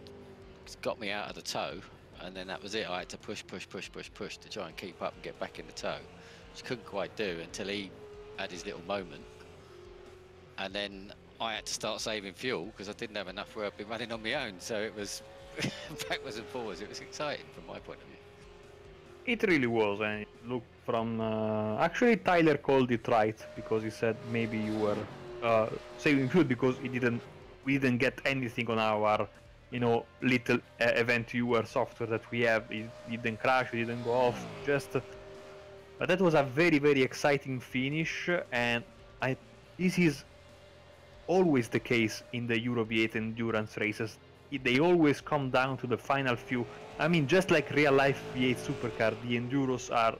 It's got me out of the tow, and then that was it. I had to push to try and keep up and get back in the tow, which I couldn't quite do until he had his little moment, and then I had to start saving fuel because I didn't have enough where I'd been running on my own. So it was backwards and forwards. It was exciting from my point of view. It really was, and look, from actually Tyler called it right, because he said maybe you were saving fuel because we didn't get anything on our little event viewer software that we have. It didn't crash, it didn't go off, but that was a very, very exciting finish, and this is always the case in the Euro V8 endurance races. They always come down to the final few. I mean, just like real life V8 supercar, the enduros are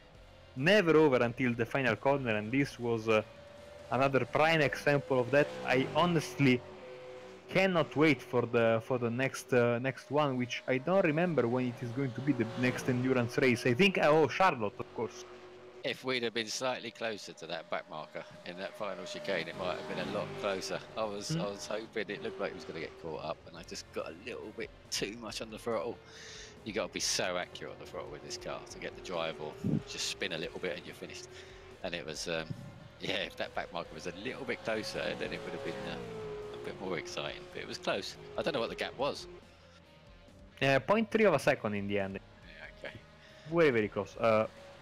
never over until the final corner, and this was another prime example of that. I honestly cannot wait for the next one, which I don't remember when it is going to be, the next endurance race. I think Charlotte, of course. If we'd have been slightly closer to that back marker in that final chicane, it might have been a lot closer. I was hoping. It looked like he was going to get caught up, and I just got a little bit too much on the throttle. You got to be so accurate on the throttle with this car to get the drive, or just spin a little bit and you're finished. And it was, if that back marker was a little bit closer, then it would have been a bit more exciting. But it was close. I don't know what the gap was. 0.3 of a second in the end. Yeah, okay. Very, very close.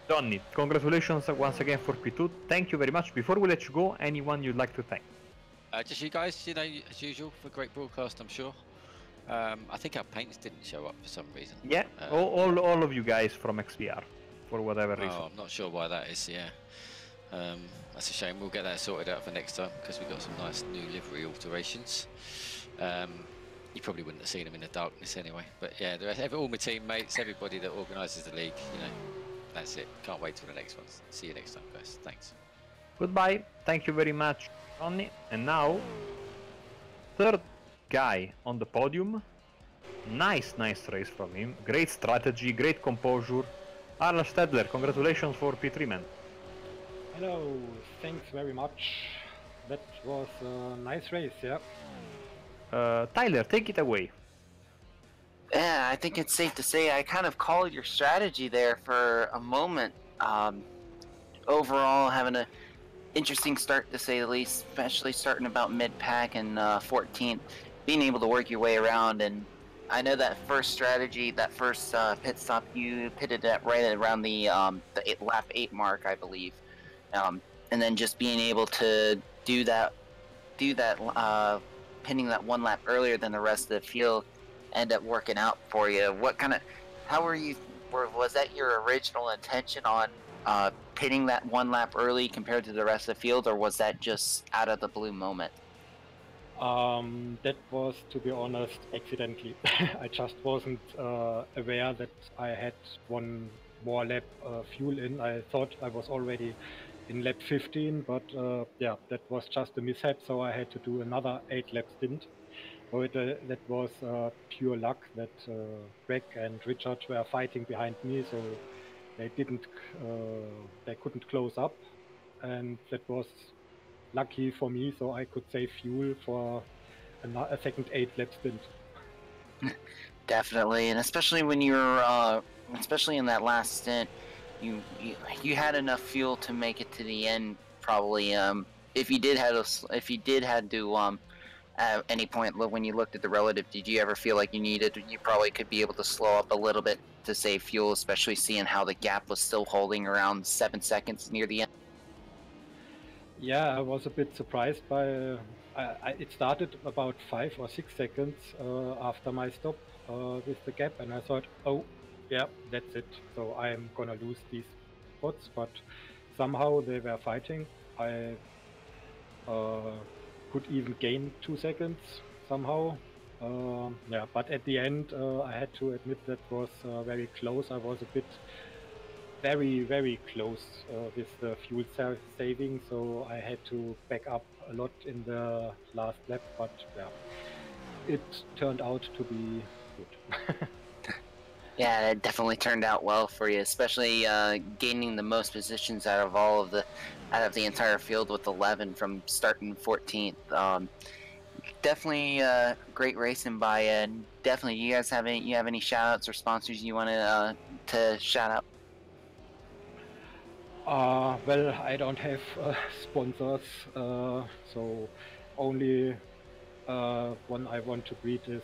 Johnny, congratulations once again for P2. Thank you very much. Before we let you go, anyone you'd like to thank? Just you guys, as usual, for a great broadcast, I'm sure. I think our paints didn't show up for some reason. Yeah, all of you guys from XVR, for whatever reason. Oh, I'm not sure why that is, yeah. That's a shame. We'll get that sorted out for next time because we've got some nice new livery alterations. You probably wouldn't have seen them in the darkness anyway. But yeah, all my teammates, everybody that organises the league, you know, that's it. Can't wait till the next one. See you next time, guys. Thanks. Goodbye. Thank you very much, Ronnie. And now, third guy on the podium. Nice race from him. Great strategy, great composure. Arl Stedler, congratulations for P3, man. Hello, thanks very much. That was a nice race, yeah. Tyler, take it away. Yeah, I think it's safe to say I kind of called your strategy there for a moment. Overall, having an interesting start to say the least, especially starting about mid-pack and 14th, being able to work your way around. And I know that first strategy, that first pit stop, you pitted at right around the lap 8 mark, I believe. And then just being able to do that, pinning that one lap earlier than the rest of the field, end up working out for you. Was that your original intention on pitting that one lap early compared to the rest of the field, or was that just out of the blue moment? That was, to be honest, accidentally. I just wasn't aware that I had one more lap fuel in. I thought I was already in lap 15, but yeah, that was just a mishap, so I had to do another 8-lap stint. So that was pure luck that Greg and Richard were fighting behind me, so they couldn't close up, and that was lucky for me, so I could save fuel for a second 8-lap stint. Definitely, and especially when you're, especially in that last stint, you had enough fuel to make it to the end. Probably, if you did had to at any point when you looked at the relative, did you ever feel like you probably could be able to slow up a little bit to save fuel, especially seeing how the gap was still holding around 7 seconds near the end? Yeah, I was a bit surprised by. It started about 5 or 6 seconds after my stop with the gap, and I thought, oh, yeah, that's it. So I'm gonna lose these spots, but somehow they were fighting. I could even gain 2 seconds somehow. Yeah, but at the end, I had to admit that was very close. I was a bit very close with the fuel saving, so I had to back up a lot in the last lap, but yeah, it turned out to be good. Yeah, it definitely turned out well for you, especially gaining the most positions out of the entire field with 11 from starting 14th. Definitely great racing by you. And definitely, you guys have any shout outs or sponsors you want to shout out? Well, I don't have sponsors, so only one I want to greet is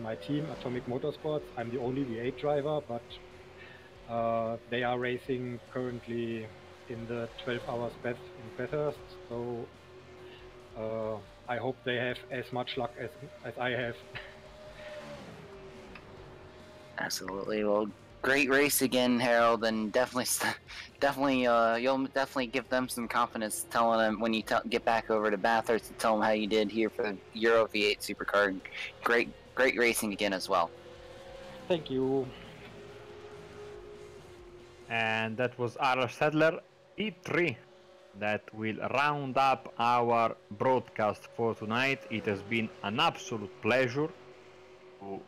my team, Atomic Motorsports. I'm the only V8 driver, but they are racing currently in the 12 hours Beth in Bathurst, so I hope they have as much luck as I have. Absolutely. Well, great race again, Harold, and definitely, you'll definitely give them some confidence, telling them when you get back over to Bathurst to tell them how you did here for the Euro V8 Supercar. Great racing again as well. Thank you. And that was Arl Stedler, E3. That will round up our broadcast for tonight. It has been an absolute pleasure to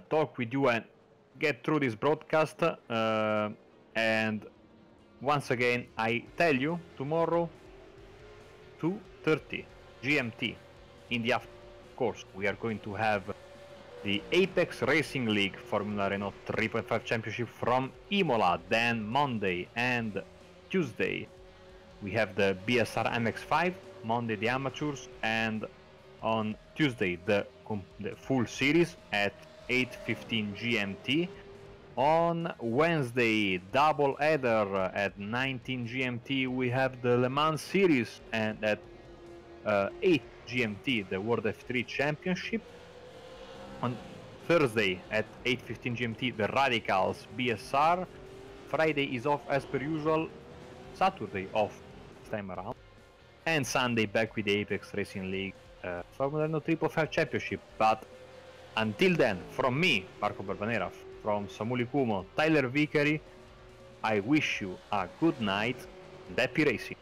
talk with you and get through this broadcast. And once again, I tell you, tomorrow, 2:30 GMT in the afternoon, of course, we are going to have the Apex Racing League Formula Renault 3.5 Championship from Imola. Then Monday and Tuesday we have the BSR MX5, Monday the Amateurs, and on Tuesday the full series at 8:15 GMT. On Wednesday, double header at 19 GMT, we have the Le Mans series, and at 8 GMT the World F3 Championship. On Thursday at 8:15 GMT the Radicals BSR. Friday is off as per usual. Saturday off this time around, and Sunday back with the Apex Racing League Formula 1 3.5 Championship. But until then, from me, Marco Barbanera, from Samuli Kumo, Tyler Vickery, I wish you a good night and happy racing.